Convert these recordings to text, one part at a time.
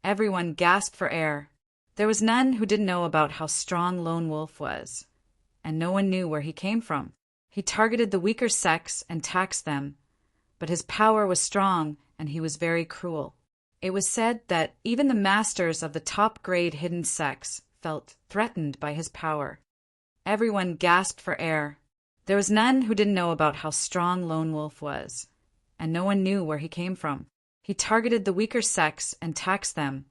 Everyone gasped for air. There was none who didn't know about how strong Lone Wolf was, and no one knew where he came from. He targeted the weaker sex and taxed them, but his power was strong and he was very cruel. It was said that even the masters of the top-grade hidden sex felt threatened by his power. Everyone gasped for air. There was none who didn't know about how strong Lone Wolf was, and no one knew where he came from. He targeted the weaker sex and taxed them,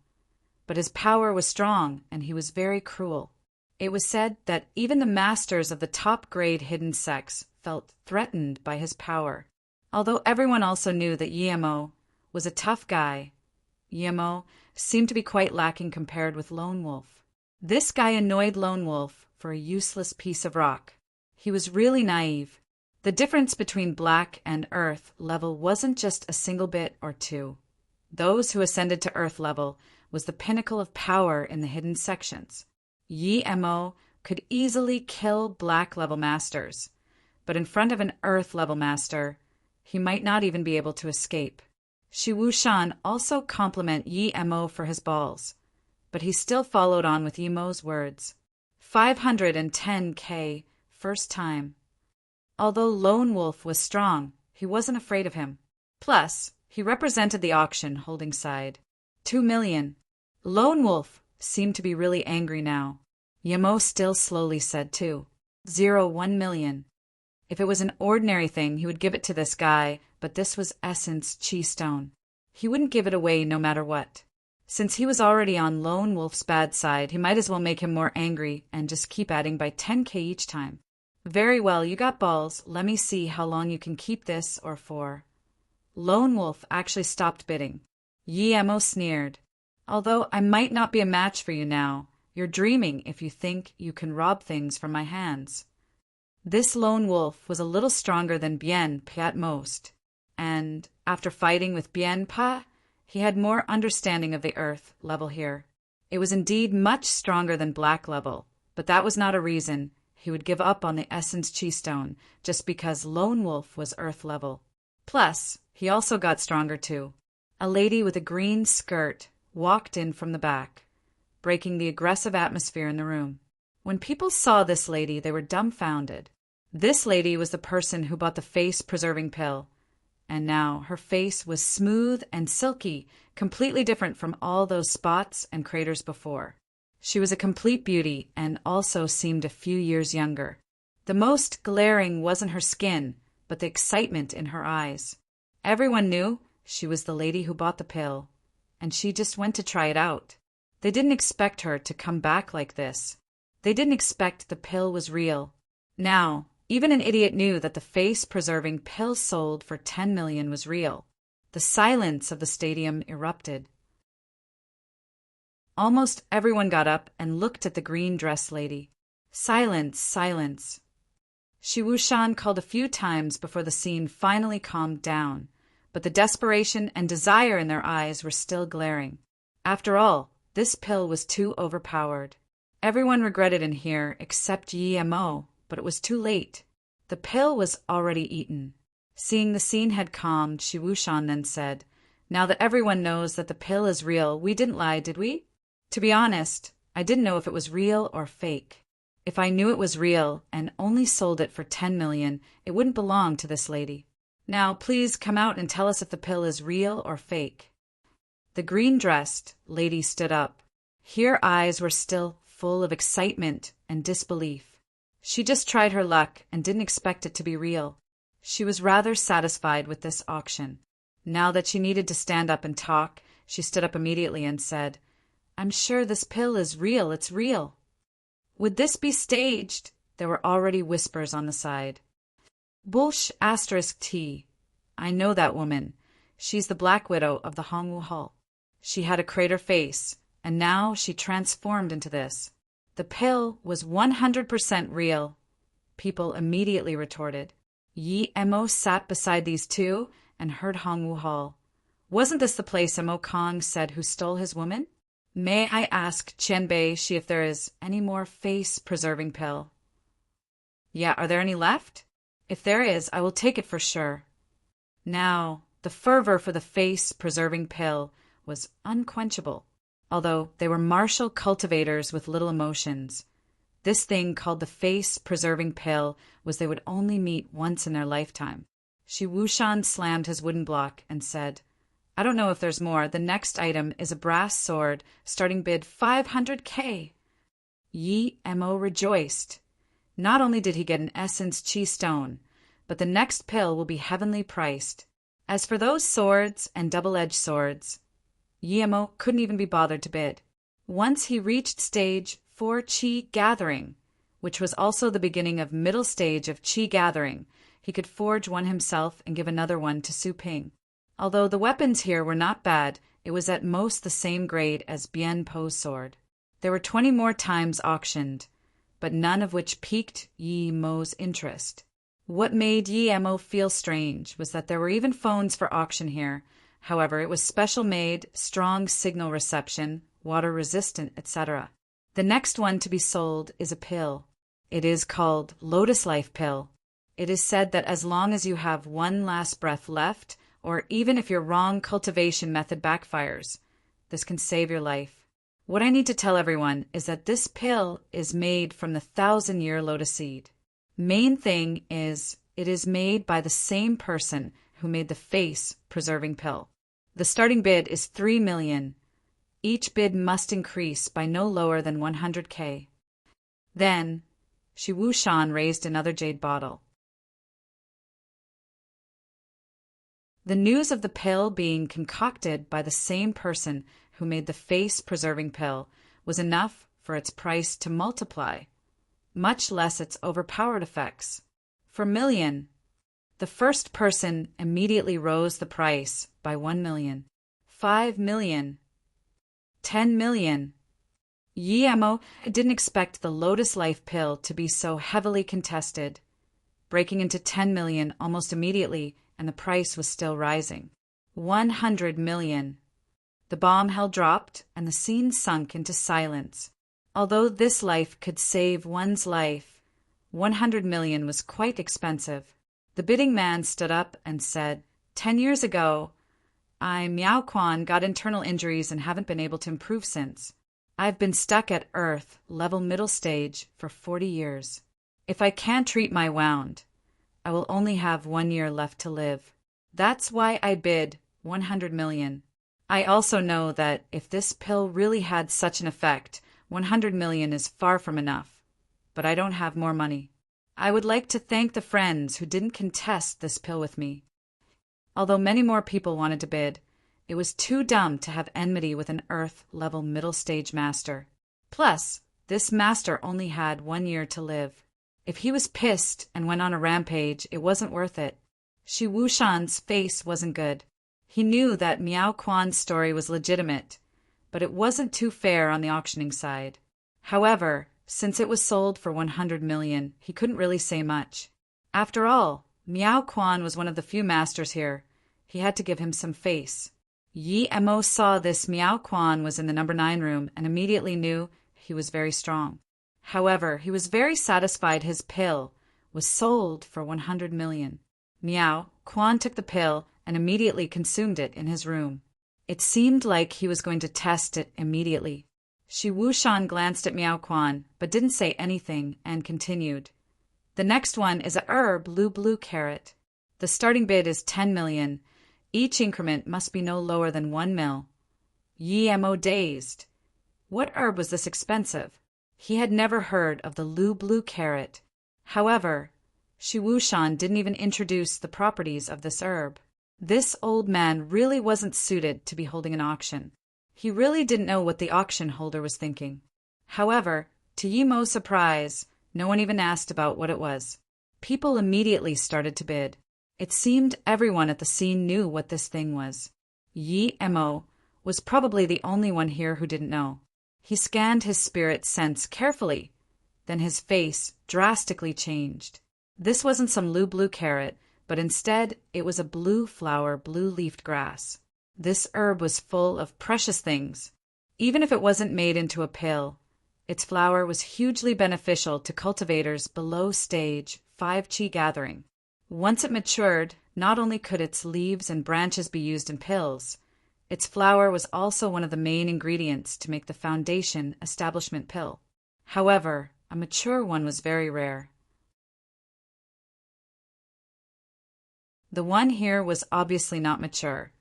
but his power was strong and he was very cruel. It was said that even the masters of the top-grade hidden sex felt threatened by his power. Although everyone also knew that Yemo was a tough guy, Yemo seemed to be quite lacking compared with Lone Wolf. This guy annoyed Lone Wolf for a useless piece of rock. He was really naive. The difference between black and earth level wasn't just a single bit or two. Those who ascended to earth level was the pinnacle of power in the hidden sections. Yemo could easily kill black level masters, but in front of an earth level master, he might not even be able to escape. Shi Wushan also complimented Yemo for his balls, but he still followed on with Yemo's words. 510K first time. Although Lone Wolf was strong, he wasn't afraid of him. Plus, he represented the auction holding side. 2 million. Lone Wolf seemed to be really angry now. Yemo still slowly said 2.01 million. If it was an ordinary thing, he would give it to this guy, but this was Essence Chi Stone. He wouldn't give it away no matter what. Since he was already on Lone Wolf's bad side, he might as well make him more angry and just keep adding by 10K each time. Very well, you got balls. Let me see how long you can keep this or for. Lone Wolf actually stopped bidding. Yemo sneered. Although I might not be a match for you now, you're dreaming if you think you can rob things from my hands. This Lone Wolf was a little stronger than Bien Pa at most, and after fighting with Bien Pa, he had more understanding of the earth level here. It was indeed much stronger than black level, but that was not a reason he would give up on the Essence Chi Stone just because Lone Wolf was earth level. Plus, he also got stronger too. A lady with a green skirt walked in from the back, breaking the aggressive atmosphere in the room. When people saw this lady, they were dumbfounded. This lady was the person who bought the face-preserving pill, and now her face was smooth and silky, completely different from all those spots and craters before. She was a complete beauty and also seemed a few years younger. The most glaring wasn't her skin, but the excitement in her eyes. Everyone knew she was the lady who bought the pill, and she just went to try it out. They didn't expect her to come back like this. They didn't expect the pill was real. Now, even an idiot knew that the face-preserving pill sold for 10 million was real. The silence of the stadium erupted. Almost everyone got up and looked at the green-dress lady. Silence, silence. Shi Wushan called a few times before the scene finally calmed down, but the desperation and desire in their eyes were still glaring. After all, this pill was too overpowered. Everyone regretted in here except Yemo, but it was too late. The pill was already eaten. Seeing the scene had calmed, Shi Wushan then said, "Now that everyone knows that the pill is real, we didn't lie, did we? To be honest, I didn't know if it was real or fake. If I knew it was real and only sold it for 10 million, it wouldn't belong to this lady. Now, please come out and tell us if the pill is real or fake." The green-dressed lady stood up. Her eyes were still full of excitement and disbelief. She just tried her luck and didn't expect it to be real. She was rather satisfied with this auction. Now that she needed to stand up and talk, she stood up immediately and said, "I'm sure this pill is real, it's real." Would this be staged? There were already whispers on the side. Bullsh *T. I know that woman. She's the Black Widow of the Hongwu Hall. She had a crater face, and now she transformed into this. The pill was 100% real. People immediately retorted. Yemo sat beside these two and heard Hongwu Hall. Wasn't this the place Emo Kong said who stole his woman? May I ask Qianbei Shi if there is any more face-preserving pill? Yeah, are there any left? If there is, I will take it for sure. Now, the fervor for the face-preserving pill was unquenchable. although they were martial cultivators with little emotions. This thing called the face-preserving pill was they would only meet once in their lifetime. Shi Wushan slammed his wooden block and said, "I don't know if there's more. The next item is a brass sword, starting bid 500K. Yi Mo rejoiced. Not only did he get an essence chi stone, but the next pill will be heavenly priced. As for those swords and double-edged swords, Yi Mo couldn't even be bothered to bid. Once he reached stage 4 Qi gathering, which was also the beginning of middle stage of Qi gathering, he could forge one himself and give another one to Su Ping. Although the weapons here were not bad, it was at most the same grade as Bien Po's sword. There were 20 more times auctioned, but none of which piqued Yi Mo's interest. What made Yi Mo feel strange was that there were even phones for auction here. However, it was special made, strong signal reception, water resistant, etc. The next one to be sold is a pill. It is called Lotus Life Pill. It is said that as long as you have one last breath left, or even if your wrong cultivation method backfires, this can save your life. What I need to tell everyone is that this pill is made from the 1,000-year lotus seed. Main thing is, it is made by the same person who made the face-preserving pill. The starting bid is 3 million. Each bid must increase by no lower than 100K. Then, Shi Wushan raised another jade bottle. The news of the pill being concocted by the same person who made the face-preserving pill was enough for its price to multiply, much less its overpowered effects. For million, the first person immediately rose the price by 1 million, 5 million, 10 million. Yi Mo didn't expect the Lotus Life pill to be so heavily contested, breaking into 10 million almost immediately, and the price was still rising. 100 million. The bombshell dropped, and the scene sunk into silence. Although this life could save one's life, 100 million was quite expensive. The bidding man stood up and said, 10 years ago, I, Miao Quan, got internal injuries and haven't been able to improve since. I've been stuck at Earth, level middle stage, for 40 years. If I can't treat my wound, I will only have 1 year left to live. That's why I bid 100 million. I also know that if this pill really had such an effect, 100 million is far from enough. But I don't have more money. I would like to thank the friends who didn't contest this pill with me. Although many more people wanted to bid, it was too dumb to have enmity with an Earth-level middle-stage master. Plus, this master only had 1 year to live. If he was pissed and went on a rampage, it wasn't worth it. Shi Wushan's face wasn't good. He knew that Miao Quan's story was legitimate, but it wasn't too fair on the auctioning side. However, since it was sold for 100 million, he couldn't really say much. After all, Miao Quan was one of the few masters here. He had to give him some face. Yi Mo saw this Miao Quan was in the number 9 room and immediately knew he was very strong. However, he was very satisfied his pill was sold for 100 million. Miao Quan took the pill and immediately consumed it in his room. It seemed like he was going to test it immediately. Shi Wushan glanced at Miao Quan, but didn't say anything and continued. The next one is a herb, blue carrot. The starting bid is 10 million. Each increment must be no lower than 1 mil. Yi Mo dazed. What herb was this expensive? He had never heard of the blue carrot. However, Shi Wushan didn't even introduce the properties of this herb. This old man really wasn't suited to be holding an auction. He really didn't know what the auction holder was thinking. However, to Yi Mo's surprise, no one even asked about what it was. People immediately started to bid. It seemed everyone at the scene knew what this thing was. Yi Mo was probably the only one here who didn't know. He scanned his spirit sense carefully. Then his face drastically changed. This wasn't some blue carrot, but instead it was a blue flower, blue-leafed grass. This herb was full of precious things. Even if it wasn't made into a pill, its flower was hugely beneficial to cultivators below stage 5 Qi gathering. Once it matured, not only could its leaves and branches be used in pills, Its flower was also one of the main ingredients to make the foundation establishment pill. However, a mature one was very rare. The one here was obviously not mature,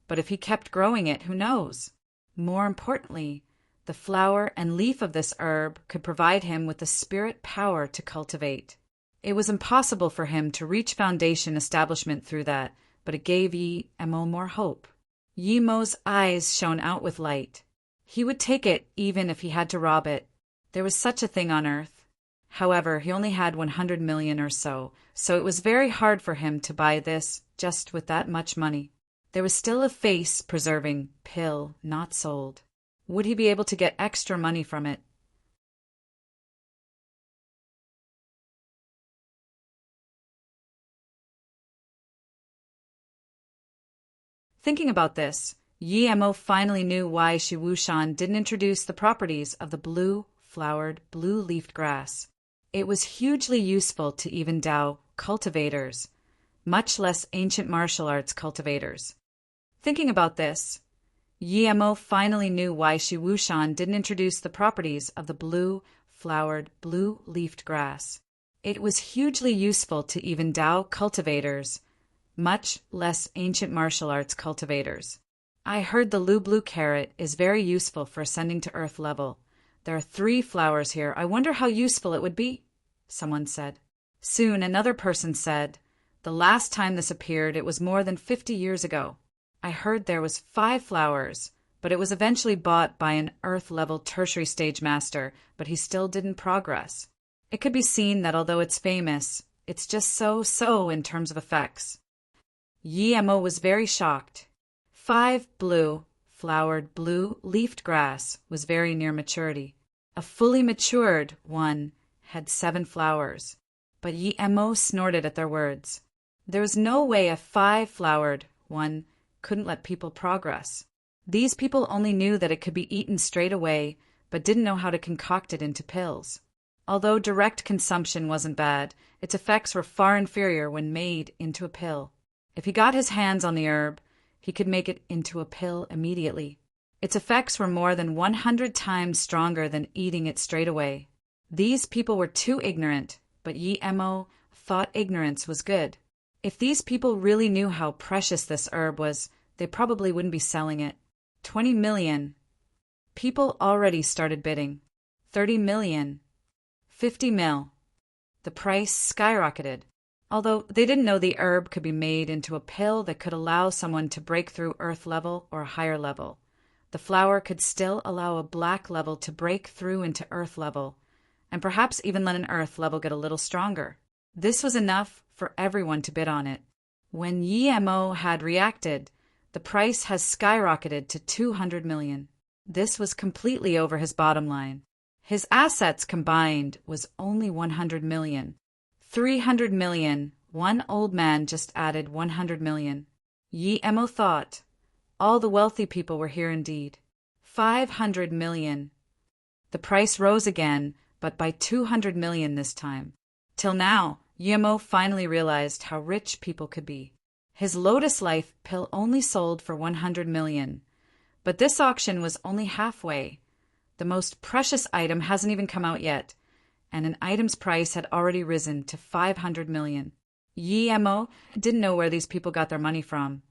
but if he kept growing it, who knows? More importantly, the flower and leaf of this herb could provide him with the spirit power to cultivate. It was impossible for him to reach foundation establishment through that, but it gave Yi Mo more hope. Yi Mo's eyes shone out with light. He would take it even if he had to rob it. There was such a thing on earth. However, he only had 100 million or so it was very hard for him to buy this just with that much money. There was still a face-preserving pill not sold. Would he be able to get extra money from it? Thinking about this, Yi Mo finally knew why Shi Wushan didn't introduce the properties of the blue-flowered, blue-leafed grass. It was hugely useful to even Dao cultivators, much less ancient martial arts cultivators. Thinking about this, Yi Mo finally knew why Shi Wushan didn't introduce the properties of the blue-flowered, blue-leafed grass. It was hugely useful to even Dao cultivators, much less ancient martial arts cultivators. I heard the blue carrot is very useful for ascending to earth level. There are 3 flowers here. I wonder how useful it would be, someone said. Soon another person said, the last time this appeared it was more than 50 years ago. I heard there was 5 flowers, but it was eventually bought by an earth-level tertiary stage master, but he still didn't progress. It could be seen that although it's famous, it's just so in terms of effects. Yi Mo was very shocked. 5 blue-flowered, blue-leafed grass was very near maturity. A fully matured one had 7 flowers, but Yi Mo snorted at their words. There was no way a 5-flowered one couldn't let people progress. These people only knew that it could be eaten straight away, but didn't know how to concoct it into pills. Although direct consumption wasn't bad, its effects were far inferior when made into a pill. If he got his hands on the herb, he could make it into a pill immediately. Its effects were more than 100 times stronger than eating it straight away. These people were too ignorant, but Yi Mo thought ignorance was good. If these people really knew how precious this herb was, they probably wouldn't be selling it. 20 million. People already started bidding. 30 million. 50 mil. The price skyrocketed. Although they didn't know the herb could be made into a pill that could allow someone to break through earth level or a higher level. The flower could still allow a black level to break through into earth level, and perhaps even let an earth level get a little stronger. This was enough for everyone to bid on it. When Yi Mo had reacted, the price has skyrocketed to 200 million. This was completely over his bottom line. His assets combined was only 100 million. 300 million. One old man just added 100 million. Yi Mo thought, all the wealthy people were here indeed. 500 million. The price rose again, but by 200 million this time. Till now, Yi Mo finally realized how rich people could be. His Lotus Life pill only sold for 100 million. But this auction was only halfway. The most precious item hasn't even come out yet, and an item's price had already risen to 500 million. Yi Mo didn't know where these people got their money from,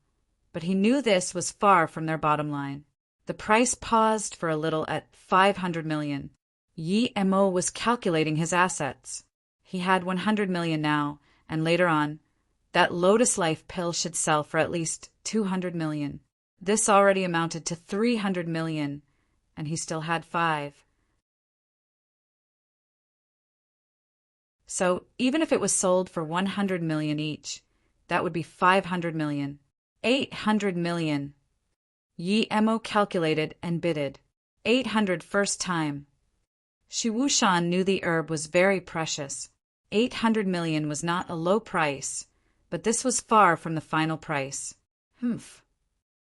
but he knew this was far from their bottom line. The price paused for a little at 500 million. Yi Mo was calculating his assets. He had 100 million now, and later on, that Lotus Life pill should sell for at least 200 million. This already amounted to 300 million, and he still had 5. So even if it was sold for 100 million each, that would be 500 million. 800 million. Yi Mo calculated and bidded. 800 first time. Shi Wushan knew the herb was very precious. 800 million was not a low price, but this was far from the final price. Humph.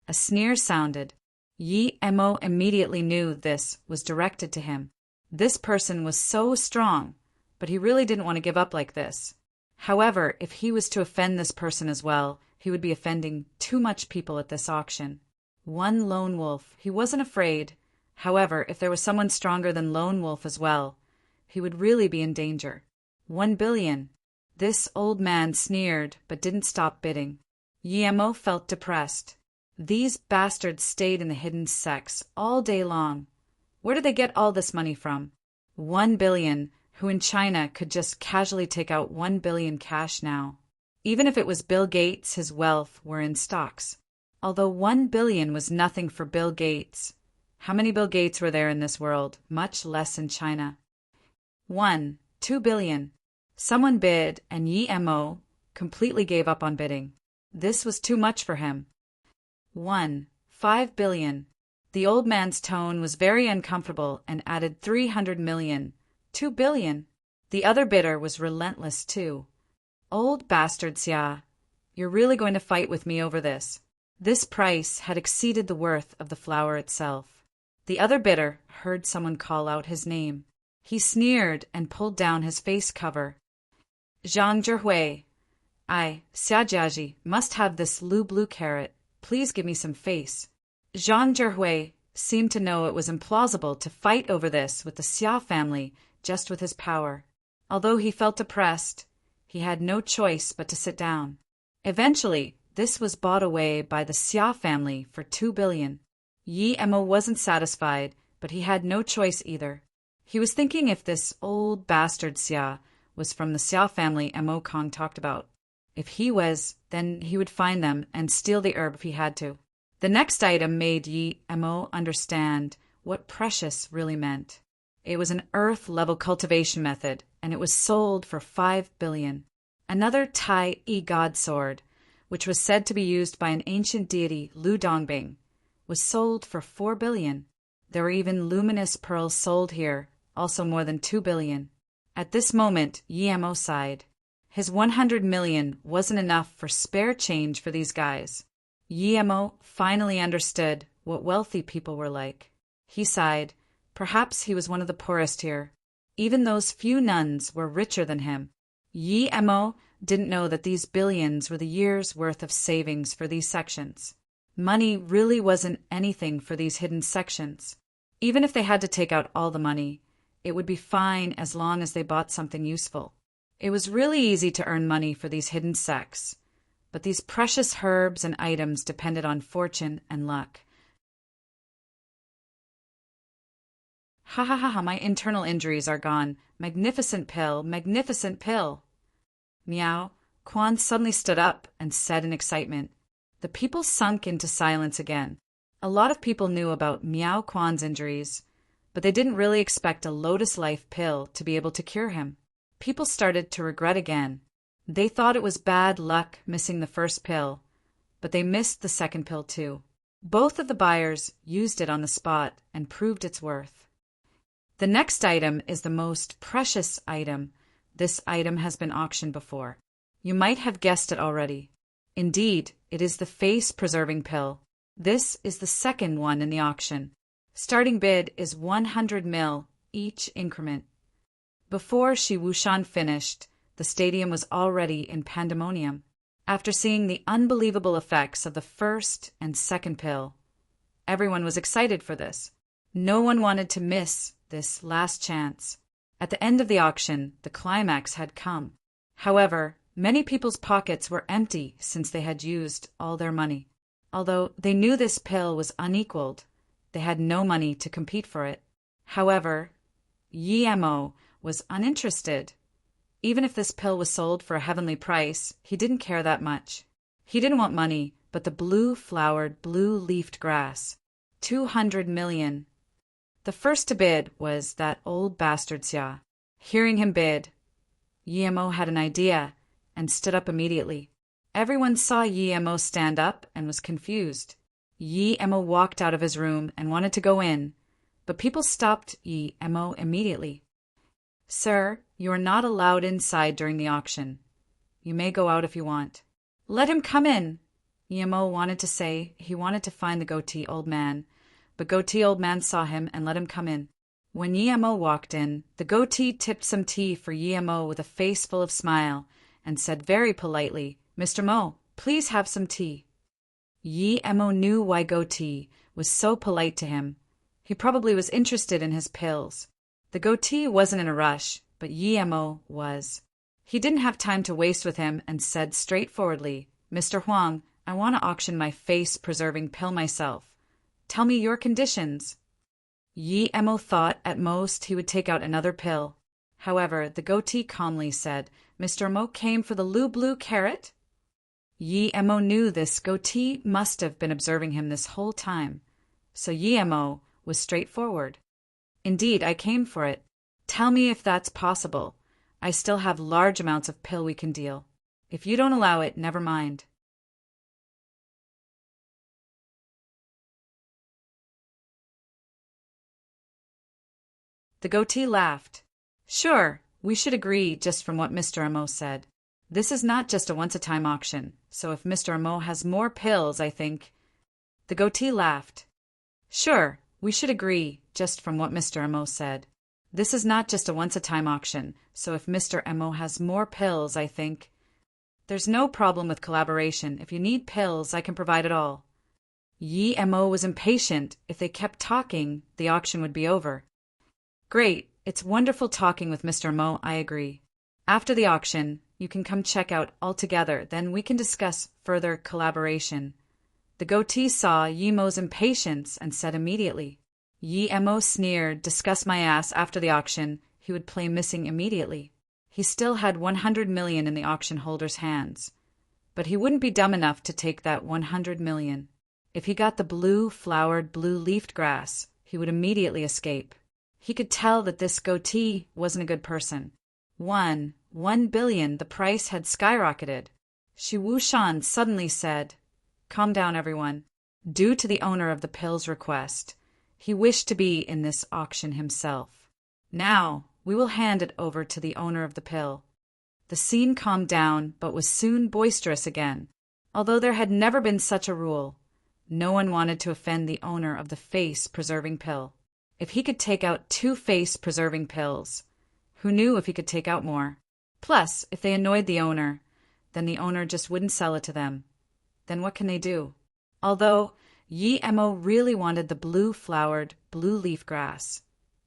A sneer sounded. Yi Mo immediately knew this was directed to him. This person was so strong, but he really didn't want to give up like this. However, if he was to offend this person as well, he would be offending too much people at this auction. One lone wolf. He wasn't afraid. However, if there was someone stronger than Lone Wolf as well, he would really be in danger. 1 billion. This old man sneered, but didn't stop bidding. Guillermo felt depressed. These bastards stayed in the hidden sects all day long. Where did they get all this money from? 1 billion, who in China could just casually take out 1 billion cash now. Even if it was Bill Gates, his wealth were in stocks. Although 1 billion was nothing for Bill Gates. How many Bill Gates were there in this world? Much less in China. 2 billion. Someone bid, and Guillermo completely gave up on bidding. This was too much for him. 5 billion. The old man's tone was very uncomfortable and added 300 million. 2 billion. The other bidder was relentless too. Old bastard Xia, you're really going to fight with me over this? This price had exceeded the worth of the flower itself. The other bidder heard someone call out his name. He sneered and pulled down his face cover. Zhang Zhihui. I, Xiajiaji, must have this blue carrot. Please give me some face. Zhang Zhihui seemed to know it was implausible to fight over this with the Xia family just with his power. Although he felt depressed, he had no choice but to sit down. Eventually, this was bought away by the Xia family for 2 billion. Guillermo wasn't satisfied, but he had no choice either. He was thinking if this old bastard Xia was from the Xia family Mo Kong talked about. If he was, then he would find them and steal the herb if he had to. The next item made Guillermo understand what precious really meant. It was an earth-level cultivation method, and it was sold for 5 billion. Another Tai God sword, which was said to be used by an ancient deity, Lu Dongbing, was sold for 4 billion. There were even luminous pearls sold here, also more than 2 billion. At this moment, Guillermo sighed. His 100 million wasn't enough for spare change for these guys. Guillermo finally understood what wealthy people were like. He sighed. Perhaps he was one of the poorest here. Even those few nuns were richer than him. Guillermo didn't know that these billions were the year's worth of savings for these sections. Money really wasn't anything for these hidden sections. Even if they had to take out all the money, it would be fine as long as they bought something useful. It was really easy to earn money for these hidden sects, but these precious herbs and items depended on fortune and luck. Ha ha ha ha, my internal injuries are gone. Magnificent pill, magnificent pill. Meow. Quan suddenly stood up and said in excitement. The people sunk into silence again. A lot of people knew about Meow Quan's injuries, but they didn't really expect a Lotus Life pill to be able to cure him. People started to regret again. They thought it was bad luck missing the first pill, but they missed the second pill too. Both of the buyers used it on the spot and proved its worth. The next item is the most precious item. This item has been auctioned before. You might have guessed it already. Indeed, it is the face-preserving pill. This is the second one in the auction. Starting bid is 100 mil each increment. Before Shi Wushan finished, the stadium was already in pandemonium. After seeing the unbelievable effects of the first and second pill, everyone was excited for this. No one wanted to miss this last chance. At the end of the auction, the climax had come. However, many people's pockets were empty since they had used all their money. Although they knew this pill was unequaled, they had no money to compete for it. However, Guillermo was uninterested. Even if this pill was sold for a heavenly price, he didn't care that much. He didn't want money, but the blue-flowered, blue-leafed grass. 200 million. The first to bid was that old bastard Xia. Hearing him bid, Guillermo had an idea and stood up immediately. Everyone saw Guillermo stand up and was confused. Guillermo walked out of his room and wanted to go in, but people stopped Guillermo immediately. Sir, you are not allowed inside during the auction. You may go out if you want. Let him come in. Guillermo wanted to say he wanted to find the goatee old man, but goatee old man saw him and let him come in. When Guillermo walked in, the goatee tipped some tea for Guillermo with a face full of smile and said very politely, Mr. Mo, please have some tea. Yi Mo knew why goatee was so polite to him. He probably was interested in his pills. The goatee wasn't in a rush, but Yi Mo was. He didn't have time to waste with him and said straightforwardly, "Mr. Huang, I want to auction my face-preserving pill myself. Tell me your conditions." Yi Mo thought at most he would take out another pill. However, the goatee calmly said, "Mr. Mo came for the blue carrot?" Yi Mo knew this goatee must have been observing him this whole time. So Yi Mo was straightforward. "Indeed, I came for it. Tell me if that's possible. I still have large amounts of pill we can deal. If you don't allow it, never mind." The goatee laughed. "Sure, we should agree just from what Mr. Mo said. This is not just a once-a-time auction, so if Mr. Mo has more pills, I think—" The goatee laughed. "Sure, we should agree just from what Mr. Mo said. This is not just a once-a-time auction, so if Mr. Mo has more pills, I think—" There's no problem with collaboration. If you need pills, I can provide it all. Yi Mo was impatient. If they kept talking, the auction would be over. "Great, it's wonderful talking with Mr. Mo, I agree. After the auction, you can come check out all together, then we can discuss further collaboration." The goatee saw Yi Mo's impatience and said immediately. Yi Mo sneered, "Discuss my ass after the auction." He would play missing immediately. He still had 100 million in the auction holder's hands. But he wouldn't be dumb enough to take that 100 million. If he got the blue-flowered, blue-leafed grass, he would immediately escape. He could tell that this goatee wasn't a good person. 1 billion, the price had skyrocketed. Shi Wushan suddenly said, "Calm down, everyone." Due to the owner of the pill's request, he wished to be in this auction himself. "Now, we will hand it over to the owner of the pill." The scene calmed down, but was soon boisterous again. Although there had never been such a rule, no one wanted to offend the owner of the face-preserving pill. If he could take out 2 face-preserving pills, who knew if he could take out more? Plus, if they annoyed the owner, then the owner just wouldn't sell it to them. Then what can they do? Although Yi Mo really wanted the blue-flowered, blue-leaf grass,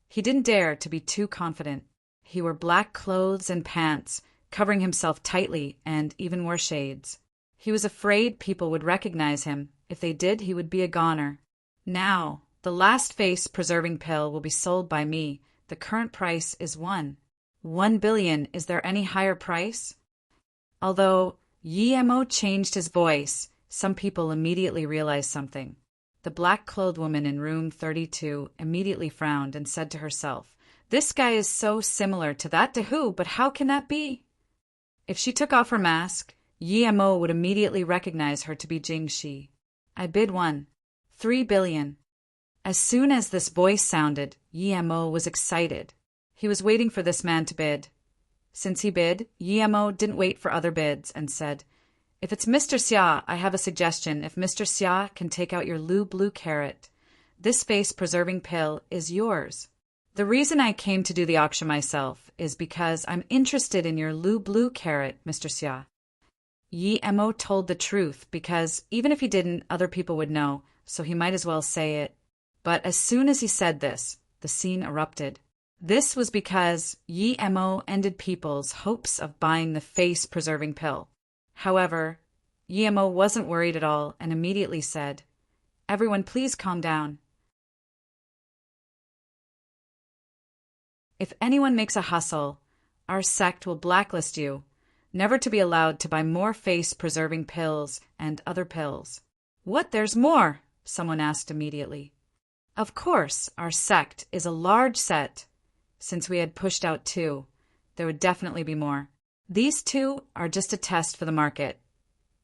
he didn't dare to be too confident. He wore black clothes and pants, covering himself tightly, and even wore shades. He was afraid people would recognize him. If they did, he would be a goner. "Now, the last face-preserving pill will be sold by me. The current price is 1 billion. Is there any higher price?" Although Yi Mo changed his voice, some people immediately realized something. The black-clothed woman in room 32 immediately frowned and said to herself, "This guy is so similar to that Dahu, but how can that be?" If she took off her mask, Yi Mo would immediately recognize her to be Jing Shi. "I bid 3 billion. As soon as this voice sounded, Yi Mo was excited. He was waiting for this man to bid. Since he bid, Yi Mo didn't wait for other bids and said, "If it's Mr. Xia, I have a suggestion. If Mr. Xia can take out your blue carrot, this face-preserving pill is yours. The reason I came to do the auction myself is because I'm interested in your blue carrot, Mr. Xia." Yi Mo told the truth because even if he didn't, other people would know, so he might as well say it. But as soon as he said this, the scene erupted. This was because Yi Mo ended people's hopes of buying the face-preserving pill. However, Yi Mo wasn't worried at all and immediately said, "Everyone, please calm down. If anyone makes a hustle, our sect will blacklist you, never to be allowed to buy more face-preserving pills and other pills." "What, there's more?" someone asked immediately. "Of course, our sect is a large set. Since we had pushed out 2, there would definitely be more. These 2 are just a test for the market."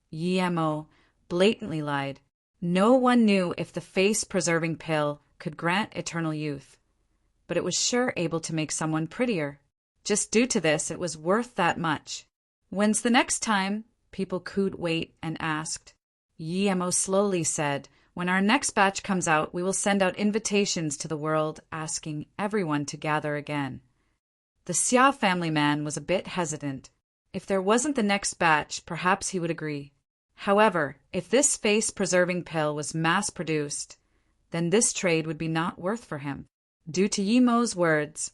Yi Mo blatantly lied. No one knew if the face-preserving pill could grant eternal youth, but it was sure able to make someone prettier. Just due to this, it was worth that much. "When's the next time?" people could wait and asked. Yi Mo slowly said, "When our next batch comes out, we will send out invitations to the world asking everyone to gather again." The Xia family man was a bit hesitant. If there wasn't the next batch, perhaps he would agree. However, if this face-preserving pill was mass-produced, then this trade would be not worth for him. Due to Yimo's words,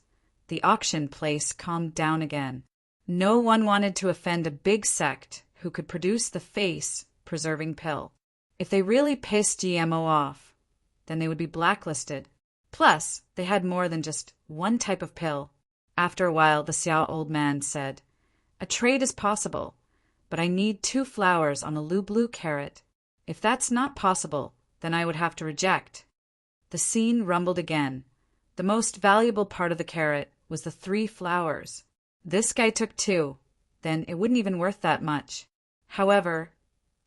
the auction place calmed down again. No one wanted to offend a big sect who could produce the face-preserving pill. If they really pissed Yimo off, then they would be blacklisted. Plus, they had more than just one type of pill. After a while, the Xiao old man said, "A trade is possible, but I need 2 flowers on a Lublu carrot. If that's not possible, then I would have to reject." The scene rumbled again. The most valuable part of the carrot was the 3 flowers. This guy took 2, then it wouldn't even worth that much. However,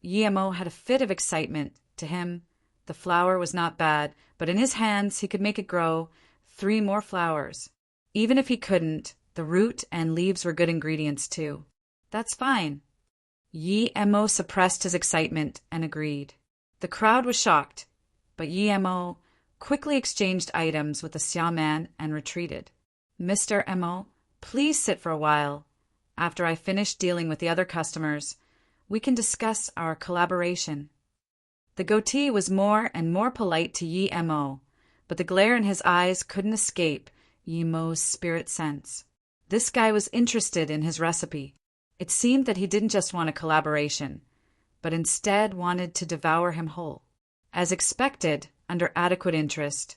Yimo had a fit of excitement. To him, the flower was not bad, but in his hands he could make it grow 3 more flowers. Even if he couldn't, the root and leaves were good ingredients too. That's fine. Yimo suppressed his excitement and agreed. The crowd was shocked, but Yimo quickly exchanged items with the Xiao man and retreated. "Mr. Mo, please sit for a while. After I finish dealing with the other customers, we can discuss our collaboration." The goatee was more and more polite to Yimo, but the glare in his eyes couldn't escape Yimo's spirit sense. This guy was interested in his recipe. It seemed that he didn't just want a collaboration, but instead wanted to devour him whole. As expected, under adequate interest,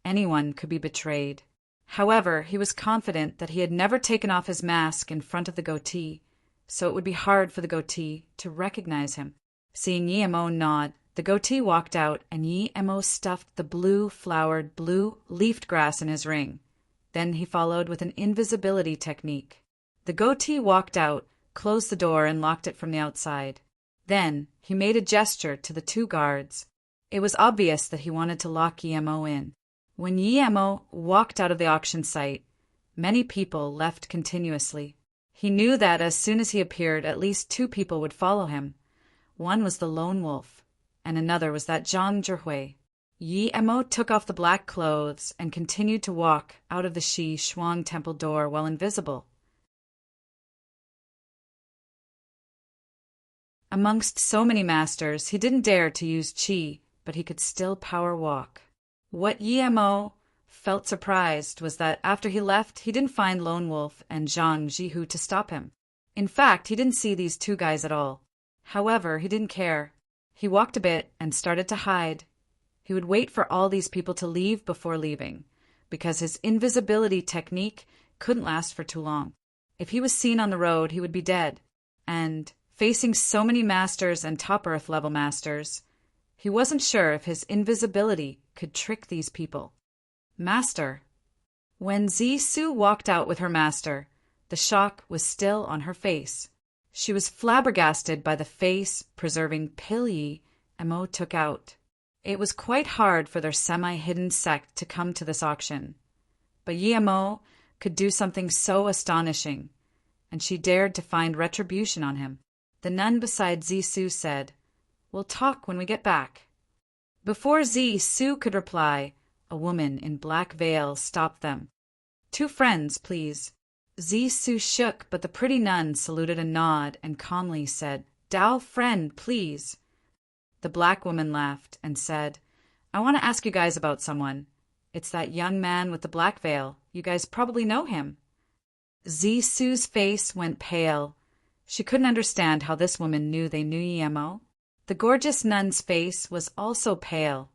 anyone could be betrayed. However, he was confident that he had never taken off his mask in front of the goatee, so it would be hard for the goatee to recognize him. Seeing Yimo nod, the goatee walked out and Yimo stuffed the blue-flowered, blue-leafed grass in his ring. Then he followed with an invisibility technique. The goatee walked out, closed the door, and locked it from the outside. Then he made a gesture to the 2 guards. It was obvious that he wanted to lock Yimo in. When Yimo walked out of the auction site, many people left continuously. He knew that as soon as he appeared, at least 2 people would follow him. One was the lone wolf, and another was that Zhang Zhihui. Yimo took off the black clothes and continued to walk out of the Shi Shuang temple door while invisible. Amongst so many masters, he didn't dare to use qi, but he could still power walk. What Yimo felt surprised was that after he left, he didn't find Lone Wolf and Zhang Zhihu to stop him. In fact, he didn't see these 2 guys at all. However, he didn't care. He walked a bit and started to hide. He would wait for all these people to leave before leaving, because his invisibility technique couldn't last for too long. If he was seen on the road, he would be dead. And facing so many masters and top Earth level masters, he wasn't sure if his invisibility could trick these people. Master. When Zisu walked out with her master, the shock was still on her face. She was flabbergasted by the face-preserving pill Yimo took out. It was quite hard for their semi-hidden sect to come to this auction. But Yimo could do something so astonishing, and she dared to find retribution on him. The nun beside Zisu said, "We'll talk when we get back." Before Zisu could reply, a woman in black veil stopped them. "2 friends, please." Zisu shook, but the pretty nun saluted a nod and calmly said, "Dao friend, please." The black woman laughed and said, "I want to ask you guys about someone. It's that young man with the black veil. You guys probably know him." Zisu's face went pale. She couldn't understand how this woman knew they knew Yimo. The gorgeous nun's face was also pale.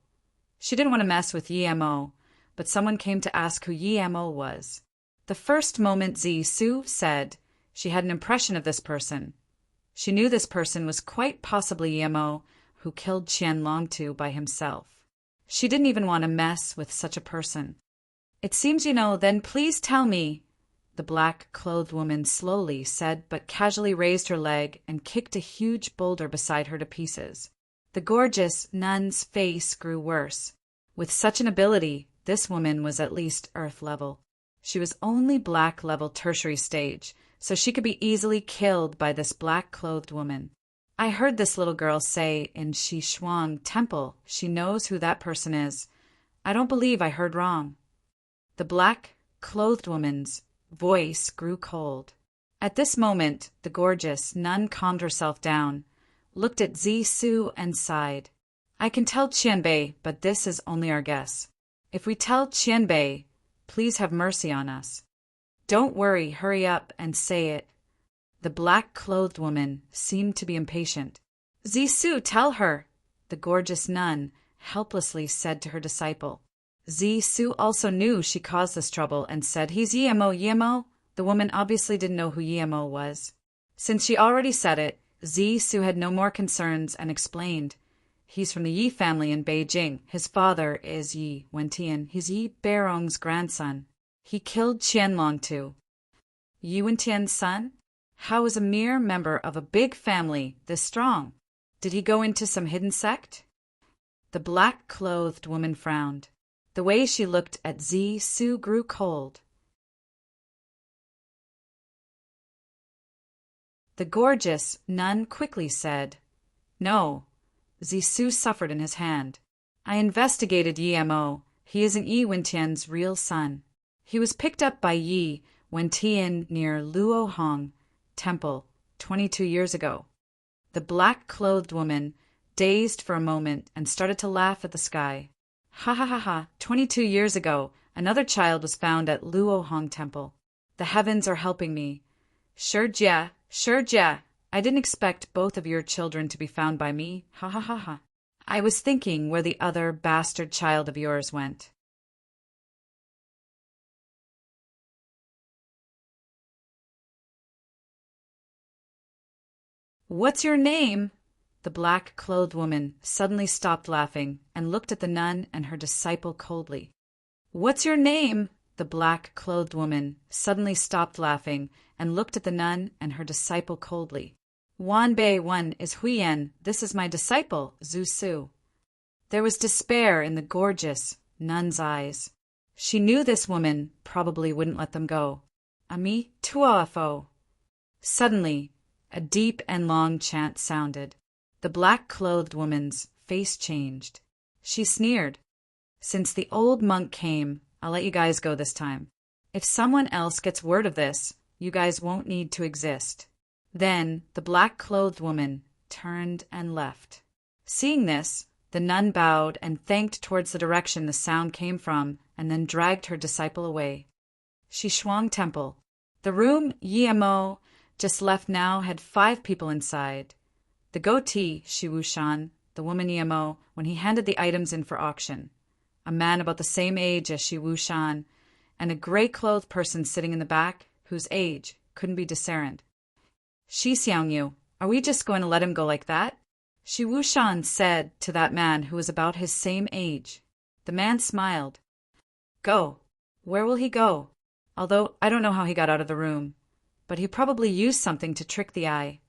She didn't want to mess with Yimo, but someone came to ask who Yimo was. The first moment Zisu said she had an impression of this person. She knew this person was quite possibly Yimo, who killed Qian Longtu by himself. She didn't even want to mess with such a person. "It seems you know, then please tell me," the black-clothed woman slowly said, but casually raised her leg and kicked a huge boulder beside her to pieces. The gorgeous nun's face grew worse. With such an ability, this woman was at least Earth level. She was only black level tertiary stage, so she could be easily killed by this black-clothed woman. "I heard this little girl say in Shi Shuang Temple she knows who that person is. I don't believe I heard wrong." The black-clothed woman's voice grew cold. At this moment, the gorgeous nun calmed herself down. looked at Zisu and sighed. I can tell Qianbei, but this is only our guess. If we tell Qianbei, please have mercy on us. Don't worry, hurry up and say it. The black-clothed woman seemed to be impatient. Zisu, tell her, the gorgeous nun helplessly said to her disciple. Zisu also knew she caused this trouble and said, He's Yemo. The woman obviously didn't know who Yemo was. Since she already said it, Zisu had no more concerns and explained. He's from the Yi family in Beijing. His father is Yi Wentian. He's Yi Beirong's grandson. He killed Qianlong too. Yi Wentian's son? How is a mere member of a big family this strong? Did he go into some hidden sect? The black-clothed woman frowned. The way she looked at Zisu grew cold. The gorgeous nun quickly said, No. Zisu suffered in his hand. I investigated Yemo. He isn't Yi Wentian's real son. He was picked up by Yi Wentian near Luohong Temple 22 years ago. The black-clothed woman dazed for a moment and started to laugh at the sky. Ha ha ha ha, 22 years ago, another child was found at Luohong Temple. The heavens are helping me. Sure Jia. I didn't expect both of your children to be found by me. Ha ha ha ha. I was thinking where the other bastard child of yours went. What's your name? The black-clothed woman suddenly stopped laughing and looked at the nun and her disciple coldly. What's your name? The black-clothed woman suddenly stopped laughing and looked at the nun and her disciple coldly. Wanbei one is Huiyan. This is my disciple, Zhu Su. There was despair in the gorgeous nun's eyes. She knew this woman probably wouldn't let them go. Ami tuafo. Suddenly, a deep and long chant sounded. The black-clothed woman's face changed. She sneered. Since the old monk came, I'll let you guys go this time. If someone else gets word of this, you guys won't need to exist. Then the black-clothed woman turned and left. Seeing this, the nun bowed and thanked towards the direction the sound came from, and then dragged her disciple away. Shishuang Temple. The room Yemo just left now had 5 people inside. The goatee, Shi Wushan, the woman Yemo, when he handed the items in for auction. A man about the same age as Shi Wushan, and a gray-clothed person sitting in the back, whose age couldn't be discerned. Shi Xiangyu, are we just going to let him go like that? Shi Wushan said to that man who was about his same age. The man smiled. Go. Where will he go? Although I don't know how he got out of the room, but he probably used something to trick the eye.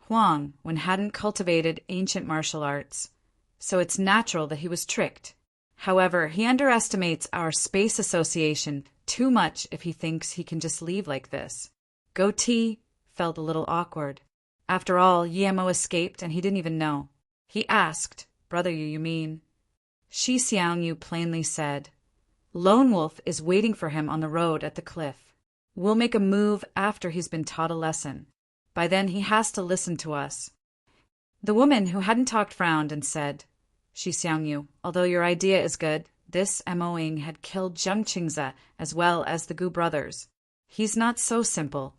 Huang, when hadn't cultivated ancient martial arts, so it's natural that he was tricked. However, he underestimates our space association too much if he thinks he can just leave like this. Goatee felt a little awkward. After all, Yemo escaped and he didn't even know. He asked, Brother, you mean? Shi Xiangyu plainly said, Lone Wolf is waiting for him on the road at the cliff. We'll make a move after he's been taught a lesson. By then he has to listen to us. The woman who hadn't talked frowned and said, Shi Xiangyu, although your idea is good, this Moing had killed Zheng Qingze as well as the Gu brothers. He's not so simple.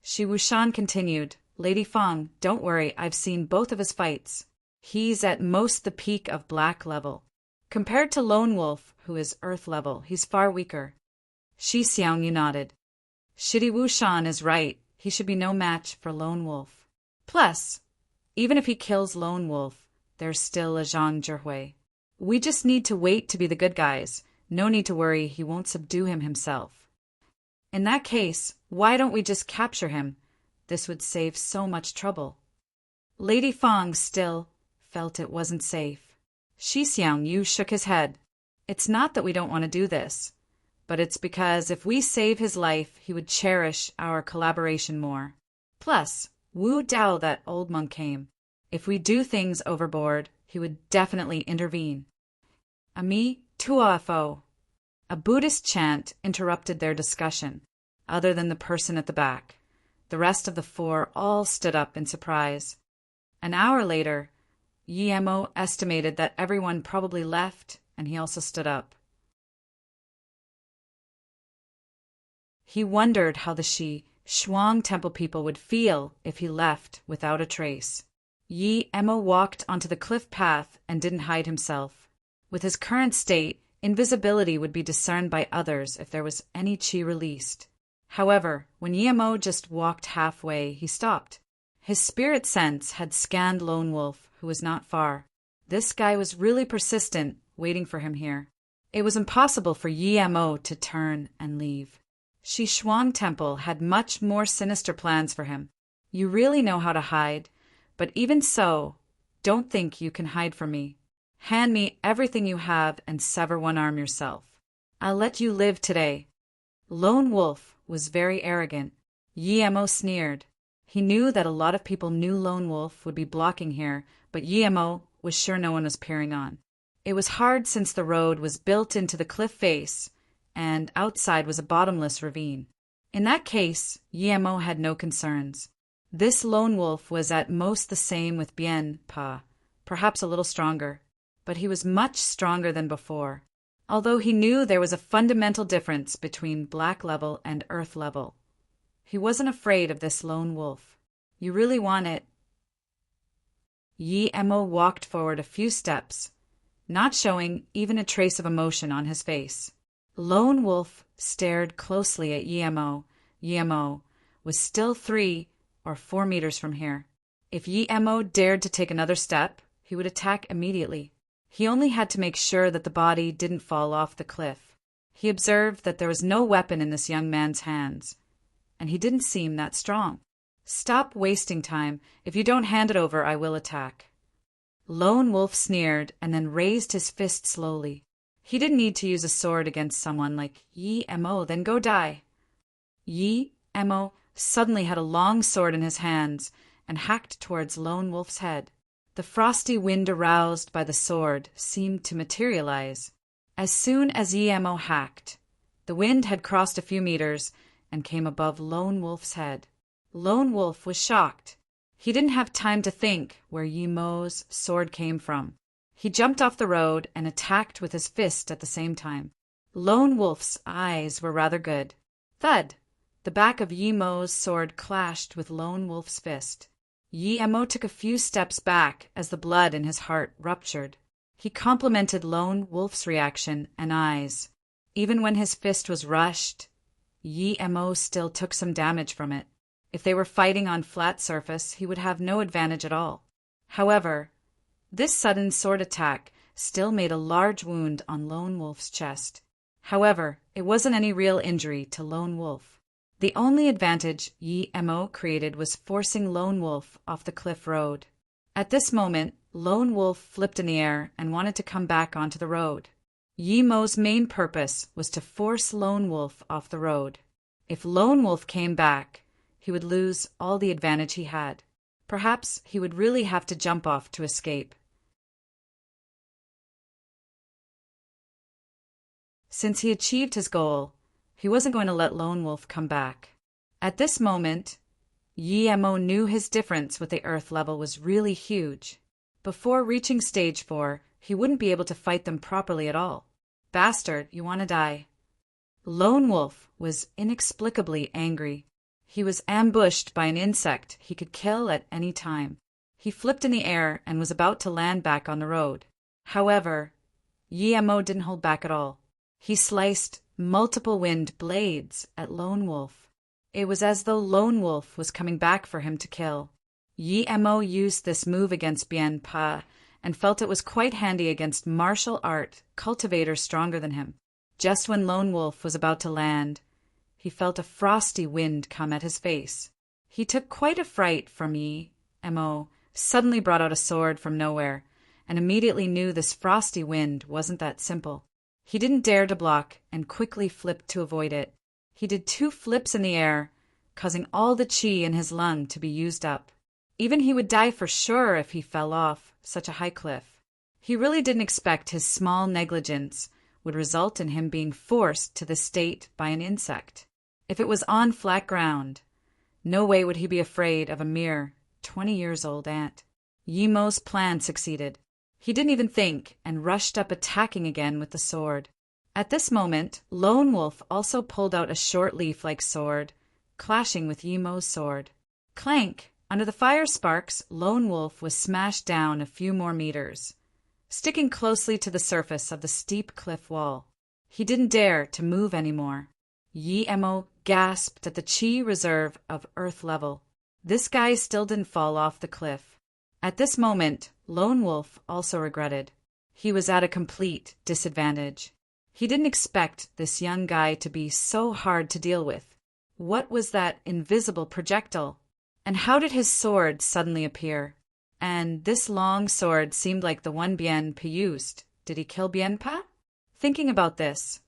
Shi Wushan continued, Lady Fang, don't worry, I've seen both of his fights. He's at most the peak of black level. Compared to Lone Wolf, who is earth level, he's far weaker. Shi Xiangyu nodded. Shi Wushan is right. He should be no match for Lone Wolf. Plus, even if he kills Lone Wolf, there's still a Zhang Zhihui. We just need to wait to be the good guys. No need to worry, he won't subdue him himself. In that case, why don't we just capture him? This would save so much trouble. Lady Fang still felt it wasn't safe. Shi Xiangyu shook his head. It's not that we don't want to do this, but it's because if we save his life, he would cherish our collaboration more. Plus, Wu Dao, that old monk, came. If we do things overboard, he would definitely intervene. Ami Tuafo. A Buddhist chant interrupted their discussion, other than the person at the back. The rest of the 4 all stood up in surprise. An hour later, Yemo estimated that everyone probably left, and he also stood up. He wondered how the Shuang temple people would feel if he left without a trace. Yemo walked onto the cliff path and didn't hide himself. With his current state, invisibility would be discerned by others if there was any qi released. However, when Yemo just walked halfway, he stopped. His spirit sense had scanned Lone Wolf, who was not far. This guy was really persistent, waiting for him here. It was impossible for Yemo to turn and leave. Shuang Temple had much more sinister plans for him. You really know how to hide, but even so, don't think you can hide from me. Hand me everything you have and sever one arm yourself. I'll let you live today. Lone Wolf was very arrogant. Yemo sneered. He knew that a lot of people knew Lone Wolf would be blocking here, but Yemo was sure no one was peering on. It was hard since the road was built into the cliff face, and outside was a bottomless ravine. In that case, Yemo had no concerns. This Lone Wolf was at most the same with Bien Pa, perhaps a little stronger, but he was much stronger than before. Although he knew there was a fundamental difference between Black Level and Earth Level, he wasn't afraid of this Lone Wolf. You really want it? Yemo walked forward a few steps, not showing even a trace of emotion on his face. Lone Wolf stared closely at Yemo. Yemo was still 3 or 4 meters from here. If Yemo dared to take another step, he would attack immediately. He only had to make sure that the body didn't fall off the cliff. He observed that there was no weapon in this young man's hands, and he didn't seem that strong. Stop wasting time. If you don't hand it over, I will attack. Lone Wolf sneered and then raised his fist slowly. He didn't need to use a sword against someone like Yemo, then go die. Yemo suddenly had a long sword in his hands and hacked towards Lone Wolf's head. The frosty wind aroused by the sword seemed to materialize. As soon as Yemo hacked, the wind had crossed a few meters and came above Lone Wolf's head. Lone Wolf was shocked. He didn't have time to think where Yemo's sword came from. He jumped off the road and attacked with his fist at the same time. Lone Wolf's eyes were rather good. Thud! The back of Yemo's sword clashed with Lone Wolf's fist. Yemo took a few steps back as the blood in his heart ruptured. He complimented Lone Wolf's reaction and eyes. Even when his fist was rushed, Yemo still took some damage from it. If they were fighting on flat surface, he would have no advantage at all. However, this sudden sword attack still made a large wound on Lone Wolf's chest. However, it wasn't any real injury to Lone Wolf. The only advantage Yemo created was forcing Lone Wolf off the cliff road. At this moment, Lone Wolf flipped in the air and wanted to come back onto the road. Yemo's main purpose was to force Lone Wolf off the road. If Lone Wolf came back, he would lose all the advantage he had. Perhaps he would really have to jump off to escape. Since he achieved his goal, he wasn't going to let Lone Wolf come back. At this moment, Yemo knew his difference with the Earth level was really huge. Before reaching stage 4, he wouldn't be able to fight them properly at all. Bastard, you want to die. Lone Wolf was inexplicably angry. He was ambushed by an insect he could kill at any time. He flipped in the air and was about to land back on the road. However, Yemo didn't hold back at all. He sliced multiple wind blades at Lone Wolf. It was as though Lone Wolf was coming back for him to kill. Yemo used this move against Bien Pa and felt it was quite handy against martial art cultivators stronger than him. Just when Lone Wolf was about to land, he felt a frosty wind come at his face. He took quite a fright from Yemo, suddenly brought out a sword from nowhere, and immediately knew this frosty wind wasn't that simple. He didn't dare to block and quickly flipped to avoid it. He did 2 flips in the air, causing all the qi in his lung to be used up. Even he would die for sure if he fell off such a high cliff. He really didn't expect his small negligence would result in him being forced to this state by an insect. If it was on flat ground, no way would he be afraid of a mere 20-year-old ant. Yimo's plan succeeded. He didn't even think and rushed up attacking again with the sword. At this moment, Lone Wolf also pulled out a short leaf-like sword, clashing with Yimo's sword. Clank! Under the fire sparks, Lone Wolf was smashed down a few more meters, sticking closely to the surface of the steep cliff wall. He didn't dare to move anymore. Yimo gasped at the chi reserve of Earth level. This guy still didn't fall off the cliff. At this moment, Lone Wolf also regretted. He was at a complete disadvantage. He didn't expect this young guy to be so hard to deal with. What was that invisible projectile? And how did his sword suddenly appear? And this long sword seemed like the one Bien Pa used. Did he kill Bien Pa? Thinking about this,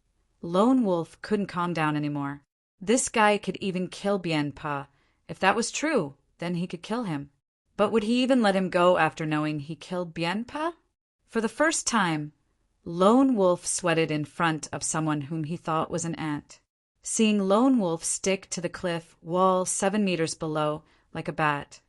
Lone Wolf couldn't calm down anymore. This guy could even kill Bien Pa. If that was true, then he could kill him. But would he even let him go after knowing he killed Bien Pa? For the first time, Lone Wolf sweated in front of someone whom he thought was an ant. Seeing Lone Wolf stick to the cliff wall 7 meters below like a bat,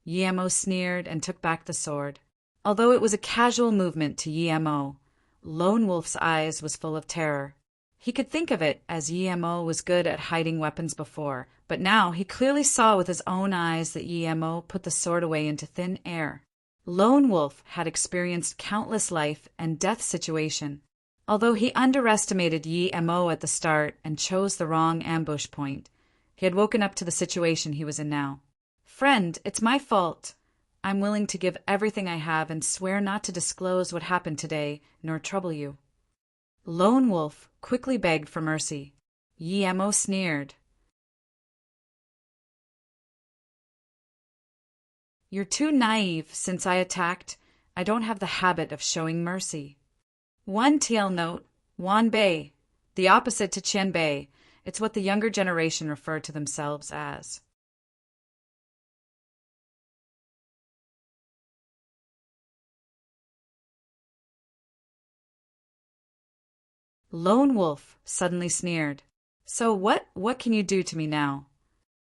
Yimo sneered and took back the sword. Although it was a casual movement to Yimo, Lone Wolf's eyes was full of terror. He could think of it as Yimo was good at hiding weapons before, but now he clearly saw with his own eyes that Yimo put the sword away into thin air. Lone Wolf had experienced countless life and death situation. Although he underestimated Yimo at the start and chose the wrong ambush point, he had woken up to the situation he was in now. Friend, it's my fault. I'm willing to give everything I have and swear not to disclose what happened today, nor trouble you. Lone Wolf quickly begged for mercy. Yimo sneered. You're too naive. Since I attacked, I don't have the habit of showing mercy. One TL note, Wan Bei, the opposite to Qian Bei. It's what the younger generation refer to themselves as. Lone Wolf suddenly sneered. So what can you do to me now?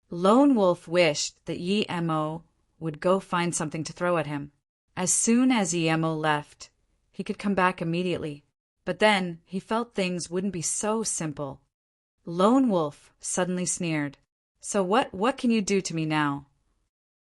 Lone Wolf wished that Yimo would go find something to throw at him. As soon as Yimo left, he could come back immediately. But then he felt things wouldn't be so simple. Lone Wolf suddenly sneered. So what can you do to me now?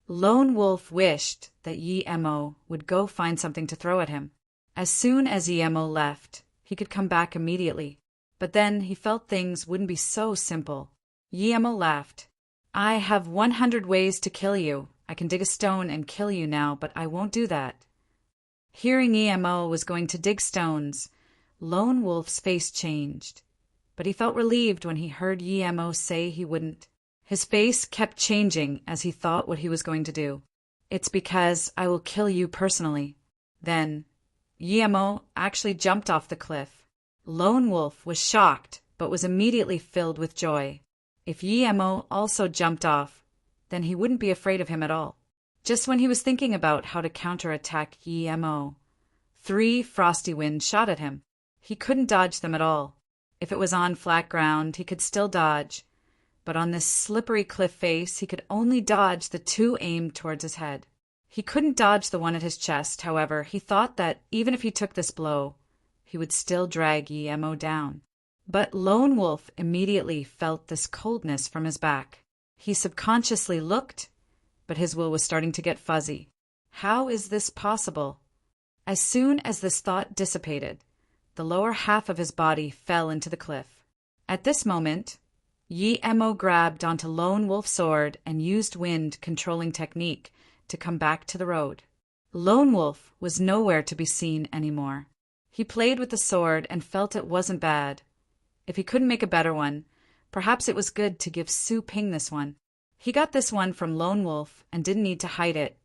Lone Wolf wished that Yimo would go find something to throw at him. As soon as Yimo left, he could come back immediately. But then he felt things wouldn't be so simple. Yimo laughed. I have 100 ways to kill you. I can dig a stone and kill you now, but I won't do that. Hearing Yimo was going to dig stones, Lone Wolf's face changed. But he felt relieved when he heard Yimo say he wouldn't. His face kept changing as he thought what he was going to do. It's because I will kill you personally. Then Yimo actually jumped off the cliff. Lone Wolf was shocked, but was immediately filled with joy. If Yimo also jumped off, then he wouldn't be afraid of him at all. Just when he was thinking about how to counterattack Yimo, 3 frosty winds shot at him. He couldn't dodge them at all. If it was on flat ground, he could still dodge, but on this slippery cliff face, he could only dodge the 2 aimed towards his head. He couldn't dodge the one at his chest, however. He thought that even if he took this blow, he would still drag Yimo down. But Lone Wolf immediately felt this coldness from his back. He subconsciously looked, but his will was starting to get fuzzy. How is this possible? As soon as this thought dissipated, the lower half of his body fell into the cliff. At this moment, Yimo grabbed onto Lone Wolf's sword and used wind controlling technique to come back to the road. Lone Wolf was nowhere to be seen anymore. He played with the sword and felt it wasn't bad. If he couldn't make a better one, perhaps it was good to give Su Ping this one. He got this one from Lone Wolf and didn't need to hide it.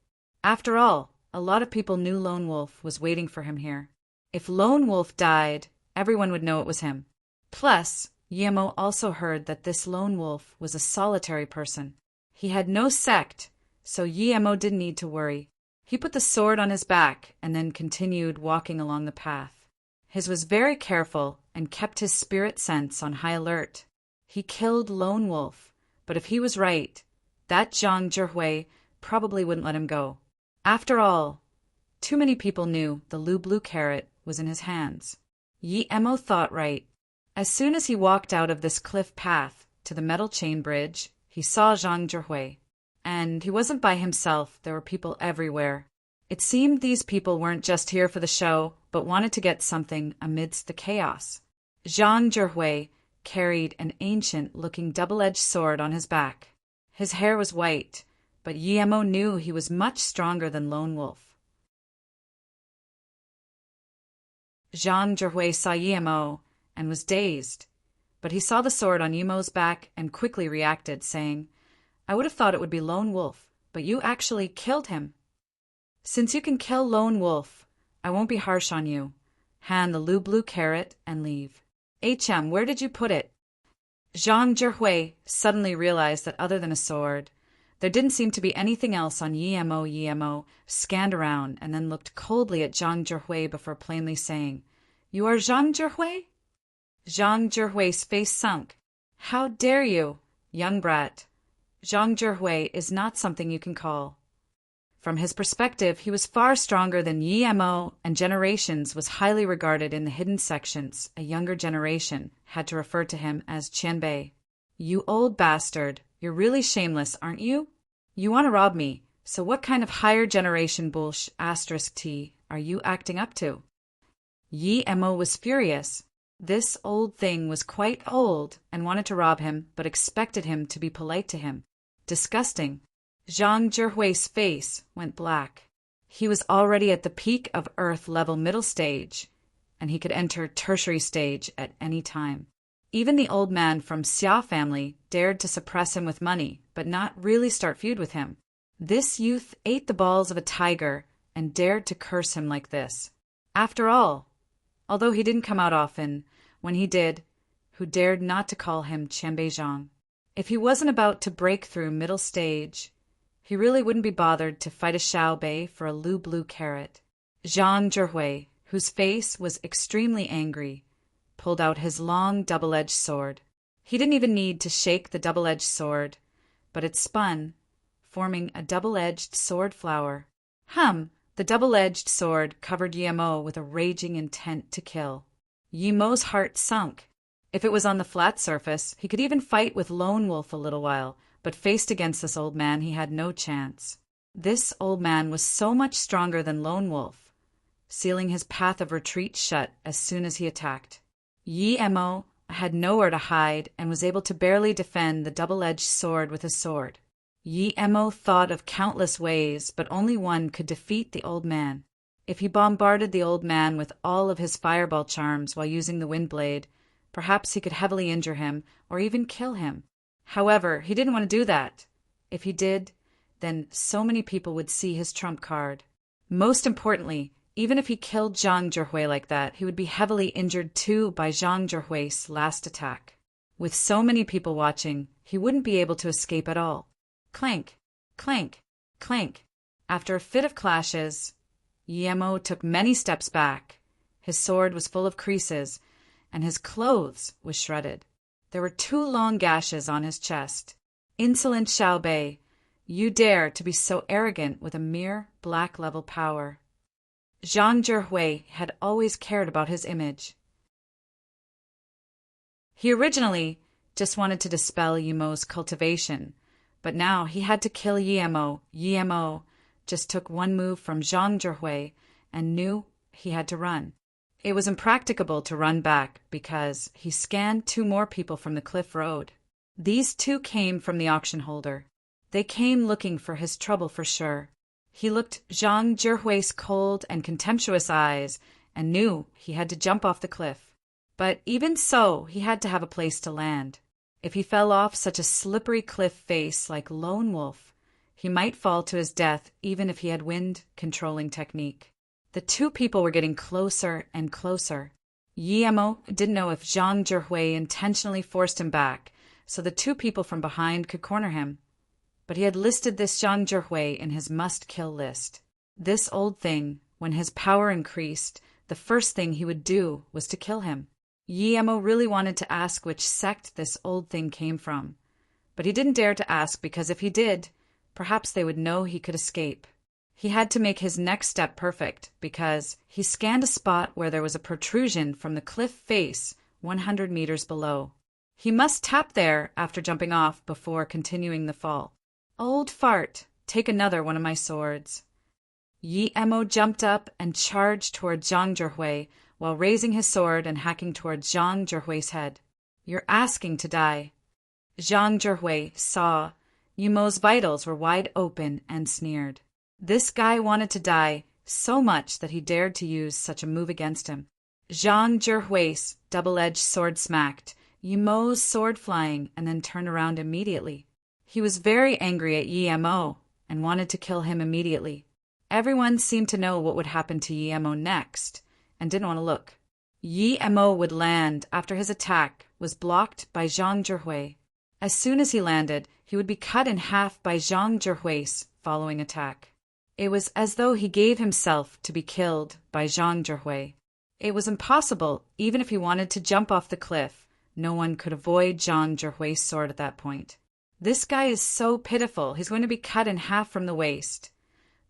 After all, a lot of people knew Lone Wolf was waiting for him here. If Lone Wolf died, everyone would know it was him. Plus, Yimo also heard that this Lone Wolf was a solitary person. He had no sect, so Yimo didn't need to worry. He put the sword on his back and then continued walking along the path. His was very careful and kept his spirit sense on high alert. He killed Lone Wolf, but if he was right, that Zhang Zhihui probably wouldn't let him go. After all, too many people knew the blue carrot was in his hands. Yi Emo thought right. As soon as he walked out of this cliff path to the metal chain bridge, he saw Zhang Zhihui. And he wasn't by himself, there were people everywhere. It seemed these people weren't just here for the show, but wanted to get something amidst the chaos. Zhang Zhihui carried an ancient-looking double-edged sword on his back. His hair was white, but Yi Emo knew he was much stronger than Lone Wolf. Zhang Zhihui saw Yi Emo and was dazed, but he saw the sword on Yi Emo's back and quickly reacted, saying, "I would have thought it would be Lone Wolf, but you actually killed him. Since you can kill Lone Wolf, I won't be harsh on you. Hand the blue carrot and leave." Where did you put it?" Zhang Zhihui suddenly realized that other than a sword, there didn't seem to be anything else on Yi Emo. Yi Emo scanned around and then looked coldly at Zhang Zhihui before plainly saying, "You are Zhang Zhihui?" Zhang Zhihui's face sunk. "How dare you, young brat? Zhang Zhihui is not something you can call." From his perspective, he was far stronger than Yi Emo, and generations was highly regarded in the hidden sections. A younger generation had to refer to him as Qianbei. "You old bastard, you're really shameless, aren't you? You want to rob me, so what kind of higher generation *T are you acting up to?" Yi Emo was furious. This old thing was quite old and wanted to rob him, but expected him to be polite to him. Disgusting. Zhang Zhihui's face went black. He was already at the peak of Earth-level middle stage, and he could enter tertiary stage at any time. Even the old man from Xia family dared to suppress him with money, but not really start feud with him. This youth ate the balls of a tiger and dared to curse him like this. After all, although he didn't come out often, when he did, who dared not to call him Qianbei Zhang? If he wasn't about to break through middle stage, he really wouldn't be bothered to fight a Xiaobei for a blue carrot. Zhang Zhihui, whose face was extremely angry, pulled out his long double-edged sword. He didn't even need to shake the double-edged sword, but it spun, forming a double-edged sword flower. The double-edged sword covered Yi Emo with a raging intent to kill. Yi Emo's heart sunk. If it was on the flat surface, he could even fight with Lone Wolf a little while, but faced against this old man he had no chance. This old man was so much stronger than Lone Wolf, sealing his path of retreat shut as soon as he attacked. Yi Emo had nowhere to hide and was able to barely defend the double-edged sword with his sword. Yi Emo thought of countless ways, but only one could defeat the old man. If he bombarded the old man with all of his fireball charms while using the wind blade, perhaps he could heavily injure him or even kill him. However, he didn't want to do that. If he did, then so many people would see his trump card. Most importantly, even if he killed Zhang Zhihui like that, he would be heavily injured too by Zhang Zhihui's last attack. With so many people watching, he wouldn't be able to escape at all. Clank, clank, clank. After a fit of clashes, Yi Emo took many steps back. His sword was full of creases, and his clothes was shredded. There were 2 long gashes on his chest. "Insolent Xiaobei, you dare to be so arrogant with a mere black-level power." Zhang Zhihui had always cared about his image. He originally just wanted to dispel Yi Emo's cultivation, but now he had to kill Yi Emo. Yi Emo just took one move from Zhang Zhihui and knew he had to run. It was impracticable to run back because he scanned 2 more people from the cliff road. These 2 came from the auction holder. They came looking for his trouble for sure. He looked Zhang Zhihui's cold and contemptuous eyes and knew he had to jump off the cliff. But even so, he had to have a place to land. If he fell off such a slippery cliff face like Lone Wolf, he might fall to his death even if he had wind-controlling technique. The 2 people were getting closer and closer. Yi Emo didn't know if Zhang Zhihui intentionally forced him back, so the 2 people from behind could corner him. But he had listed this Zhang Zhihui in his must-kill list. This old thing, when his power increased, the first thing he would do was to kill him. Yi Emo really wanted to ask which sect this old thing came from, but he didn't dare to ask because if he did, perhaps they would know he could escape. He had to make his next step perfect because he scanned a spot where there was a protrusion from the cliff face 100 meters below. He must tap there after jumping off before continuing the fall. Old fart, take another one of my swords. Yi Emo jumped up and charged toward Zhang Zhihui while raising his sword and hacking toward Zhang Zhihui's head. You're asking to die. Zhang Zhihui saw Yi Emo's vitals were wide open and sneered. This guy wanted to die so much that he dared to use such a move against him. Zhang Zhihui's double-edged sword smacked Yi Emo's sword flying and then turned around immediately. He was very angry at Yi Emo and wanted to kill him immediately. Everyone seemed to know what would happen to Yi Emo next and didn't want to look. Yi Emo would land after his attack was blocked by Zhang Zhihui. As soon as he landed, he would be cut in half by Zhang Zhihui's following attack. It was as though he gave himself to be killed by Zhang Zhihui. It was impossible, even if he wanted to jump off the cliff. No one could avoid Zhang Zhihui's sword at that point. This guy is so pitiful, he's going to be cut in half from the waist.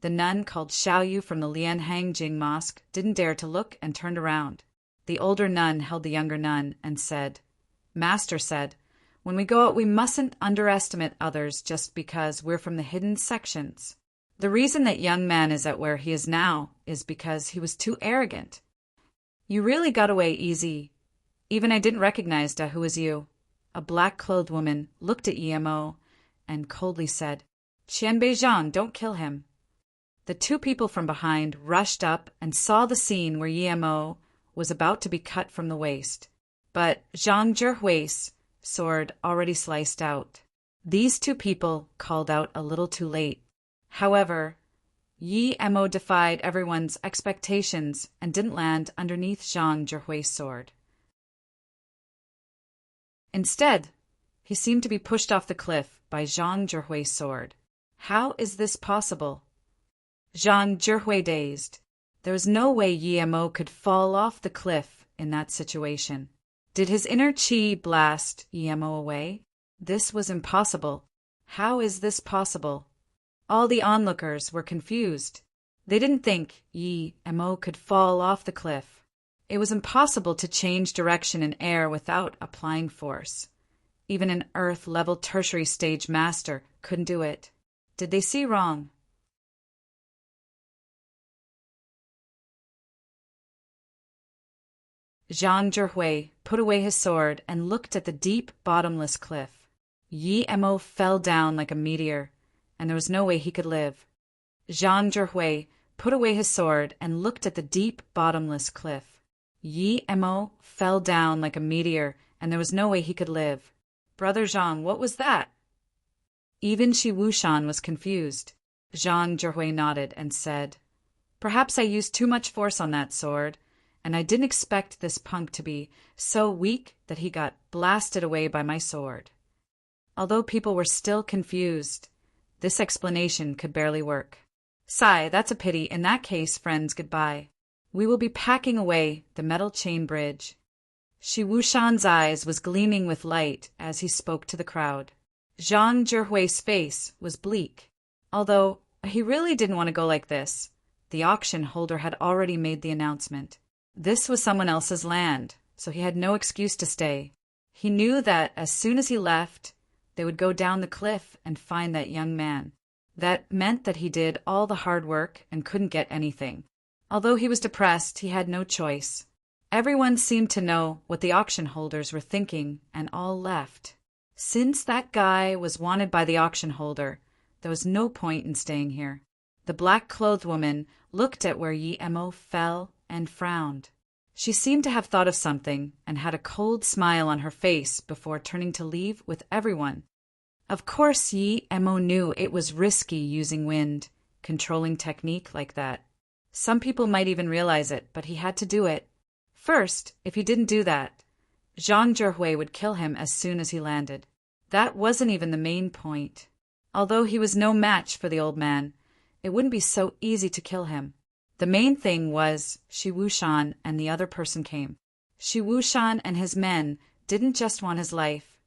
The nun called Xiaoyu from the Lianhangjing Mosque didn't dare to look and turned around. The older nun held the younger nun and said, Master said, when we go out we mustn't underestimate others just because we're from the hidden sections. The reason that young man is at where he is now is because he was too arrogant. You really got away easy. Even I didn't recognize who was you. A black-clothed woman looked at Yi Emo and coldly said, Qianbei Zhang, don't kill him. The two people from behind rushed up and saw the scene where Yi Emo was about to be cut from the waist. But Zhang Zhihui's sword already sliced out. These two people called out a little too late. However, Yi Emo defied everyone's expectations and didn't land underneath Zhang Zhihui's sword. Instead, he seemed to be pushed off the cliff by Zhang Zhihui's sword. How is this possible? Zhang Zhihui dazed. There was no way Yi Emo could fall off the cliff in that situation. Did his inner qi blast Yi Emo away? This was impossible. How is this possible? All the onlookers were confused. They didn't think Yi Emo could fall off the cliff. It was impossible to change direction in air without applying force. Even an Earth-level tertiary stage master couldn't do it. Did they see wrong? Zhang Zhihui put away his sword and looked at the deep, bottomless cliff. Yi Emo fell down like a meteor, and there was no way he could live. Zhang Zhihui put away his sword and looked at the deep, bottomless cliff. Yi Emo fell down like a meteor, and there was no way he could live. Brother Zhang, what was that? Even Shi Wushan was confused. Zhang Zhihui nodded and said, Perhaps I used too much force on that sword, and I didn't expect this punk to be so weak that he got blasted away by my sword. Although people were still confused, this explanation could barely work. Sigh, that's a pity. In that case, friends, goodbye. We will be packing away the metal chain bridge. Shi Wushan's eyes was gleaming with light as he spoke to the crowd. Zhang Zhihui's face was bleak. Although he really didn't want to go like this, the auction holder had already made the announcement. This was someone else's land, so he had no excuse to stay. He knew that as soon as he left, they would go down the cliff and find that young man. That meant that he did all the hard work and couldn't get anything. Although he was depressed, he had no choice. Everyone seemed to know what the auction holders were thinking, and all left. Since that guy was wanted by the auction holder, there was no point in staying here. The black-clothed woman looked at where Yi Emo fell and frowned. She seemed to have thought of something and had a cold smile on her face before turning to leave with everyone. Of course, Yi Emo knew it was risky using wind, controlling technique like that. Some people might even realize it, but he had to do it. First, if he didn't do that, Zhang Zhihui would kill him as soon as he landed. That wasn't even the main point. Although he was no match for the old man, it wouldn't be so easy to kill him. The main thing was Shi Wushan and the other person came. Shi Wushan and his men didn't just want his life.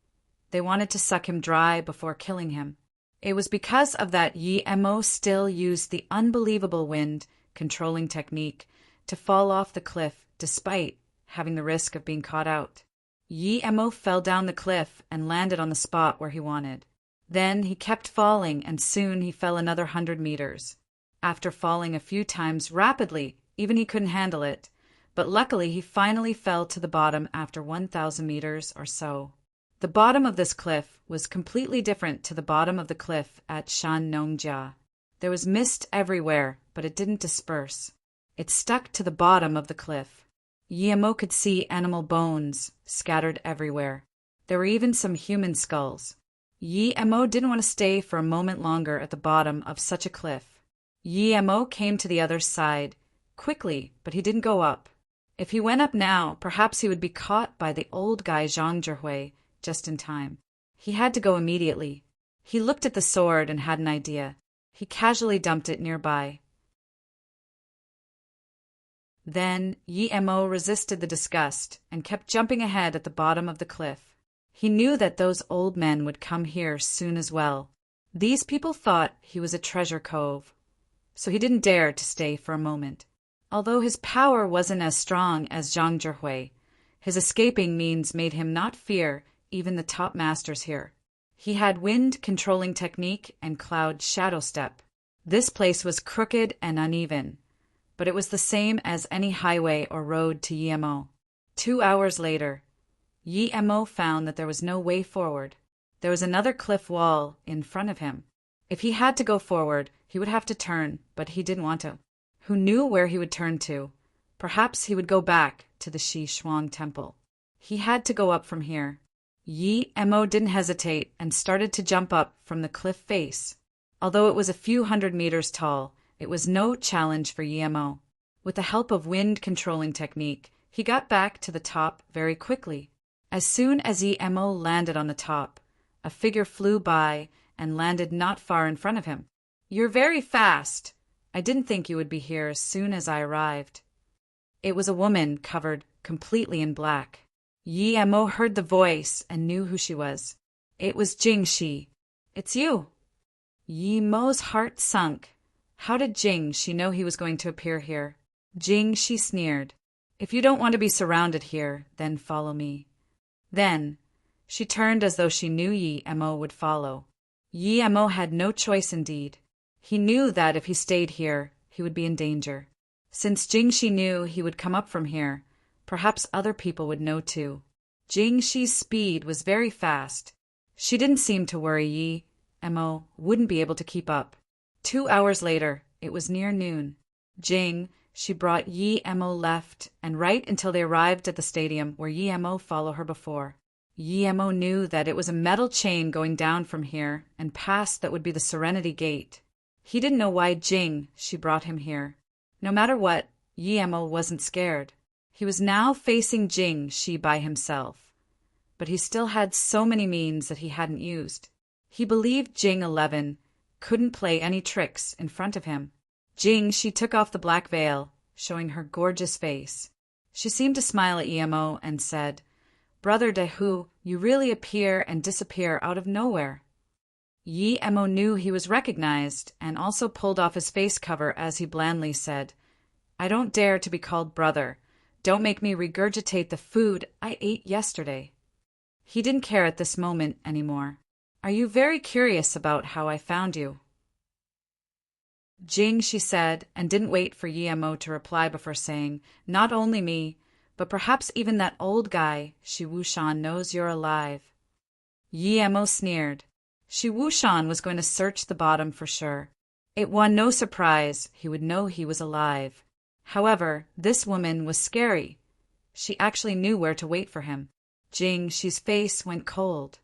They wanted to suck him dry before killing him. It was because of that Yi Mo still used the unbelievable wind controlling technique to fall off the cliff despite having the risk of being caught out. Yi Mo fell down the cliff and landed on the spot where he wanted. Then he kept falling, and soon he fell another 100 meters. After falling a few times rapidly, even he couldn't handle it, but luckily he finally fell to the bottom after 1,000 meters or so. The bottom of this cliff was completely different to the bottom of the cliff at Shanongjia. There was mist everywhere, but it didn't disperse. It stuck to the bottom of the cliff. Yi Mo could see animal bones scattered everywhere. There were even some human skulls. Yi Mo didn't want to stay for a moment longer at the bottom of such a cliff. Yi Mo came to the other side quickly, but he didn't go up. If he went up now, perhaps he would be caught by the old guy Zhang Zhihui just in time. He had to go immediately. He looked at the sword and had an idea. He casually dumped it nearby. Then Yi Mo resisted the disgust and kept jumping ahead at the bottom of the cliff. He knew that those old men would come here soon as well. These people thought he was a treasure cove, so he didn't dare to stay for a moment. Although his power wasn't as strong as Zhang Zhihui, his escaping means made him not fear even the top masters here. He had wind-controlling technique and cloud shadow step. This place was crooked and uneven, but it was the same as any highway or road to Yi Mo. 2 hours later, Yi Mo found that there was no way forward. There was another cliff wall in front of him. If he had to go forward, he would have to turn, but he didn't want to. Who knew where he would turn to? Perhaps he would go back to the Shi Shuang temple. He had to go up from here. Yi Mo didn't hesitate and started to jump up from the cliff face. Although it was a few 100 meters tall, it was no challenge for Yi Mo. With the help of wind-controlling technique, he got back to the top very quickly. As soon as Yi Mo landed on the top, a figure flew by and landed not far in front of him. "You're very fast. I didn't think you would be here as soon as I arrived." It was a woman covered completely in black. Yi Mo heard the voice and knew who she was. It was Jing Shi. "It's you." Yi Mo's heart sunk. How did Jing Shi know he was going to appear here? Jing Shi sneered. "If you don't want to be surrounded here, then follow me." Then she turned as though she knew Yi Mo would follow. Yi Mo had no choice indeed. He knew that if he stayed here, he would be in danger. Since Jing Shi knew he would come up from here, perhaps other people would know too. Jing Shi's speed was very fast. She didn't seem to worry Yi Mo wouldn't be able to keep up. 2 hours later, it was near noon. She brought Yi Mo left and right until they arrived at the stadium where Yi Mo followed her before. Yi Mo knew that it was a metal chain going down from here and past that would be the Serenity Gate. He didn't know why she brought him here. No matter what, Yi Mo wasn't scared. He was now facing Jing Shi by himself, but he still had so many means that he hadn't used. He believed Jing 11 couldn't play any tricks in front of him. Jing Shi took off the black veil, showing her gorgeous face. She seemed to smile at Yi Mo and said, "Brother Dehu, you really appear and disappear out of nowhere." Yi Mo knew he was recognized and also pulled off his face cover as he blandly said, "I don't dare to be called brother. Don't make me regurgitate the food I ate yesterday." He didn't care at this moment anymore. "Are you very curious about how I found you?" Jing, she said, and didn't wait for Yi Mo to reply before saying, "Not only me, but perhaps even that old guy, Shi Wushan, knows you're alive." Yi Mo sneered. Shi Wushan was going to search the bottom for sure. It won no surprise he would know he was alive. However, this woman was scary. She actually knew where to wait for him. Jing Shi's face went cold.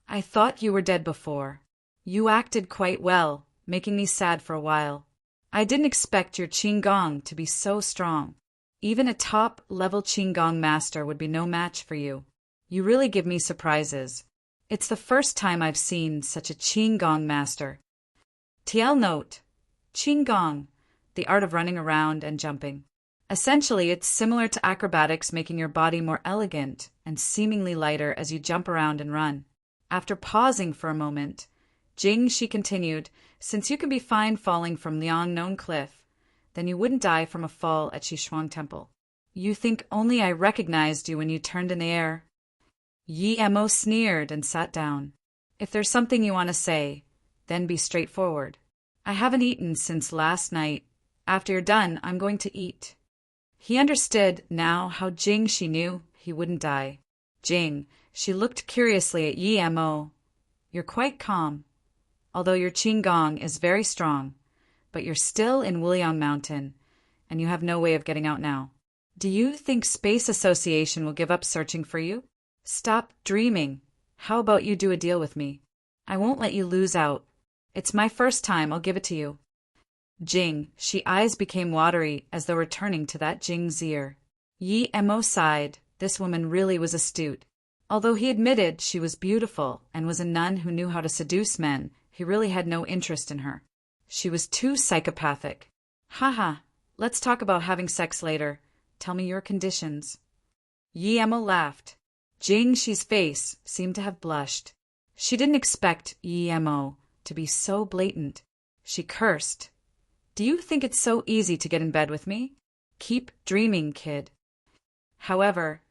"I thought you were dead before. You acted quite well, making me sad for a while. I didn't expect your Qinggong to be so strong. Even a top-level Qinggong master would be no match for you. You really give me surprises. It's the first time I've seen such a Qinggong master." TL note: Qinggong, the art of running around and jumping. Essentially, it's similar to acrobatics, making your body more elegant and seemingly lighter as you jump around and run. After pausing for a moment, Jing, she continued, since you can be fine falling from Liangnon Cliff, then you wouldn't die from a fall at Shishuang Temple. You think only I recognized you when you turned in the air? Yi Mo sneered and sat down. If there's something you want to say, then be straightforward. I haven't eaten since last night. After you're done, I'm going to eat. He understood now how Jing, she knew he wouldn't die. Jing, she looked curiously at Yi Mo. You're quite calm, although your qigong is very strong, but you're still in Wuliang Mountain, and you have no way of getting out now. Do you think Space Association will give up searching for you? Stop dreaming. How about you do a deal with me? I won't let you lose out. It's my first time, I'll give it to you. Jing, she eyes became watery as though returning to that Jing's ear. Yi Mo sighed. This woman really was astute. Although he admitted she was beautiful and was a nun who knew how to seduce men, he really had no interest in her. She was too psychopathic. Haha, let's talk about having sex later. Tell me your conditions. Yi Mo laughed. Jing, she's face seemed to have blushed. She didn't expect Yi Mo to be so blatant. She cursed. Do you think it's so easy to get in bed with me? Keep dreaming, kid. However,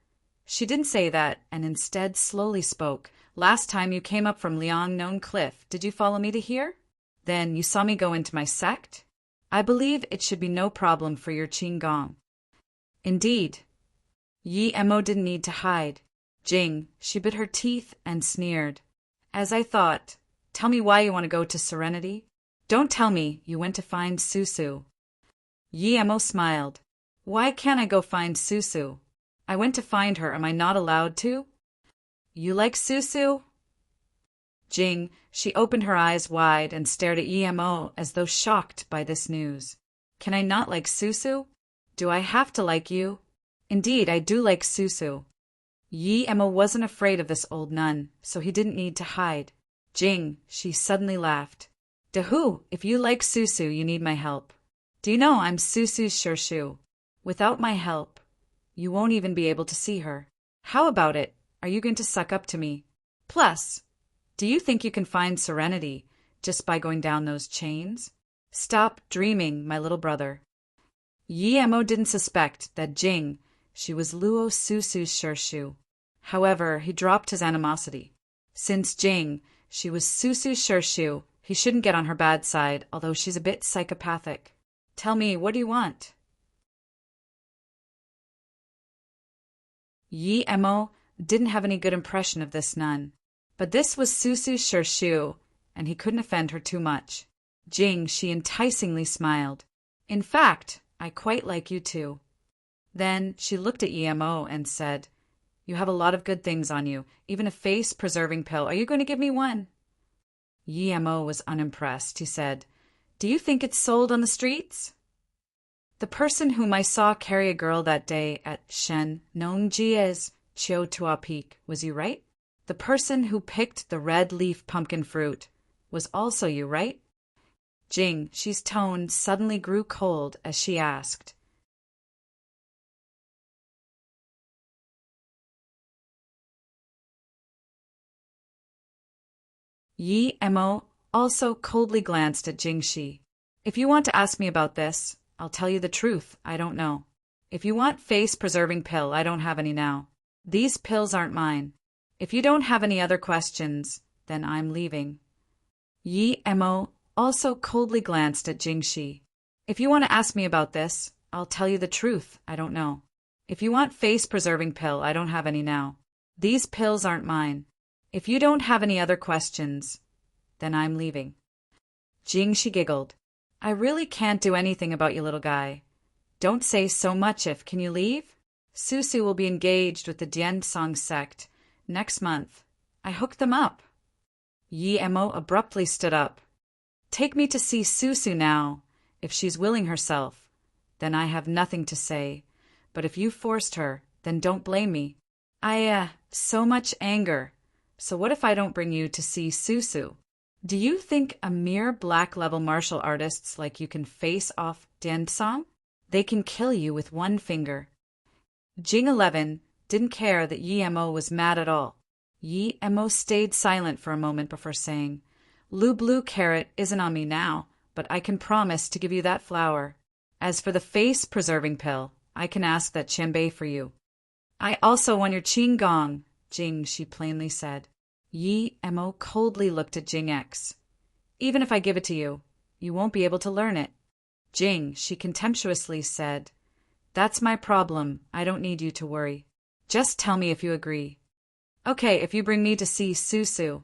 she didn't say that and instead slowly spoke. Last time you came up from Liangnon Cliff, did you follow me to here? Then you saw me go into my sect? I believe it should be no problem for your qigong. Indeed. Yi Mo didn't need to hide. Jing, she bit her teeth and sneered. As I thought. Tell me why you want to go to Serenity? Don't tell me you went to find Susu. Yi Mo smiled. Why can't I go find Susu? I went to find her, am I not allowed to? You like Susu? Jing, she opened her eyes wide and stared at Yi Mo as though shocked by this news. Can I not like Susu? Do I have to like you? Indeed, I do like Susu. Yi Mo wasn't afraid of this old nun, so he didn't need to hide. Jing, she suddenly laughed. Dahu, if you like Susu, you need my help. Do you know I'm Susu's Shirshu? Without my help, you won't even be able to see her. How about it? Are you going to suck up to me? Plus, do you think you can find serenity just by going down those chains? Stop dreaming, my little brother. Yi Mo didn't suspect that Jing, she was Luo Susu's Shirshu. However, he dropped his animosity. Since Jing, she was Susu's Shirshu, he shouldn't get on her bad side, although she's a bit psychopathic. Tell me, what do you want? Yi Mo didn't have any good impression of this nun, but this was Susu's Shirshu, and he couldn't offend her too much. Jing, she enticingly smiled. In fact, I quite like you too. Then she looked at Yi Mo and said, You have a lot of good things on you, even a face-preserving pill. Are you going to give me one? Yi Mo was unimpressed. He said, Do you think it's sold on the streets? The person whom I saw carry a girl that day at Shen Nongjia's Chiu Tua Peak, was you right? The person who picked the red leaf pumpkin fruit was also you, right? Jing, she's tone suddenly grew cold as she asked, Yi Mo also coldly glanced at Jingxi. If you want to ask me about this, I'll tell you the truth, I don't know. If you want face-preserving pill, I don't have any now. These pills aren't mine. If you don't have any other questions, then I'm leaving. Yi Mo also coldly glanced at Jingxi. If you want to ask me about this, I'll tell you the truth, I don't know. If you want face-preserving pill, I don't have any now. These pills aren't mine. If you don't have any other questions, then I'm leaving. Jingxi giggled. I really can't do anything about you, little guy. Don't say so much if, can you leave? Susu will be engaged with the Diansong sect next month. I hooked them up. Yi Mo abruptly stood up. Take me to see Susu now. If she's willing herself, then I have nothing to say. But if you forced her, then don't blame me. So much anger. So what if I don't bring you to see Susu? Do you think a mere black-level martial artists like you can face off Diansong? They can kill you with one finger. Jing 11 didn't care that Yi Mo was mad at all. Yi Mo stayed silent for a moment before saying, Lu Blue Carrot isn't on me now, but I can promise to give you that flower. As for the face-preserving pill, I can ask that Qianbei for you. I also want your qing gong, Jing, she plainly said. Yi Mo coldly looked at Jing X. Even if I give it to you, you won't be able to learn it. Jing, she contemptuously said. That's my problem. I don't need you to worry. Just tell me if you agree. Okay, if you bring me to see Susu.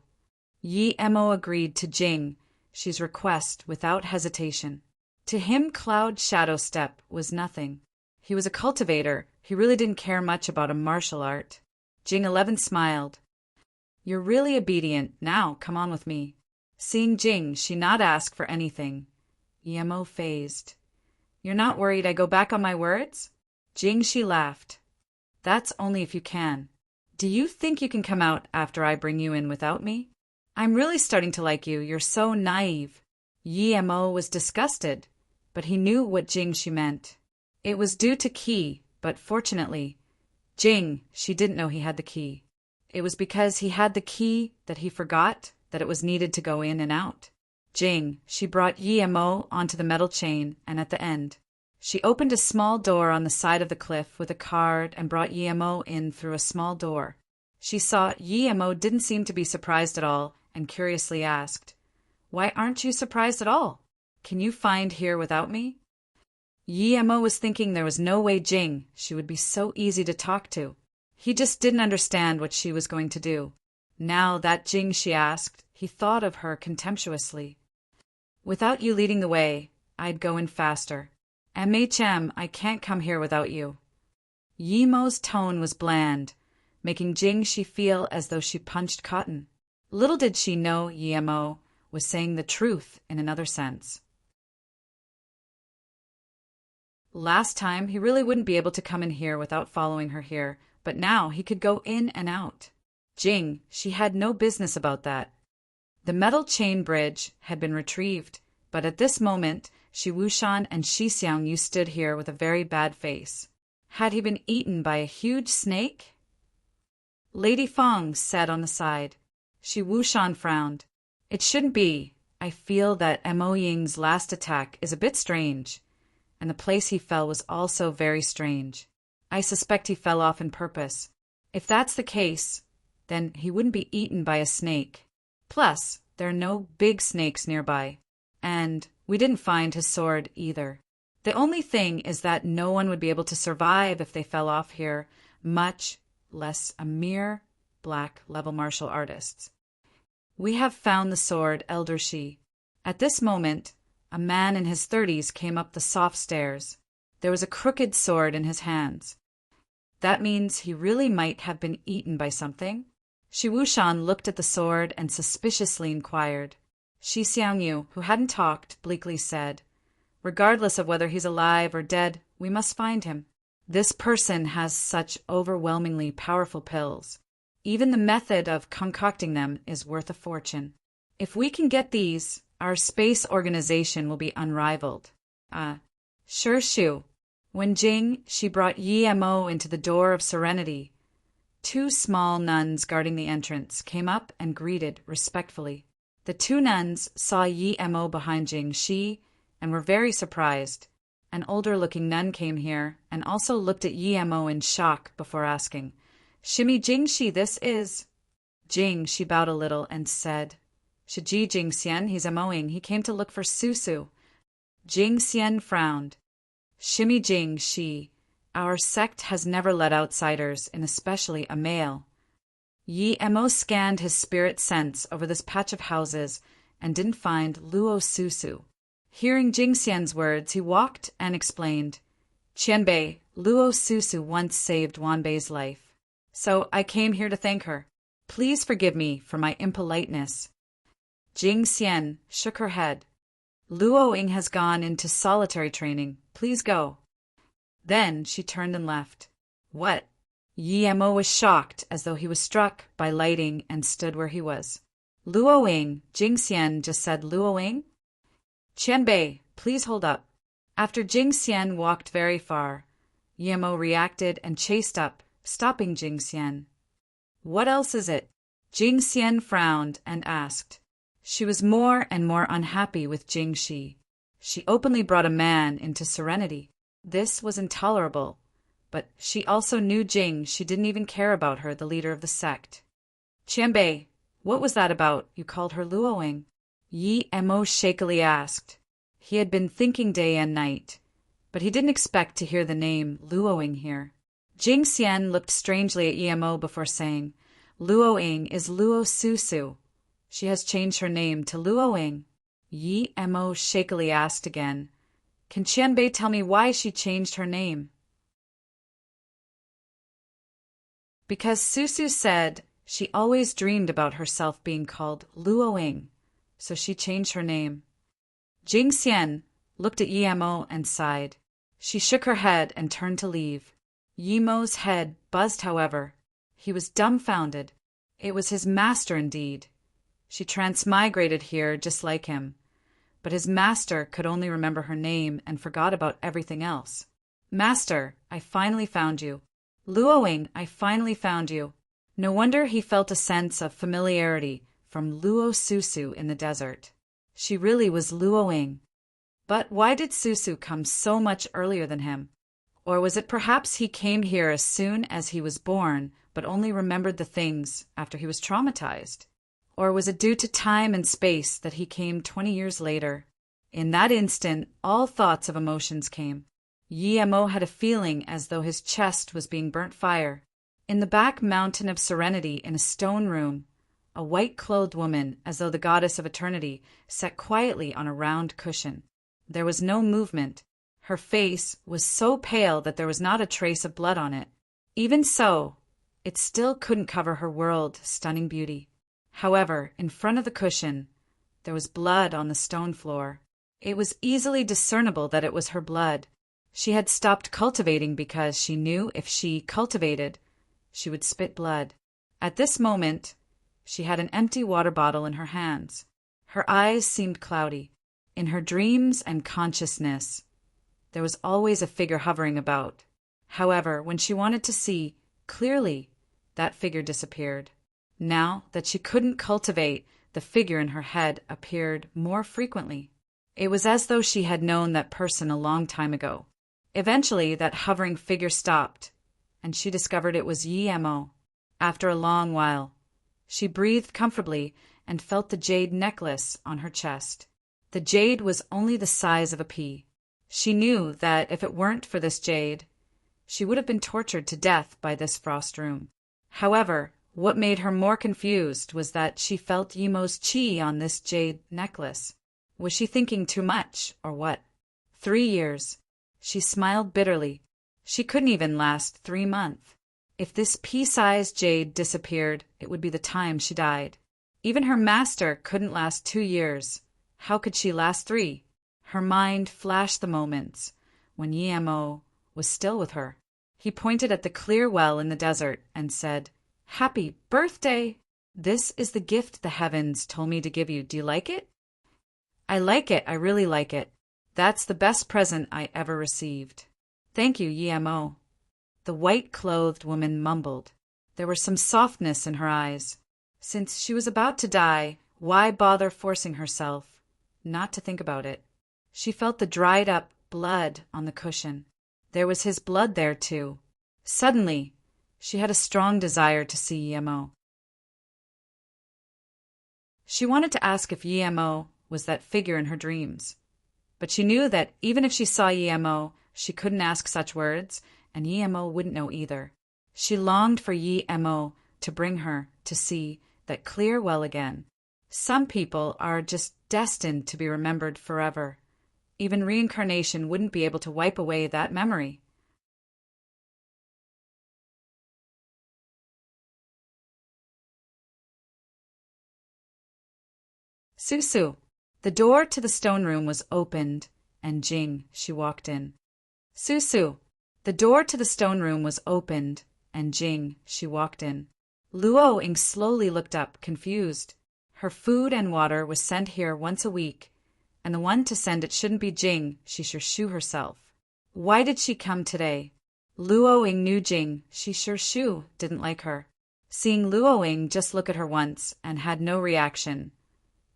Yi Mo agreed to Jing, she's request without hesitation. To him, Cloud Shadow Step was nothing. He was a cultivator. He really didn't care much about a martial art. Jing 11 smiled. You're really obedient. Now, come on with me. Seeing Jing, she not ask for anything. Yi Mo phased. You're not worried I go back on my words? Jing, she laughed. That's only if you can. Do you think you can come out after I bring you in without me? I'm really starting to like you. You're so naive. Yi Mo was disgusted, but he knew what Jing she meant. It was due to Qi, but fortunately, Jing, she didn't know he had the key. It was because he had the key that he forgot that it was needed to go in and out. Jing, she brought Yi Mo onto the metal chain, and at the end, she opened a small door on the side of the cliff with a card and brought Yi Mo in through a small door. She saw Yi Mo didn't seem to be surprised at all and curiously asked, Why aren't you surprised at all? Can you find here without me? Yi Mo was thinking there was no way Jing, she would be so easy to talk to. He just didn't understand what she was going to do. Now that Jing she asked, he thought of her contemptuously. Without you leading the way, I'd go in faster. MHM, I can't come here without you. Yi Mo's tone was bland, making Jing she feel as though she punched cotton. Little did she know Yi Mo was saying the truth in another sense. Last time, he really wouldn't be able to come in here without following her here, but now he could go in and out. Jing, she had no business about that. The metal chain bridge had been retrieved, but at this moment, Shi Wushan and Shi Xiangyu stood here with a very bad face. Had he been eaten by a huge snake? Lady Feng sat on the side. Shi Wushan frowned. It shouldn't be. I feel that Mo Ying's last attack is a bit strange, and the place he fell was also very strange. I suspect he fell off on purpose. If that's the case, then he wouldn't be eaten by a snake. Plus, there are no big snakes nearby, and we didn't find his sword either. The only thing is that no one would be able to survive if they fell off here, much less a mere black-level martial artist. We have found the sword, Elder Shi. At this moment, a man in his 30s came up the soft stairs. There was a crooked sword in his hands. That means he really might have been eaten by something. Shi Wushan looked at the sword and suspiciously inquired. Shi Xiangyu, who hadn't talked, bleakly said, Regardless of whether he's alive or dead, we must find him. This person has such overwhelmingly powerful pills. Even the method of concocting them is worth a fortune. If we can get these, our space organization will be unrivaled. Sure, Shu. When Jing, she brought Yi Mo into the door of Serenity. 2 small nuns guarding the entrance came up and greeted respectfully. The 2 nuns saw Yi Mo behind Jing Shi and were very surprised. An older-looking nun came here and also looked at Yi Mo in shock before asking, Shimi Jing Shi, this is... Jing, she bowed a little and said, Shiji Jing Xian, he's a Moing. He came to look for Susu. Jing Xian frowned. Shimi Jing Shi, our sect has never let outsiders, and especially a male. Yi Mo scanned his spirit sense over this patch of houses and didn't find Luo Susu. Hearing Jing Xian's words, he walked and explained, Qianbei, Luo Susu once saved Wanbei's life. So I came here to thank her. Please forgive me for my impoliteness. Jing Xian shook her head. Luo Ying has gone into solitary training. Please go. Then she turned and left. What? Yi Mo was shocked, as though he was struck by lightning, and stood where he was. Luo Ying, Jing Xian just said Luo Ying? Qianbei, please hold up. After Jing Xian walked very far, Yi Mo reacted and chased up, stopping Jing Xian. What else is it? Jing Xian frowned and asked. She was more and more unhappy with Jing Shi. She openly brought a man into serenity. This was intolerable, but she also knew Jing. She didn't even care about her, the leader of the sect. Qianbei, what was that about? You called her Luoying? Yi Mo shakily asked. He had been thinking day and night, but he didn't expect to hear the name Luoying here. Jing Xian looked strangely at Yi Mo before saying, Luoying is Luo Susu. She has changed her name to Luoying. Yi Mo shakily asked again, Can Qianbei tell me why she changed her name? Because Susu said she always dreamed about herself being called Luoying, so she changed her name. Jing Xian looked at Yi Mo and sighed. She shook her head and turned to leave. Yi Mo's head buzzed, however. He was dumbfounded. It was his master indeed. She transmigrated here just like him. But his master could only remember her name and forgot about everything else. Master, I finally found you. Luoying, I finally found you. No wonder he felt a sense of familiarity from Luo Susu in the desert. She really was Luoying. But why did Susu come so much earlier than him? Or was it perhaps he came here as soon as he was born, but only remembered the things after he was traumatized? Or was it due to time and space that he came 20 years later? In that instant, all thoughts of emotions came. Yi Mo had a feeling as though his chest was being burnt fire. In the back mountain of serenity in a stone room, a white-clothed woman, as though the goddess of eternity, sat quietly on a round cushion. There was no movement. Her face was so pale that there was not a trace of blood on it. Even so, it still couldn't cover her world-stunning beauty. However, in front of the cushion, there was blood on the stone floor. It was easily discernible that it was her blood. She had stopped cultivating because she knew if she cultivated, she would spit blood. At this moment, she had an empty water bottle in her hands. Her eyes seemed cloudy. In her dreams and consciousness, there was always a figure hovering about. However, when she wanted to see clearly, that figure disappeared. Now that she couldn't cultivate, the figure in her head appeared more frequently. It was as though she had known that person a long time ago. Eventually, that hovering figure stopped, and she discovered it was Yi Mo. After a long while, she breathed comfortably and felt the jade necklace on her chest. The jade was only the size of a pea. She knew that if it weren't for this jade, she would have been tortured to death by this frost room. However, what made her more confused was that she felt Yi Mo's chi on this jade necklace. Was she thinking too much, or what? 3 years. She smiled bitterly. She couldn't even last 3 months. If this pea-sized jade disappeared, it would be the time she died. Even her master couldn't last 2 years. How could she last 3? Her mind flashed the moments when Yi Mo was still with her. He pointed at the clear well in the desert and said, "Happy birthday! This is the gift the heavens told me to give you. Do you like it?" "I like it. I really like it. That's the best present I ever received." "Thank you, Yi Mo." The white-clothed woman mumbled. There was some softness in her eyes. Since she was about to die, why bother forcing herself not to think about it? She felt the dried-up blood on the cushion. There was his blood there, too. Suddenly, she had a strong desire to see Yi Mo. She wanted to ask if Yi Mo was that figure in her dreams. But she knew that even if she saw Yi Mo, she couldn't ask such words, and Yi Mo wouldn't know either. She longed for Yi Mo to bring her to see that clear well again. Some people are just destined to be remembered forever. Even reincarnation wouldn't be able to wipe away that memory. Susu. The door to the stone room was opened, and Jing, she walked in. Susu. The door to the stone room was opened, and Jing, she walked in. Luo Ying slowly looked up, confused. Her food and water was sent here once a week, and the one to send it shouldn't be Jing, she sure shoo herself. Why did she come today? Luo Ying knew Jing, she sure shoo didn't like her. Seeing Luo Ying just look at her once and had no reaction,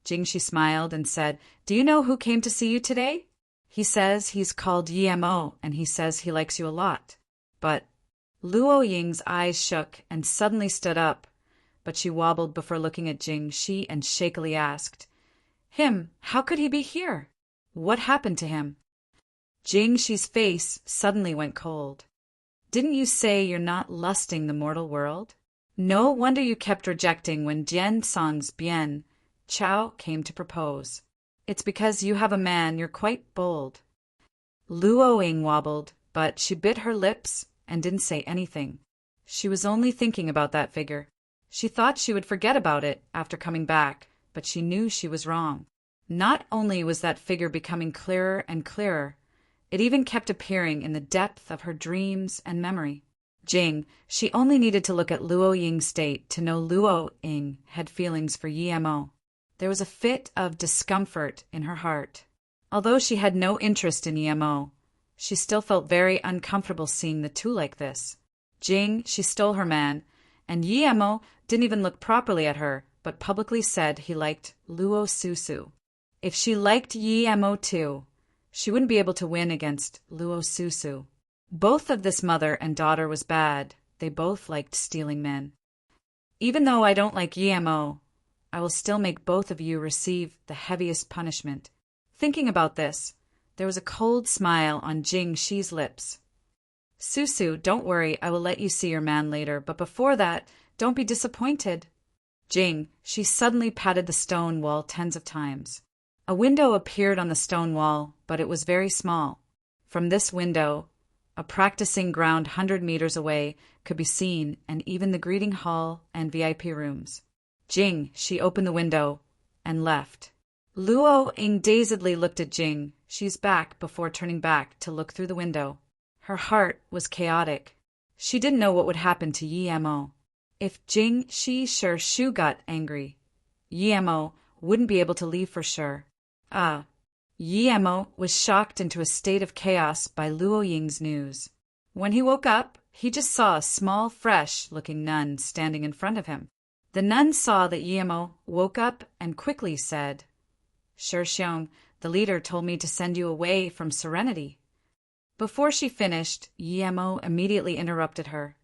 Jingxi smiled and said, "Do you know who came to see you today? He says he's called Yemo and he says he likes you a lot." But Luo Ying's eyes shook and suddenly stood up, but she wobbled before looking at Jingxi and shakily asked, "Him, how could he be here? What happened to him?" Jingxi's face suddenly went cold. "Didn't you say you're not lusting the mortal world? No wonder you kept rejecting when Jian Song's Bian Chao came to propose. It's because you have a man you're quite bold." Luo Ying wobbled, but she bit her lips and didn't say anything. She was only thinking about that figure. She thought she would forget about it after coming back, but she knew she was wrong. Not only was that figure becoming clearer and clearer, it even kept appearing in the depth of her dreams and memory. She only needed to look at Luo Ying's state to know Luo Ying had feelings for Yemo. There was a fit of discomfort in her heart. Although she had no interest in Yemo, she still felt very uncomfortable seeing the two like this. She stole her man, and Yemo didn't even look properly at her, but publicly said he liked Luo Susu. If she liked Yemo too, she wouldn't be able to win against Luo Susu. Both of this mother and daughter was bad. They both liked stealing men. "Even though I don't like Yemo, I will still make both of you receive the heaviest punishment." Thinking about this, there was a cold smile on Jingxi's lips. "Susu, don't worry, I will let you see your man later, but before that, don't be disappointed." She suddenly patted the stone wall tens of times. A window appeared on the stone wall, but it was very small. From this window, a practicing ground 100 meters away could be seen, and even the greeting hall and VIP rooms. She opened the window and left. Luo Ying dazedly looked at She's back before turning back to look through the window. Her heart was chaotic. She didn't know what would happen to Yemo. If Jingxi Shu got angry, Yemo wouldn't be able to leave for sure. Yemo was shocked into a state of chaos by Luo Ying's news. When he woke up, he just saw a small, fresh-looking nun standing in front of him. The nun saw that Yemo woke up and quickly said, "Xiong, the leader told me to send you away from Serenity." Before she finished, Yemo immediately interrupted her.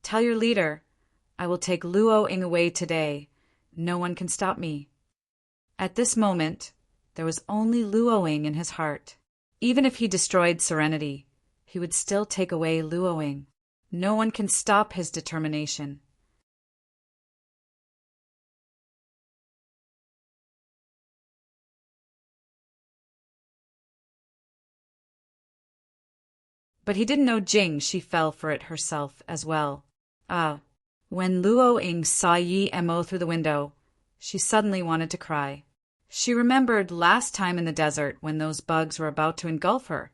"Tell your leader, I will take Luo Ying away today. No one can stop me." At this moment, there was only Luo Ying in his heart. Even if he destroyed Serenity, he would still take away Luo Ying. No one can stop his determination. But he didn't know she fell for it herself as well. When Luo Ying saw Yemo through the window, she suddenly wanted to cry. She remembered last time in the desert when those bugs were about to engulf her.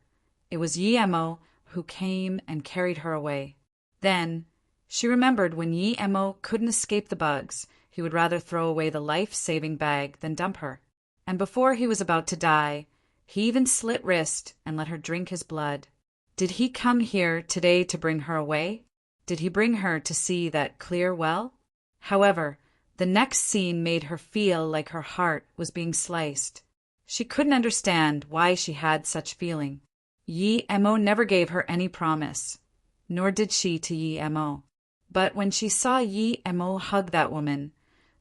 It was Yemo who came and carried her away. Then she remembered when Yemo couldn't escape the bugs, he would rather throw away the life-saving bag than dump her. And before he was about to die, he even slit wrist and let her drink his blood. Did he come here today to bring her away? Did he bring her to see that clear well? However, the next scene made her feel like her heart was being sliced. She couldn't understand why she had such feeling. Yemo never gave her any promise, nor did she to Yemo. But when she saw Yemo hug that woman,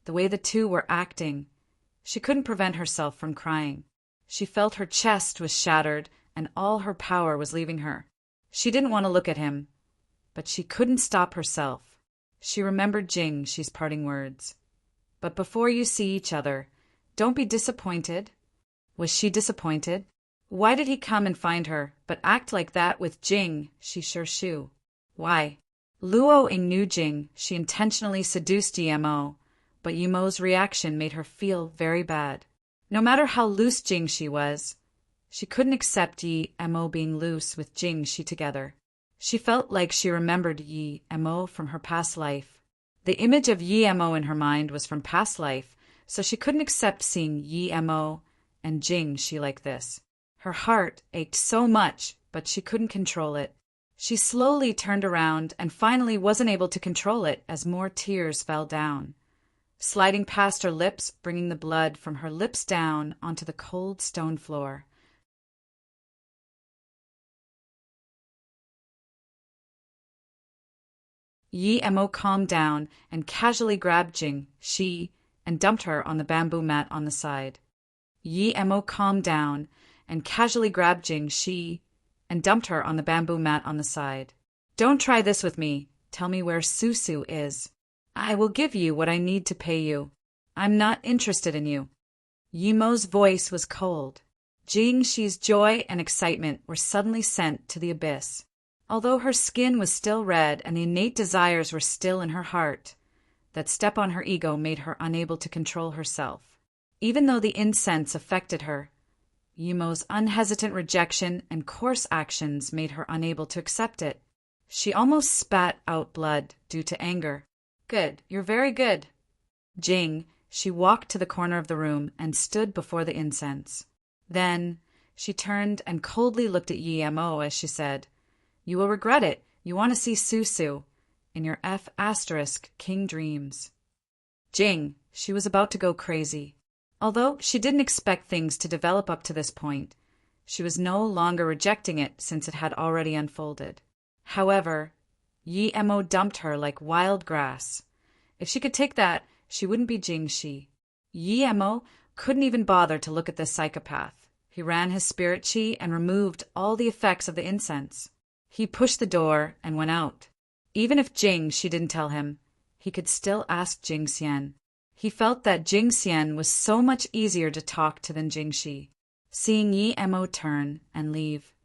the way the two were acting, she couldn't prevent herself from crying. She felt her chest was shattered and all her power was leaving her. She didn't want to look at him, but she couldn't stop herself. She remembered Jingxi's parting words. "But before you see each other, don't be disappointed." Was she disappointed? Why did he come and find her, but act like that with Jingxi Shu? Why? Luo Ying knew she intentionally seduced Yemo, but Yemo's reaction made her feel very bad. No matter how loose Jingxi was, she couldn't accept Yemo being loose with Jingxi together. She felt like she remembered Yemo from her past life. The image of Yemo in her mind was from past life, so she couldn't accept seeing Yemo and Jingxi like this. Her heart ached so much, but she couldn't control it. She slowly turned around and finally wasn't able to control it as more tears fell down, sliding past her lips, bringing the blood from her lips down onto the cold stone floor. Yi Mo calmed down and casually grabbed Jing Shi and dumped her on the bamboo mat on the side. Yi Mo calmed down and casually grabbed Jing Shi and dumped her on the bamboo mat on the side. Don't try this with me. Tell me where Susu is. I will give you what I need to pay you. I'm not interested in you. Yi Mo's voice was cold. Jing Shi's joy and excitement were suddenly sent to the abyss. Although her skin was still red and the innate desires were still in her heart, that step on her ego made her unable to control herself. Even though the incense affected her, Yi Mo's unhesitant rejection and coarse actions made her unable to accept it. She almost spat out blood due to anger. Good, you're very good. Jing, she walked to the corner of the room and stood before the incense. Then she turned and coldly looked at Yi Mo as she said, You will regret it. You want to see Susu in your King dreams. Jing, she was about to go crazy. Although she didn't expect things to develop up to this point, she was no longer rejecting it since it had already unfolded. However, Yi Mo dumped her like wild grass. If she could take that, she wouldn't be Jing Shi. Yi Mo couldn't even bother to look at this psychopath. He ran his spirit chi and removed all the effects of the incense. He pushed the door and went out. Even if Jing Shi didn't tell him, he could still ask Jing Xian. He felt that Jing Xian was so much easier to talk to than Jing Shi. Seeing Yi Mo turn and leave,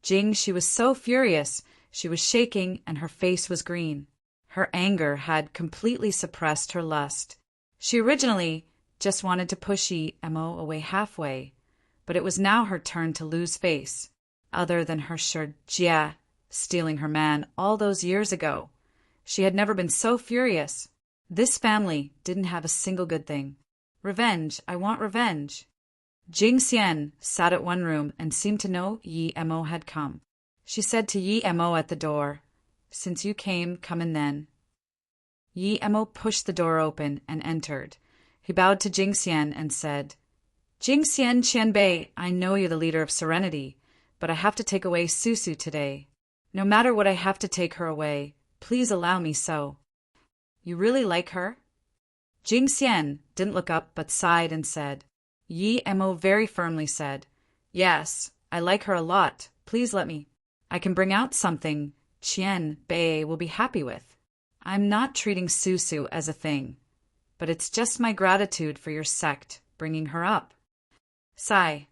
Jing Shi was so furious, she was shaking and her face was green. Her anger had completely suppressed her lust. She originally just wanted to push Yi Mo away halfway, but it was now her turn to lose face. Other than her Jia stealing her man all those years ago, she had never been so furious. This family didn't have a single good thing. Revenge, I want revenge. Jing Xian sat at one room and seemed to know Yi Mo had come. She said to Yi Mo at the door, Since you came, come in then. Yi Mo pushed the door open and entered. He bowed to Jing Xian and said, Jing Xian Qianbei, I know you're the leader of Serenity, but I have to take away Susu today. No matter what I have to take her away, please allow me so. You really like her? Jing Xian didn't look up but sighed and said. Yi Mo very firmly said, Yes, I like her a lot. Please let me. I can bring out something Qian Bei will be happy with. I'm not treating Susu as a thing, but it's just my gratitude for your sect bringing her up. Sigh.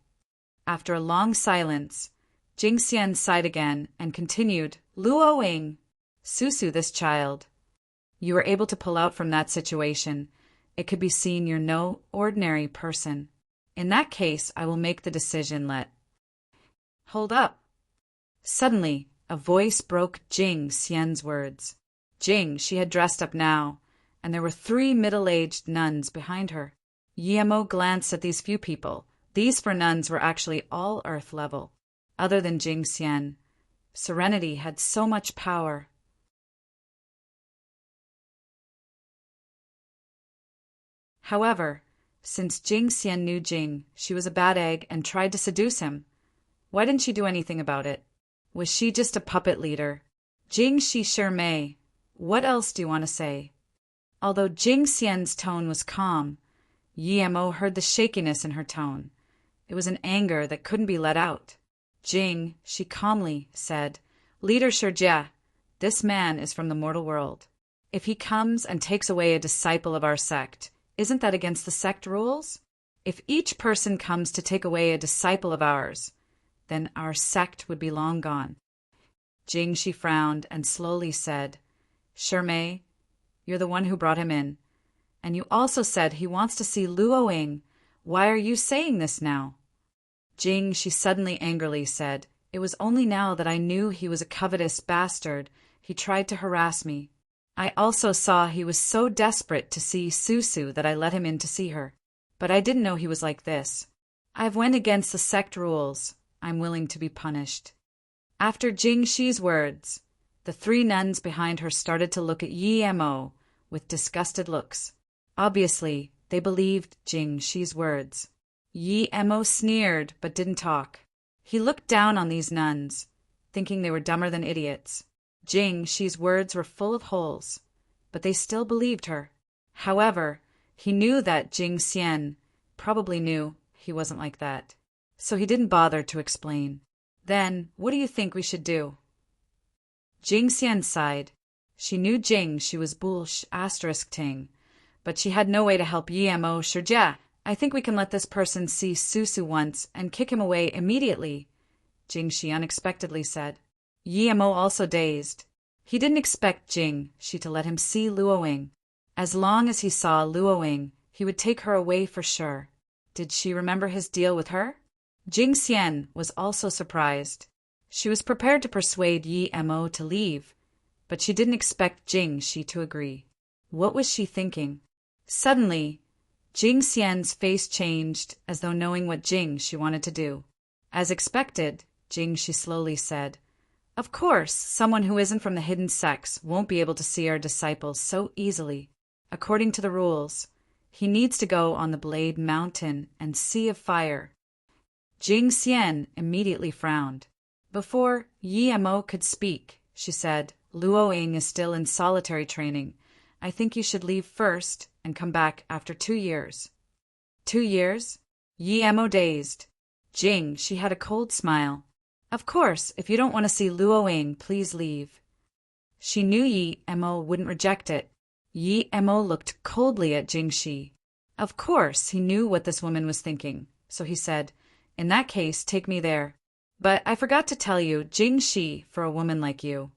After a long silence, Jing Xian sighed again and continued, Luoing, Susu, this child. You were able to pull out from that situation. It could be seen you're no ordinary person. In that case, I will make the decision. Hold up. Suddenly, a voice broke Jing Xian's words. Jing, she had dressed up now, and there were 3 middle-aged nuns behind her. Yi Mo glanced at these few people. These 4 nuns were actually all earth level. Other than Jing Xian, Serenity had so much power. However, since Jing Xian knew Jing, she was a bad egg and tried to seduce him. Why didn't she do anything about it? Was she just a puppet leader? Jing Shi sure may. What else do you want to say? Although Jing Xian's tone was calm, Yi Mo heard the shakiness in her tone. It was an anger that couldn't be let out. Jing, she calmly said, Leader Jia, this man is from the mortal world. If he comes and takes away a disciple of our sect, isn't that against the sect rules? If each person comes to take away a disciple of ours, then our sect would be long gone. Jing, she frowned and slowly said, Shermei, you're the one who brought him in. And you also said he wants to see Luoing. Why are you saying this now? Jing, she suddenly angrily said, It was only now that I knew he was a covetous bastard. He tried to harass me. I also saw he was so desperate to see Susu that I let him in to see her. But I didn't know he was like this. I've went against the sect rules. I'm willing to be punished. After Jing Shi's words, the three nuns behind her started to look at Yi Mo with disgusted looks. Obviously, they believed Jing Shi's words. Yi Mo sneered but didn't talk. He looked down on these nuns, thinking they were dumber than idiots. Jing Shi's words were full of holes, but they still believed her. However, he knew that Jing Xian probably knew he wasn't like that, so he didn't bother to explain. Then, what do you think we should do? Jing Xian sighed. She knew Jing Shi was ting, but she had no way to help Yi Mo Shijia. I think we can let this person see Susu once and kick him away immediately, Jing Shi unexpectedly said. Yi Mo also dazed. He didn't expect Jing Shi to let him see Luoying. As long as he saw Luoying, he would take her away for sure. Did she remember his deal with her? Jing Xian was also surprised. She was prepared to persuade Yi Mo to leave, but she didn't expect Jing Shi to agree. What was she thinking? Suddenly, Jing Xian's face changed as though knowing what Jing Shi wanted to do. As expected, Jing Shi slowly said, "Of course, someone who isn't from the hidden sects won't be able to see our disciples so easily. According to the rules, he needs to go on the Blade Mountain and Sea of Fire." Jing Xian immediately frowned. Before Yi Mo could speak, she said, "Luoying is still in solitary training. I think you should leave first and come back after 2 years. 2 years? Yi Mo dazed. Jing, she had a cold smile. Of course, if you don't want to see Luoying, please leave. She knew Yi Mo wouldn't reject it. Yi Mo looked coldly at Jing Shi. Of course, he knew what this woman was thinking, so he said, "In that case, take me there. But I forgot to tell you, Jing Shi, for a woman like you,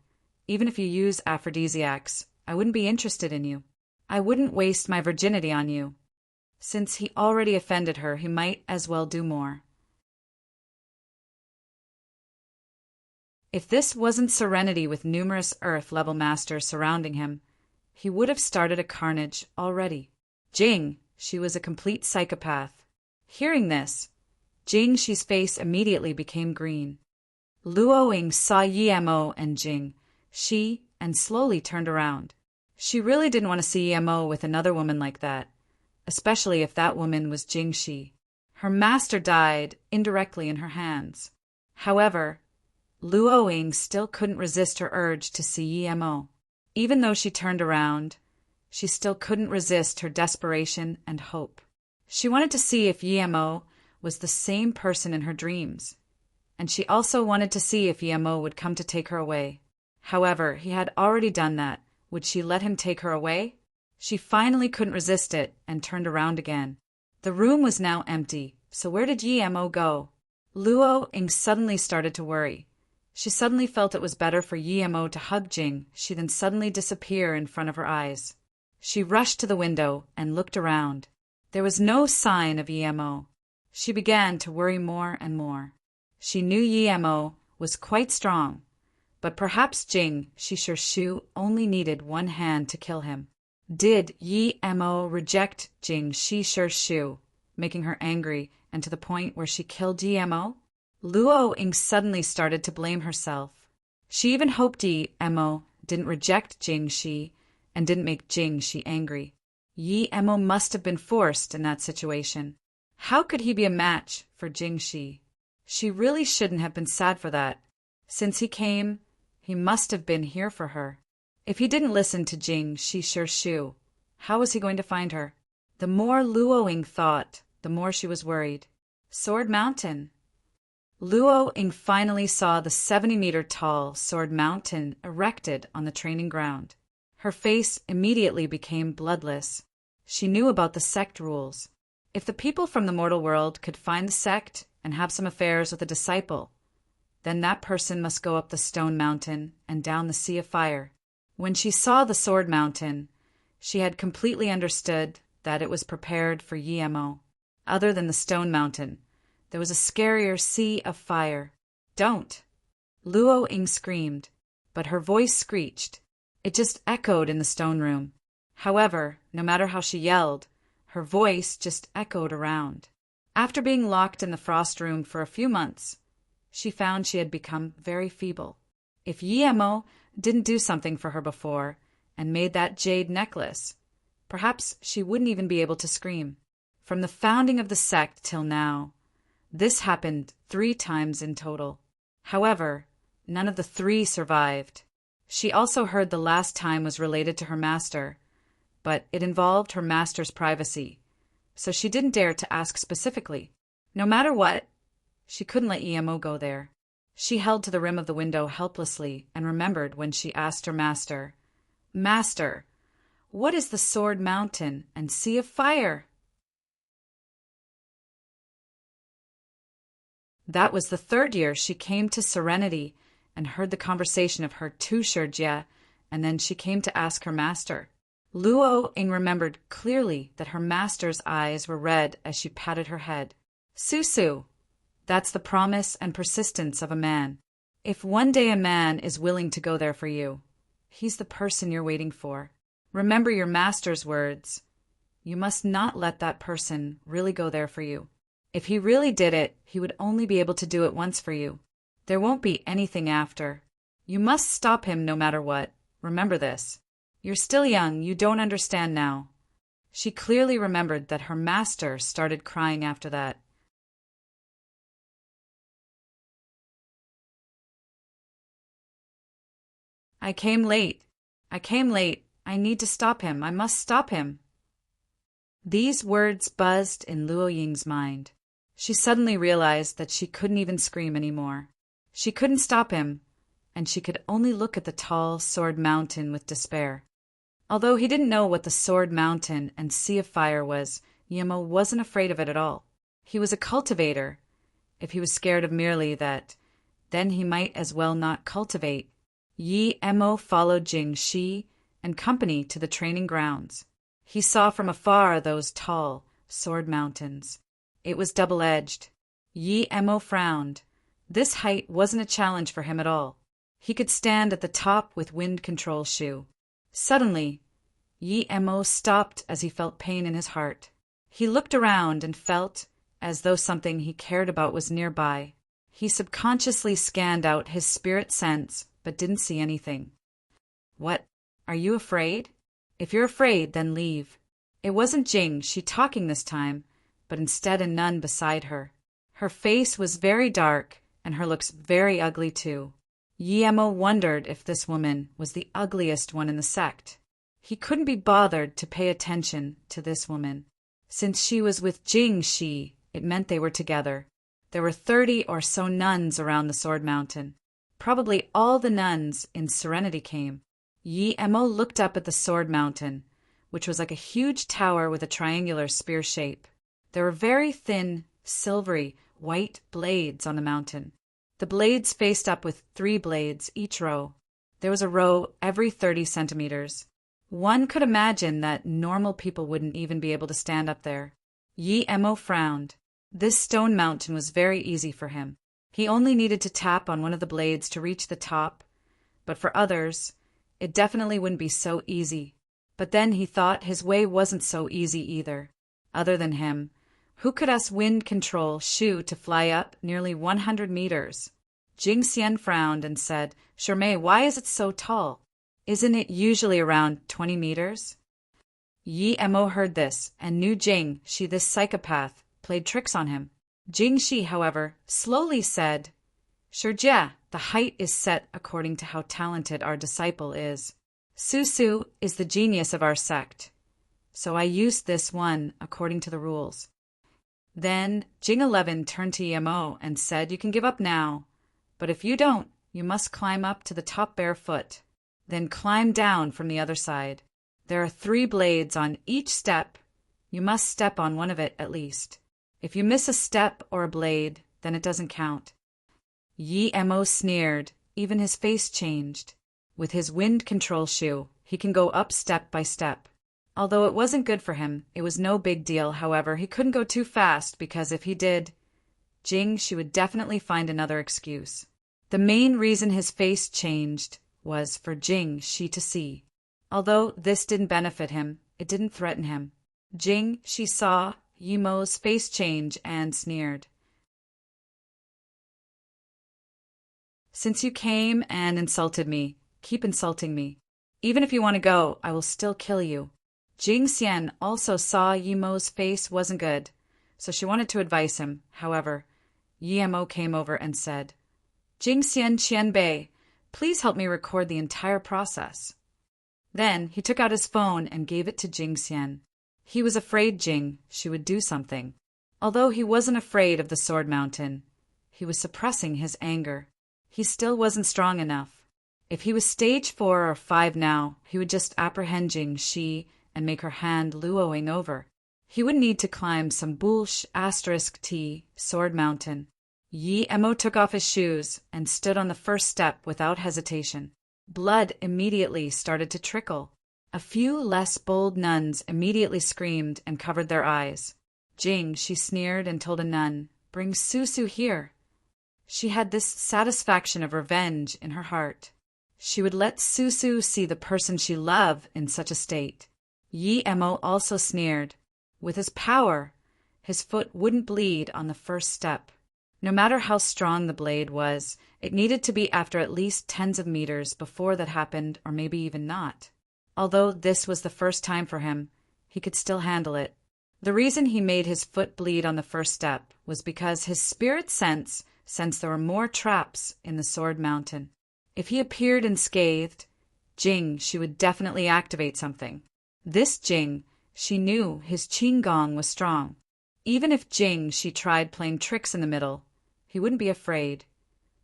even if you use aphrodisiacs, I wouldn't be interested in you. I wouldn't waste my virginity on you." Since he already offended her, he might as well do more. If this wasn't serenity with numerous Earth-level masters surrounding him, he would have started a carnage already. Jing, she was a complete psychopath. Hearing this, Jing Shi's face immediately became green. Luoying saw Yi Mo and Jing Shi and slowly turned around. She really didn't want to see Yi Mo with another woman like that, especially if that woman was Jing Shi. Her master died indirectly in her hands. However, Luoying still couldn't resist her urge to see Yi Mo. Even though she turned around, she still couldn't resist her desperation and hope. She wanted to see if Yi Mo was the same person in her dreams, and she also wanted to see if Yi Mo would come to take her away. However, he had already done that. Would she let him take her away? She finally couldn't resist it and turned around again. The room was now empty, so where did Yi Mo go? Luoying suddenly started to worry. She suddenly felt it was better for Yi Mo to hug Jing Shi than suddenly disappear in front of her eyes. She rushed to the window and looked around. There was no sign of Yi Mo. She began to worry more and more. She knew Yi Mo was quite strong, but perhaps Jing Shi only needed one hand to kill him. Did Yi Mo reject Jing Shi, making her angry and to the point where she killed Yi Mo? Luoying suddenly started to blame herself. She even hoped Yi Mo didn't reject Jing Shi and didn't make Jing Shi angry. Yi Mo must have been forced in that situation. How could he be a match for Jing Shi? She really shouldn't have been sad for that. Since he came, he must have been here for her. If he didn't listen to Jing Shi, how was he going to find her? The more Luoying thought, the more she was worried. Sword Mountain. Luoying finally saw the 70-meter-tall Sword Mountain erected on the training ground. Her face immediately became bloodless. She knew about the sect rules. If the people from the mortal world could find the sect and have some affairs with a disciple, then that person must go up the Stone Mountain and down the Sea of Fire. When she saw the Sword Mountain, she had completely understood that it was prepared for Yi Mo. Other than the Stone Mountain, there was a scarier Sea of Fire. "Don't!" Luoying screamed, but her voice screeched. It just echoed in the stone room. However, no matter how she yelled, her voice just echoed around. After being locked in the frost room for a few months, she found she had become very feeble. If Yemo didn't do something for her before and made that jade necklace, perhaps she wouldn't even be able to scream. From the founding of the sect till now, this happened 3 times in total. However, none of the 3 survived. She also heard the last time was related to her master, but it involved her master's privacy, so she didn't dare to ask specifically. No matter what, she couldn't let Emo go there. She held to the rim of the window helplessly and remembered when she asked her master, "Master, what is the Sword Mountain and Sea of Fire?" That was the 3rd year she came to Serenity and heard the conversation of her 2 Shurjia, and then she came to ask her master. Luo Ying remembered clearly that her master's eyes were red as she patted her head. "Susu, that's the promise and persistence of a man. If one day a man is willing to go there for you, he's the person you're waiting for. Remember your master's words. You must not let that person really go there for you. If he really did it, he would only be able to do it once for you. There won't be anything after. You must stop him no matter what. Remember this. You're still young, you don't understand now." She clearly remembered that her master started crying after that. I came late. I need to stop him. I must stop him." These words buzzed in Luo Ying's mind. She suddenly realized that she couldn't even scream anymore. She couldn't stop him, and she could only look at the tall Sword Mountain with despair. Although he didn't know what the Sword Mountain and Sea of Fire was, Yemo wasn't afraid of it at all. He was a cultivator. If he was scared of merely that, then he might as well not cultivate. Yi Emo followed Jing Shi and company to the training grounds. He saw from afar those tall sword mountains. It was double-edged. Yi Emo frowned. This height wasn't a challenge for him at all. He could stand at the top with wind control shoe. Suddenly, Yi Emo stopped as he felt pain in his heart. He looked around and felt as though something he cared about was nearby. He subconsciously scanned out his spirit sense, but didn't see anything. "What? Are you afraid? If you're afraid, then leave." It wasn't Jing Shi talking this time, but instead a nun beside her. Her face was very dark, and her looks very ugly too. Yi Emo wondered if this woman was the ugliest one in the sect. He couldn't be bothered to pay attention to this woman. Since she was with Jing Shi, it meant they were together. There were 30 or so nuns around the Sword Mountain. Probably all the nuns in Serenity came. Yi Emo looked up at the Sword Mountain, which was like a huge tower with a triangular spear shape. There were very thin, silvery, white blades on the mountain. The blades faced up with 3 blades each row. There was a row every 30 centimeters. One could imagine that normal people wouldn't even be able to stand up there. Yi Emo frowned. This stone mountain was very easy for him. He only needed to tap on one of the blades to reach the top, but for others, it definitely wouldn't be so easy. But then he thought his way wasn't so easy either. Other than him, who could ask wind control Shu to fly up nearly 100 meters? Jing Xian frowned and said, "Shermei, why is it so tall? Isn't it usually around 20 meters? Yi Emo heard this and knew Jing Shi, this psychopath, played tricks on him. Jing Shi, however, slowly said, "Shurjia, the height is set according to how talented our disciple is. Susu is the genius of our sect, so I used this one according to the rules." Then Jing 11 turned to Yemo and said, "You can give up now, but if you don't, you must climb up to the top barefoot, then climb down from the other side. There are 3 blades on each step. You must step on one of it at least. If you miss a step or a blade, then it doesn't count." Yi Emo sneered. Even his face changed. With his wind control shoe, he can go up step by step. Although it wasn't good for him, it was no big deal. However, he couldn't go too fast because if he did, Jing Shi would definitely find another excuse. The main reason his face changed was for Jing Shi to see. Although this didn't benefit him, it didn't threaten him. Jing Shi saw Yemo's face change and sneered. Since you came and insulted me, keep insulting me. Even if you want to go, I will still kill you. Jing Xian also saw Yi Mo's face wasn't good, so she wanted to advise him. However, Yi Mo came over and said, Jing Xian Qianbei, please help me record the entire process. Then he took out his phone and gave it to Jing Xian. He was afraid she would do something. Although he wasn't afraid of the Sword Mountain, he was suppressing his anger. He still wasn't strong enough. If he was stage 4 or 5 now, he would just apprehend Jing and make her hand Luoing over. He would need to climb some *T Sword Mountain. Yi Mo took off his shoes and stood on the first step without hesitation. Blood immediately started to trickle. A few less bold nuns immediately screamed and covered their eyes. She sneered and told a nun, Bring Susu here. She had this satisfaction of revenge in her heart. She would let Susu see the person she loved in such a state. Yi Mo also sneered. With his power, his foot wouldn't bleed on the first step. No matter how strong the blade was, it needed to be after at least tens of meters before that happened, or maybe even not. Although this was the first time for him, he could still handle it. The reason he made his foot bleed on the first step was because his spirit sensed there were more traps in the Sword Mountain. If he appeared unscathed, she would definitely activate something. This she knew his Qinggong was strong. Even if she tried playing tricks in the middle, he wouldn't be afraid.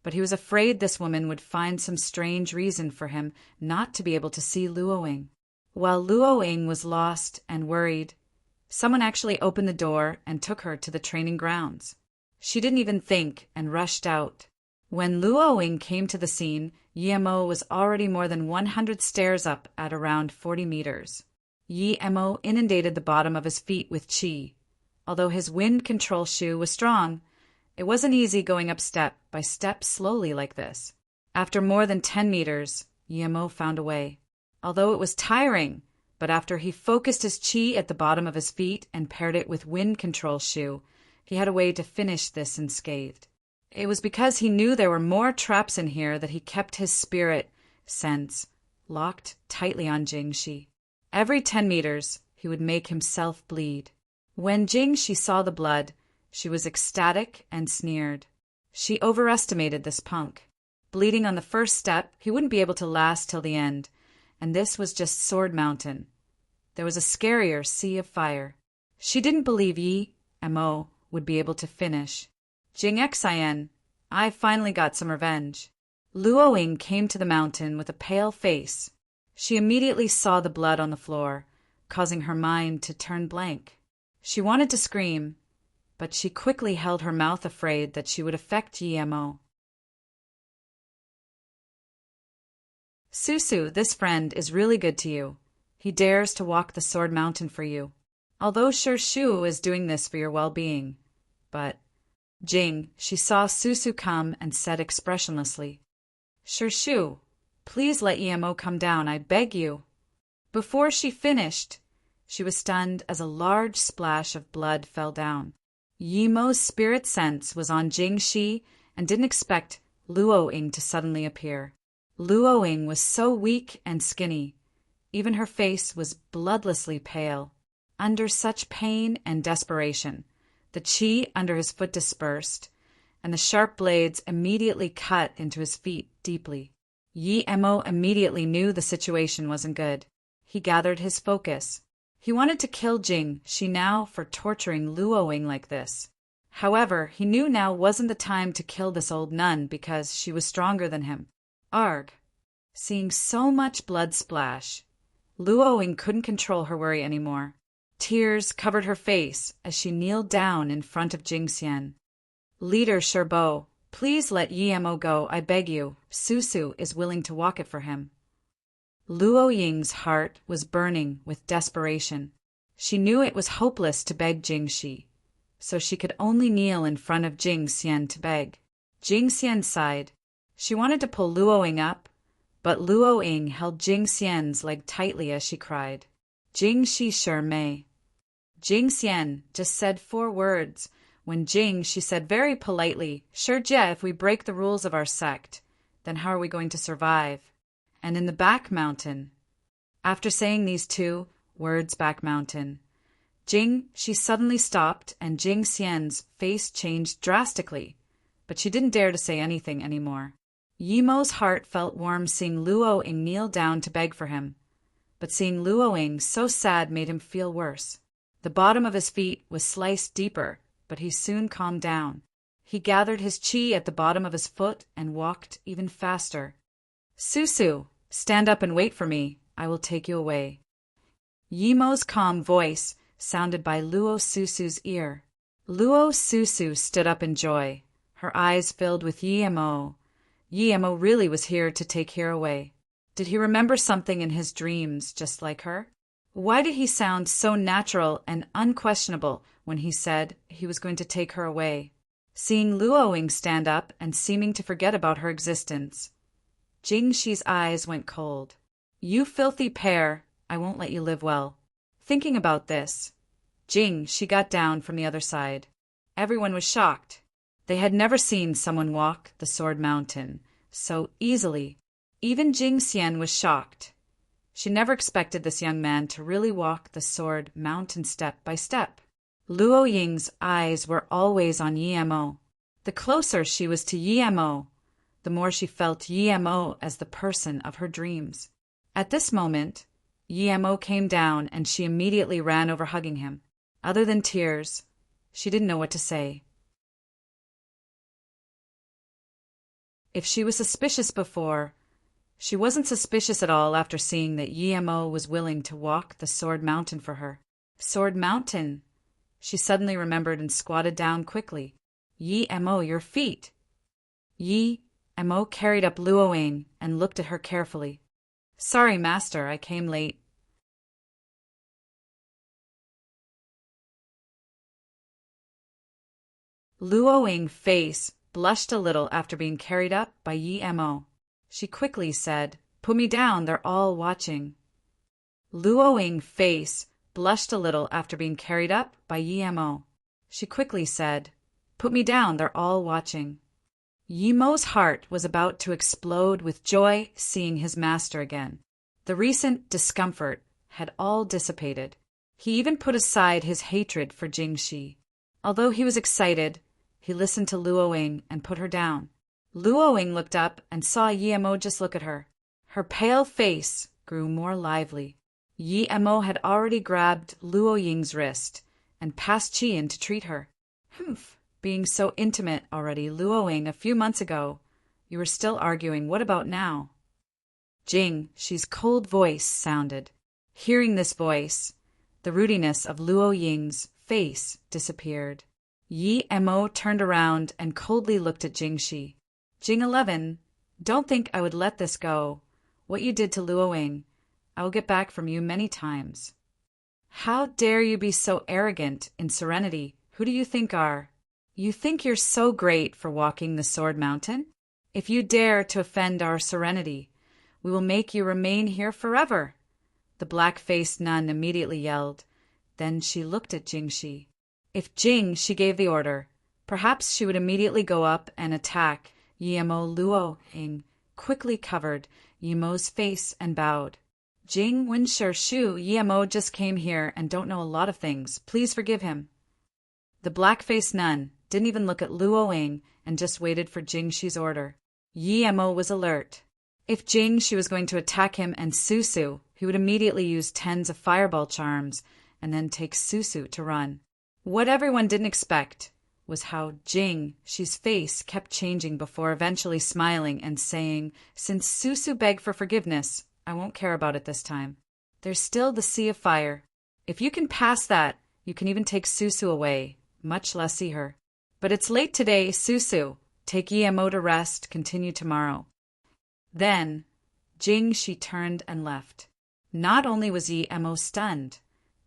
But he was afraid this woman would find some strange reason for him not to be able to see Luoing. While Luoing was lost and worried, someone actually opened the door and took her to the training grounds. She didn't even think and rushed out. When Luoing came to the scene, Yi Mo was already more than 100 stairs up at around 40 meters. Yi Mo inundated the bottom of his feet with qi. Although his wind control shoe was strong, it wasn't easy going up step by step slowly like this. After more than 10 meters, Yi Mo found a way. Although it was tiring, but after he focused his qi at the bottom of his feet and paired it with wind control shoe, he had a way to finish this unscathed. It was because he knew there were more traps in here that he kept his spirit sense locked tightly on Jingxi. Every 10 meters, he would make himself bleed. When Jingxi saw the blood, she was ecstatic and sneered. She overestimated this punk. Bleeding on the first step, he wouldn't be able to last till the end, and this was just Sword Mountain. There was a scarier sea of fire. She didn't believe Yi Mo would be able to finish. Jing Xian, I finally got some revenge. Luoing came to the mountain with a pale face. She immediately saw the blood on the floor, causing her mind to turn blank. She wanted to scream, but she quickly held her mouth, afraid that she would affect Yi Mo. Susu, this friend is really good to you. He dares to walk the Sword Mountain for you. Although Shu is doing this for your well-being. But she saw Susu come and said expressionlessly, Shu, please let Yi Mo come down, I beg you. Before she finished, she was stunned as a large splash of blood fell down. Yi Mo's spirit sense was on Jingxi and didn't expect Luoing to suddenly appear. Luoing was so weak and skinny. Even her face was bloodlessly pale. Under such pain and desperation, the qi under his foot dispersed, and the sharp blades immediately cut into his feet deeply. Yi Mo immediately knew the situation wasn't good. He gathered his focus. He wanted to kill Jingxi now for torturing Luoing like this. However, he knew now wasn't the time to kill this old nun because she was stronger than him. Arg! Seeing so much blood splash, Luoing couldn't control her worry anymore. Tears covered her face as she kneeled down in front of Jingxian. Leader Sherbo, please let Yi Mo go, I beg you. Susu is willing to walk it for him. Luoying's heart was burning with desperation. She knew it was hopeless to beg Jingxi, so she could only kneel in front of Jingxian to beg. Jingxian sighed. She wanted to pull Luoing up, but Luoing held Jingxian's leg tightly as she cried, Jingxi Shi Mei. Jingxian just said 4 words, when she said very politely, Sure Jie, if we break the rules of our sect, then how are we going to survive? And in the back mountain. After saying these two words, back mountain, she suddenly stopped, and Jing Xian's face changed drastically, but she didn't dare to say anything anymore. Yimo's heart felt warm seeing Luo Ying kneel down to beg for him, but seeing Luo Ying so sad made him feel worse. The bottom of his feet was sliced deeper, but he soon calmed down. He gathered his qi at the bottom of his foot and walked even faster. Susu, stand up and wait for me. I will take you away. Yimo's calm voice sounded by Luo Susu's ear. Luo Susu stood up in joy, her eyes filled with Yimo. Yimo really was here to take her away. Did he remember something in his dreams just like her? Why did he sound so natural and unquestionable when he said he was going to take her away? Seeing Luo Ying stand up and seeming to forget about her existence, Jingxi's eyes went cold. You filthy pair, I won't let you live well. Thinking about this, she got down from the other side. Everyone was shocked. They had never seen someone walk the Sword Mountain so easily. Even Jing Xian was shocked. She never expected this young man to really walk the Sword Mountain step by step. Luo Ying's eyes were always on Yimo. The closer she was to Yimo, the more she felt Yimo as the person of her dreams. At this moment, Yimo came down and she immediately ran over hugging him. Other than tears, she didn't know what to say. If she was suspicious before, she wasn't suspicious at all after seeing that Yimo was willing to walk the Sword Mountain for her. Sword Mountain? She suddenly remembered and squatted down quickly. Yimo, your feet. Yimo carried up Luo Ying and looked at her carefully. Sorry, master, I came late. Luo Ying's face blushed a little after being carried up by Yimo. She quickly said, Put me down, they're all watching. Luo Ying's face blushed a little after being carried up by Yimo. She quickly said, Put me down, they're all watching. Yimo's heart was about to explode with joy seeing his master again. The recent discomfort had all dissipated. He even put aside his hatred for Jingxi. Although he was excited, he listened to Luo Ying and put her down. Luo Ying looked up and saw Yimo just look at her. Her pale face grew more lively. Yimo had already grabbed Luo Ying's wrist and passed qi in to treat her. Being so intimate already, Luo Ying, a few months ago, you were still arguing. What about now? She's cold voice sounded. Hearing this voice, the rudiness of Luo Ying's face disappeared. Yimo turned around and coldly looked at Jingxi. Jing 11, don't think I would let this go. What you did to Luo Ying, I will get back from you many times. How dare you be so arrogant in Serenity? Who do you think are? You think you're so great for walking the Sword Mountain? If you dare to offend our Serenity, we will make you remain here forever. The black-faced nun immediately yelled. Then she looked at Jingxi. If she gave the order, perhaps she would immediately go up and attack Yimo. Luo Ying quickly covered Yimo's face and bowed. Jing Wenshi Shu, Yimo just came here and don't know a lot of things. Please forgive him. The black-faced nun didn't even look at Luo Ying and just waited for Jingxi's order. Yimo was alert. If Jingxi was going to attack him and Susu, he would immediately use tens of fireball charms and then take Susu to run. What everyone didn't expect was how Jingxi's face kept changing before eventually smiling and saying, Since Susu begged for forgiveness, I won't care about it this time. There's still the Sea of Fire. If you can pass that, you can even take Susu away, much less see her. But it's late today, Susu. Take Yimo to rest, continue tomorrow. Then, Jingxi turned and left. Not only was Yimo stunned,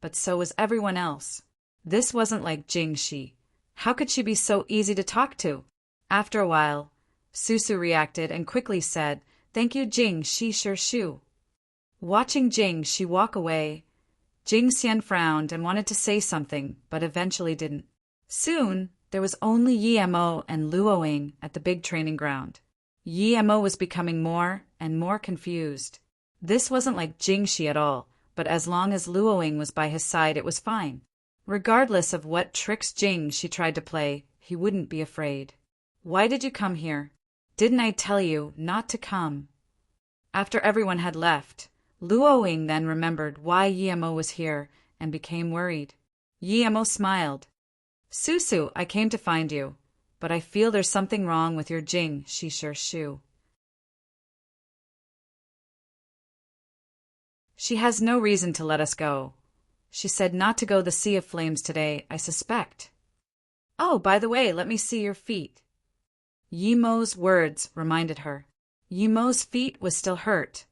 but so was everyone else. This wasn't like Jingxi. How could she be so easy to talk to? After a while, Susu reacted and quickly said, Thank you, Jingxi Shu. Watching Jingxi walk away, Jing Xian frowned and wanted to say something, but eventually didn't. Soon, there was only Yimo and Luo Ying at the big training ground. Yi Mo was becoming more and more confused. This wasn't like Jingxi at all, but as long as Luoying was by his side it was fine. Regardless of what tricks Jingxi tried to play, he wouldn't be afraid. Why did you come here? Didn't I tell you not to come? After everyone had left, Luoying then remembered why Yi Mo was here and became worried. Yi Mo smiled. Susu, I came to find you, but I feel there's something wrong with your Jingxi Shu. She has no reason to let us go. She said not to go the Sea of Flames today, I suspect. Oh, by the way, let me see your feet. Yi Mo's words reminded her. Yi Mo's feet was still hurt.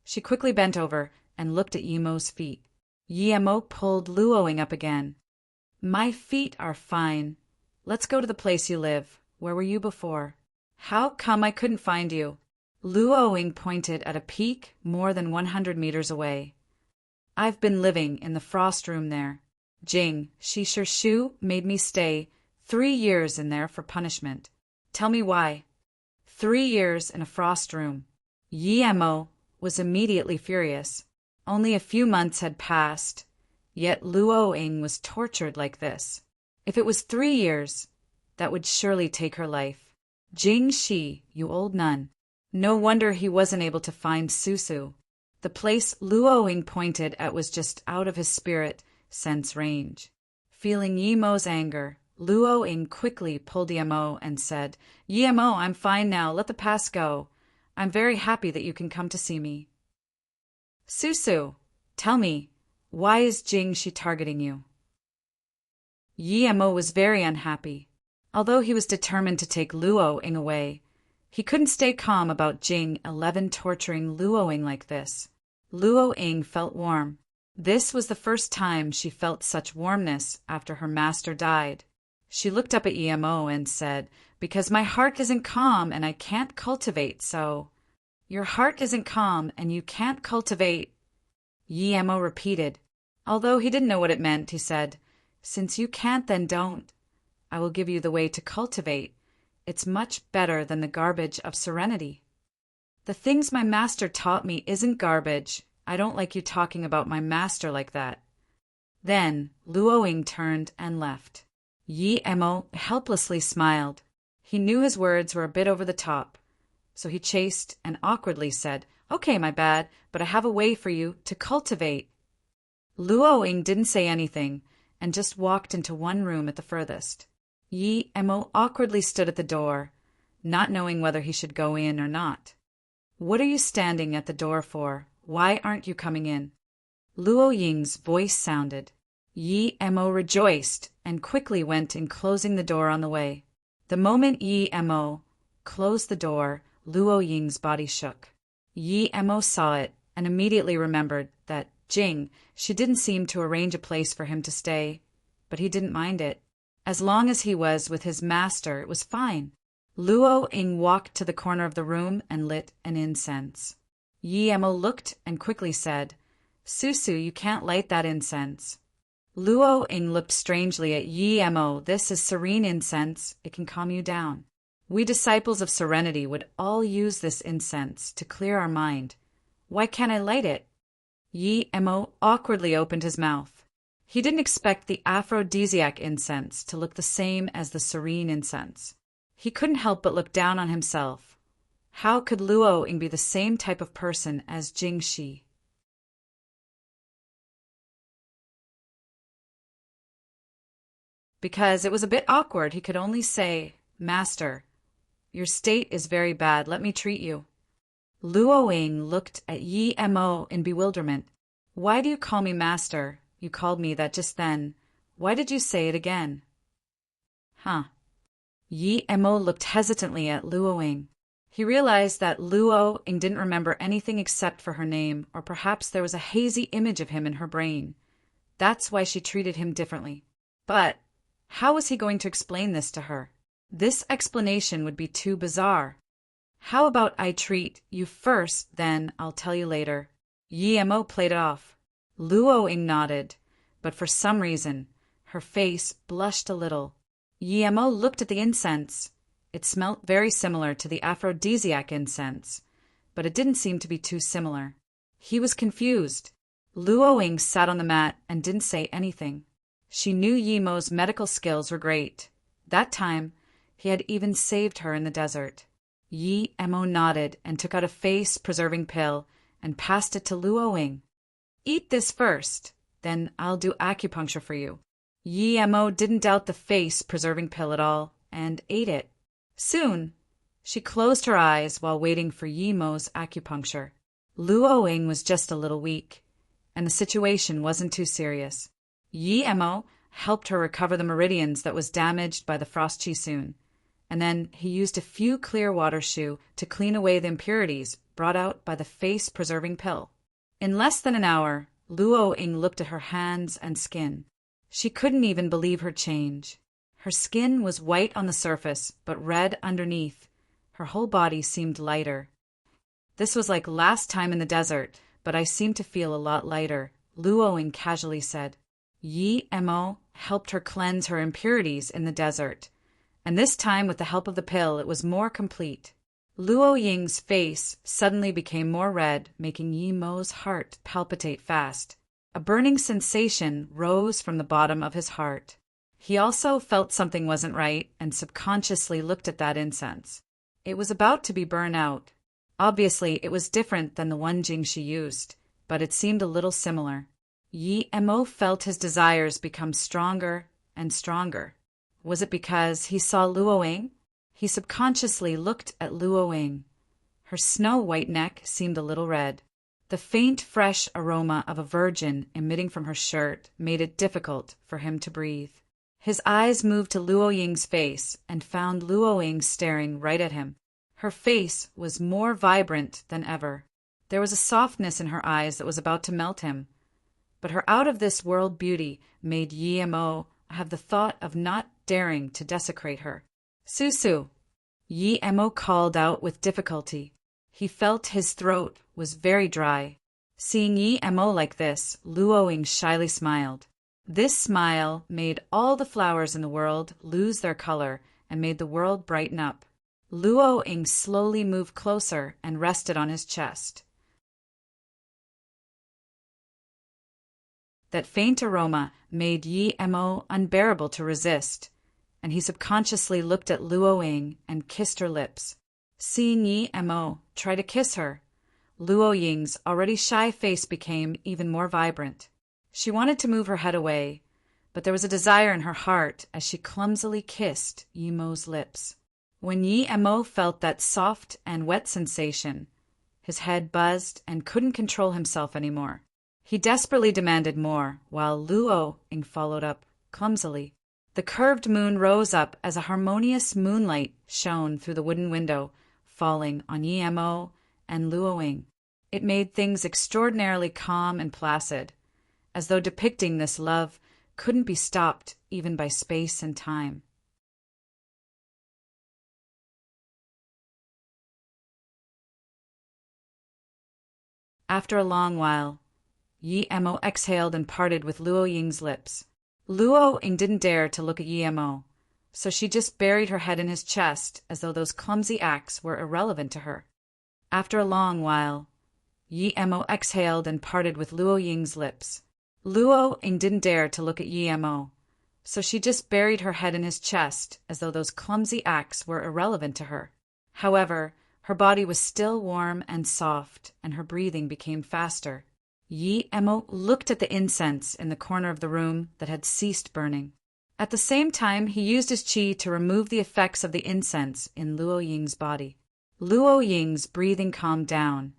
She quickly bent over and looked at Yi Mo's feet. Yi Mo pulled Luoying up again. My feet are fine. Let's go to the place you live. Where were you before? How come I couldn't find you? Luoying pointed at a peak more than 100 meters away. I've been living in the frost room there. Jingxi Shu made me stay 3 years in there for punishment. Tell me why. 3 years in a frost room. Yi Mo was immediately furious. Only a few months had passed, yet Luoying was tortured like this. If it was 3 years, that would surely take her life. Jingxi, you old nun. No wonder he wasn't able to find Susu. The place Luoying pointed at was just out of his spirit sense range. Feeling Yi Mo's anger, Luoying quickly pulled Yi Mo and said, Yi Mo, I'm fine now. Let the past go. I'm very happy that you can come to see me. Susu, tell me, why is Jingxi targeting you? Yi Mo was very unhappy. Although he was determined to take Luoying away, he couldn't stay calm about Jing 11 torturing Luoying like this. Luoying felt warm. This was the first time she felt such warmness after her master died. She looked up at Yi Mo and said, Because my heart isn't calm and I can't cultivate, so... Your heart isn't calm and you can't cultivate... Yi Mo repeated. Although he didn't know what it meant, he said, Since you can't, then don't. I will give you the way to cultivate. It's much better than the garbage of serenity. The things my master taught me isn't garbage. I don't like you talking about my master like that. Then Luoying turned and left. Yi Mo helplessly smiled. He knew his words were a bit over the top, so he chased and awkwardly said, Okay, my bad, but I have a way for you to cultivate. Luoying didn't say anything and just walked into one room at the furthest. Yi Mo awkwardly stood at the door, not knowing whether he should go in or not. What are you standing at the door for? Why aren't you coming in? Luoying's voice sounded. Yi Mo rejoiced and quickly went in, closing the door on the way. The moment Yi Mo closed the door, Luoying's body shook. Yi Mo saw it and immediately remembered that she didn't seem to arrange a place for him to stay, but he didn't mind it. As long as he was with his master, it was fine. Luoying walked to the corner of the room and lit an incense. Yi Mo looked and quickly said, Susu, you can't light that incense. Luoying looked strangely at Yi Mo. This is serene incense. It can calm you down. We disciples of serenity would all use this incense to clear our mind. Why can't I light it? Yi Mo awkwardly opened his mouth. He didn't expect the aphrodisiac incense to look the same as the serene incense. He couldn't help but look down on himself. How could Luoying be the same type of person as Jingxi? Because it was a bit awkward, he could only say, Master, your state is very bad. Let me treat you. Luoying looked at Yi Mo in bewilderment. Why do you call me master? You called me that just then. Why did you say it again? Huh. Yi Mo looked hesitantly at Luoying. He realized that Luoying didn't remember anything except for her name, or perhaps there was a hazy image of him in her brain. That's why she treated him differently. But how was he going to explain this to her? This explanation would be too bizarre. How about I treat you first, then I'll tell you later. Yi Mo played it off. Luoying nodded, but for some reason, her face blushed a little. Yi Mo looked at the incense. It smelt very similar to the aphrodisiac incense, but it didn't seem to be too similar. He was confused. Luo Ying sat on the mat and didn't say anything. She knew Yimo's medical skills were great. That time, he had even saved her in the desert. Yi Mo nodded and took out a face-preserving pill and passed it to Luo Ying. "Eat this first, then I'll do acupuncture for you." Yi Mo didn't doubt the face-preserving pill at all and ate it. Soon, she closed her eyes while waiting for Yimo's acupuncture. Luo Ying was just a little weak, and the situation wasn't too serious. Yi Mo helped her recover the meridians that was damaged by the frost chisoon, and then he used a few clear water shu to clean away the impurities brought out by the face-preserving pill. In less than an hour, Luo Ying looked at her hands and skin. She couldn't even believe her change. Her skin was white on the surface, but red underneath. Her whole body seemed lighter. "This was like last time in the desert, but I seem to feel a lot lighter," Luo Ying casually said. Yi Mo helped her cleanse her impurities in the desert, and this time with the help of the pill it was more complete. Luo Ying's face suddenly became more red, making Yi Mo's heart palpitate fast. A burning sensation rose from the bottom of his heart. He also felt something wasn't right and subconsciously looked at that incense. It was about to be burned out. Obviously, it was different than the one Jing she used, but it seemed a little similar. Yi Mo felt his desires become stronger and stronger. Was it because he saw Luo Ying? He subconsciously looked at Luo Ying. Her snow-white neck seemed a little red. The faint, fresh aroma of a virgin emitting from her shirt made it difficult for him to breathe. His eyes moved to Luo Ying's face and found Luo Ying staring right at him. Her face was more vibrant than ever. There was a softness in her eyes that was about to melt him. But her out-of-this-world beauty made Yi Mo have the thought of not daring to desecrate her. "Susu," Yi Mo called out with difficulty. He felt his throat was very dry. Seeing Yi Mo like this, Luo Ying shyly smiled. This smile made all the flowers in the world lose their color and made the world brighten up. Luo Ying slowly moved closer and rested on his chest. That faint aroma made Yi Mo unbearable to resist, and he subconsciously looked at Luo Ying and kissed her lips. Seeing Yi Mo try to kiss her, Luo Ying's already shy face became even more vibrant. She wanted to move her head away, but there was a desire in her heart as she clumsily kissed Yi Mo's lips. When Yi Mo felt that soft and wet sensation, his head buzzed and couldn't control himself anymore. He desperately demanded more, while Luo Ying followed up clumsily. The curved moon rose up as a harmonious moonlight shone through the wooden window, falling on Yi Mo and Luo Ying. It made things extraordinarily calm and placid, as though depicting this love couldn't be stopped even by space and time. After a long while, Yi Mo exhaled and parted with Luo Ying's lips. Luo Ying didn't dare to look at Yi Mo, so she just buried her head in his chest as though those clumsy acts were irrelevant to her. After a long while, Yi Mo exhaled and parted with Luo Ying's lips. Luo Ying didn't dare to look at Yi Mo, so she just buried her head in his chest as though those clumsy acts were irrelevant to her. However, her body was still warm and soft, and her breathing became faster. Yi Mo looked at the incense in the corner of the room that had ceased burning. At the same time, he used his qi to remove the effects of the incense in Luo Ying's body. Luo Ying's breathing calmed down,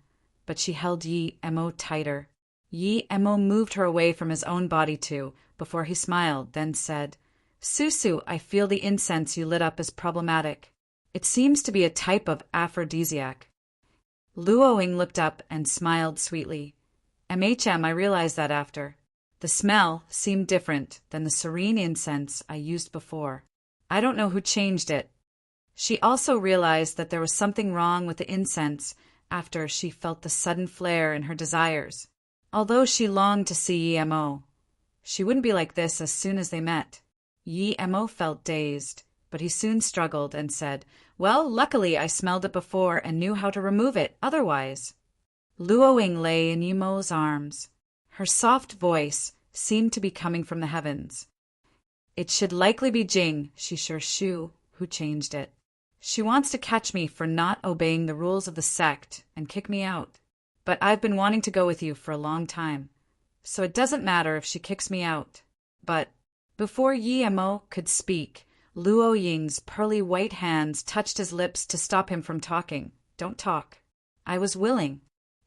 but she held Yi Mo tighter. Yi Mo moved her away from his own body too, before he smiled, then said, "Susu, I feel the incense you lit up is problematic. It seems to be a type of aphrodisiac." Luo Ying looked up and smiled sweetly. "I realized that after. The smell seemed different than the serene incense I used before. I don't know who changed it." She also realized that there was something wrong with the incense after she felt the sudden flare in her desires. Although she longed to see Yi Mo, she wouldn't be like this as soon as they met. Yi Mo felt dazed, but he soon struggled and said, "Well, luckily I smelled it before and knew how to remove it otherwise." Luoying lay in Yimo's arms. Her soft voice seemed to be coming from the heavens. "It should likely be Jing, Shu, who changed it. She wants to catch me for not obeying the rules of the sect and kick me out. But I've been wanting to go with you for a long time, so it doesn't matter if she kicks me out." But before Yimo could speak, Luo Ying's pearly white hands touched his lips to stop him from talking. "Don't talk. I was willing.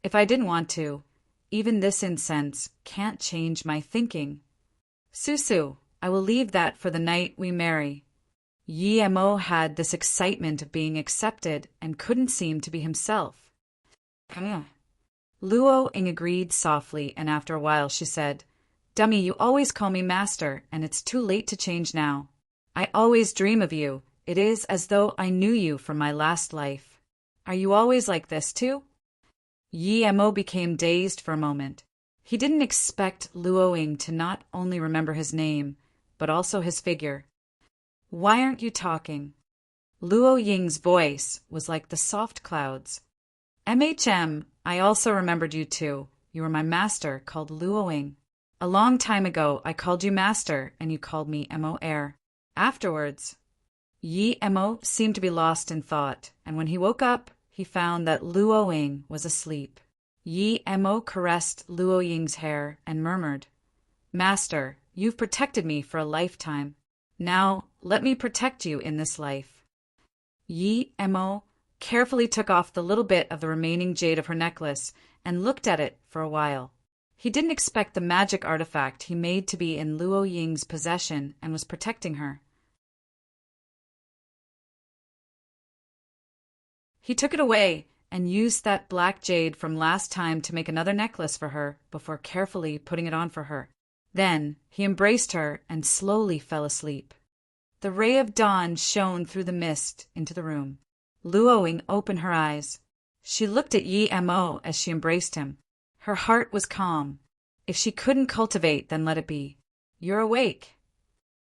If I didn't want to, even this incense can't change my thinking. Susu, I will leave that for the night we marry." Yimo had this excitement of being accepted and couldn't seem to be himself. Luo Ying agreed softly, and after a while she said, "Dummy, you always call me master, and it's too late to change now. I always dream of you. It is as though I knew you from my last life. Are you always like this too?" Yimo became dazed for a moment. He didn't expect Luo Ying to not only remember his name, but also his figure. "Why aren't you talking?" Luo Ying's voice was like the soft clouds. I also remembered you too. You were my master, called Luo Ying. A long time ago, I called you master, and you called me Mo heir. Afterwards, Mo seemed to be lost in thought, and when he woke up, he found that Luo Ying was asleep. Mo caressed Luo Ying's hair and murmured, "Master, you've protected me for a lifetime. Now, let me protect you in this life." Mo carefully took off the little bit of the remaining jade of her necklace and looked at it for a while. He didn't expect the magic artifact he made to be in Luo Ying's possession and was protecting her. He took it away and used that black jade from last time to make another necklace for her before carefully putting it on for her. Then he embraced her and slowly fell asleep. The ray of dawn shone through the mist into the room. Luo Ying opened her eyes. She looked at Mo as she embraced him. Her heart was calm. If she couldn't cultivate, then let it be. "You're awake."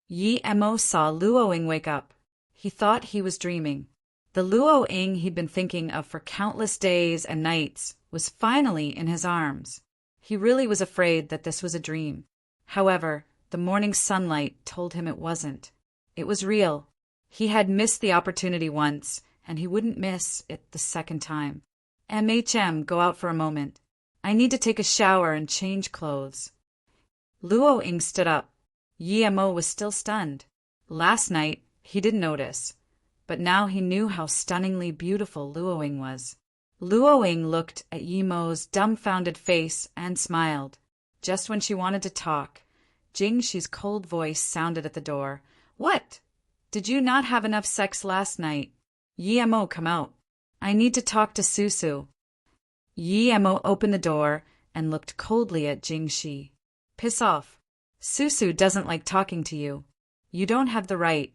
Mo saw Luo Ying wake up. He thought he was dreaming. The Luo Ying he'd been thinking of for countless days and nights was finally in his arms. He really was afraid that this was a dream. However, the morning sunlight told him it wasn't. It was real. He had missed the opportunity once, and he wouldn't miss it the second time. Go out for a moment. I need to take a shower and change clothes." Luo Ying stood up. Mo was still stunned. Last night, he didn't notice, but now he knew how stunningly beautiful Luo Ying was. Luo Ying looked at Mo's dumbfounded face and smiled. Just when she wanted to talk, Jingxi's cold voice sounded at the door. "What? Did you not have enough sex last night? Mo, come out. I need to talk to Susu." Mo opened the door and looked coldly at Jingxi. "Piss off. Susu doesn't like talking to you. You don't have the right."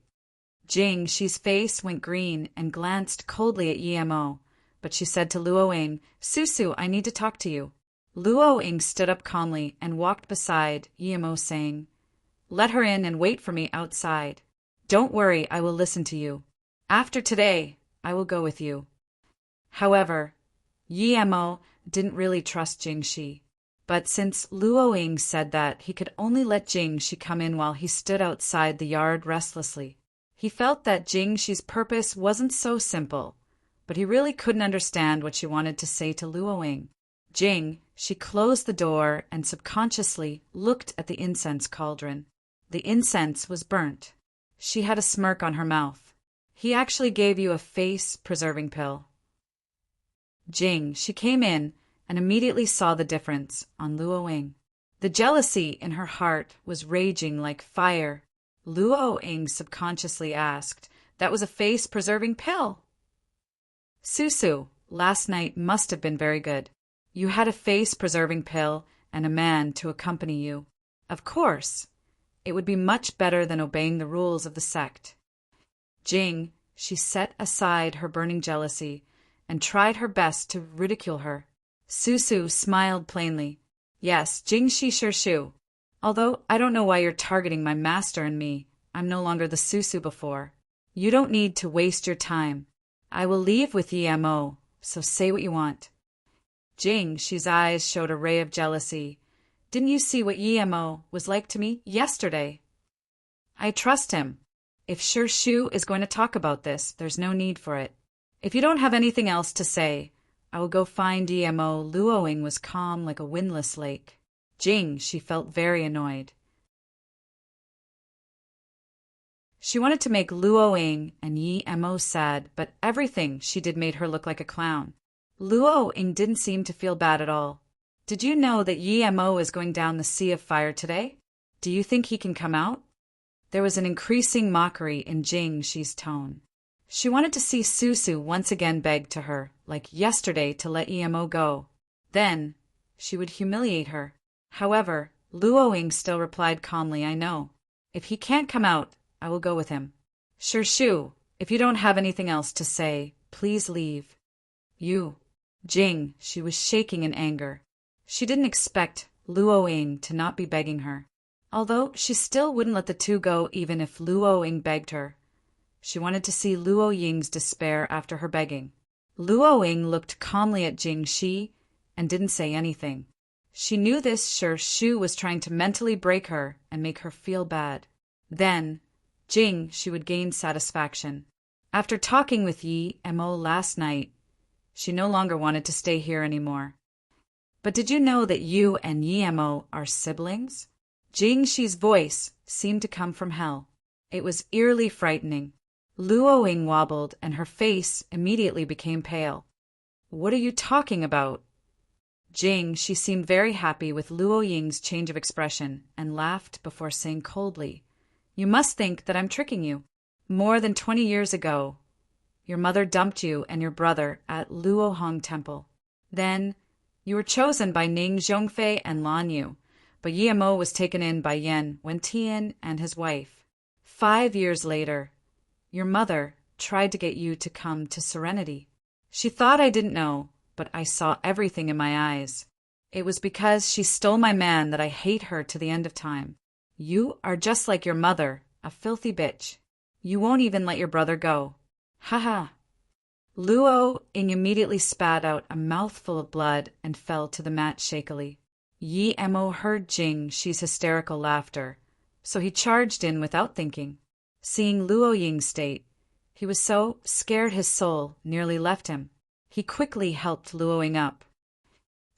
Jingxi's face went green and glanced coldly at Mo, but she said to Luo Ying, "Susu, I need to talk to you." Luo Ying stood up calmly and walked beside Mo, saying, "Let her in and wait for me outside. Don't worry, I will listen to you. After today, I will go with you." However, Mo didn't really trust Jingxi. But since Luo Ying said that he could only let Jingxi come in while he stood outside the yard restlessly, he felt that Jingxi's purpose wasn't so simple, but he really couldn't understand what she wanted to say to Luo Ying. She closed the door and subconsciously looked at the incense cauldron. The incense was burnt. She had a smirk on her mouth. "He actually gave you a face-preserving pill." She came in and immediately saw the difference on Luo Ying. The jealousy in her heart was raging like fire. Luo Ying subconsciously asked, "That was a face-preserving pill?" "Susu, last night must have been very good. You had a face-preserving pill and a man to accompany you. Of course, it would be much better than obeying the rules of the sect." She set aside her burning jealousy and tried her best to ridicule her. Susu smiled plainly. "Yes, Jingxi Shu. Although I don't know why you're targeting my master and me. I'm no longer the Susu before. You don't need to waste your time. I will leave with Yi Mo, so say what you want. Jing Shi's eyes showed a ray of jealousy. Didn't you see what Yi Mo was like to me yesterday? I trust him. If Shi Shu is going to talk about this, there's no need for it. If you don't have anything else to say, I will go find Yi Mo. Luoying was calm like a windless lake. Jing Shi felt very annoyed. She wanted to make Luoying and Yi Mo sad, but everything she did made her look like a clown. Luoying didn't seem to feel bad at all. Did you know that Yi Mo is going down the Sea of Fire today? Do you think he can come out? There was an increasing mockery in Jing Shi's tone. She wanted to see Susu once again beg to her, like yesterday, to let Yi Mo go. Then she would humiliate her. However, Luoying still replied calmly, I know. If he can't come out, I will go with him. Shi Shu, if you don't have anything else to say, please leave. You. Jing Shi was shaking in anger. She didn't expect Luoying to not be begging her. Although she still wouldn't let the two go even if Luoying begged her. She wanted to see Luoying's despair after her begging. Luoying looked calmly at Jing Shi and didn't say anything. She knew this Shi Shu was trying to mentally break her and make her feel bad. Then, Jing Shi would gain satisfaction. After talking with Yi Mo last night, she no longer wanted to stay here anymore. But did you know that you and Yi Mo are siblings? Jing Shi's voice seemed to come from hell. It was eerily frightening. Luoying wobbled and her face immediately became pale. What are you talking about? Jing Shi seemed very happy with Luoying's change of expression and laughed before saying coldly, You must think that I'm tricking you. More than 20 years ago, your mother dumped you and your brother at Luohong Temple. Then, you were chosen by Ning Zhongfei and Lan Yu, but Yi Mo was taken in by Yan Wentian and his wife. 5 years later, your mother tried to get you to come to Serenity. She thought I didn't know, but I saw everything in my eyes. It was because she stole my man that I hate her to the end of time. You are just like your mother, a filthy bitch. You won't even let your brother go. Ha ha. Luoying immediately spat out a mouthful of blood and fell to the mat shakily. Yi Mo heard Jing Shi's hysterical laughter, so he charged in without thinking. Seeing Luoying's state, he was so scared his soul nearly left him. He quickly helped Luoying up.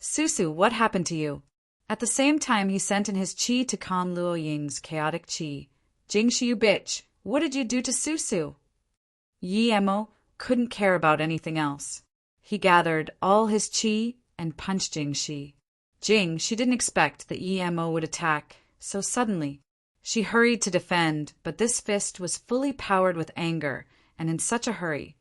Susu, what happened to you? At the same time he sent in his qi to calm Luoying's chaotic qi. Jing Shi, you bitch, what did you do to Susu? Yi Mo couldn't care about anything else. He gathered all his qi and punched Jing Shi. Jing Shi didn't expect that Yi Mo would attack so suddenly. She hurried to defend, but this fist was fully powered with anger and in such a hurry.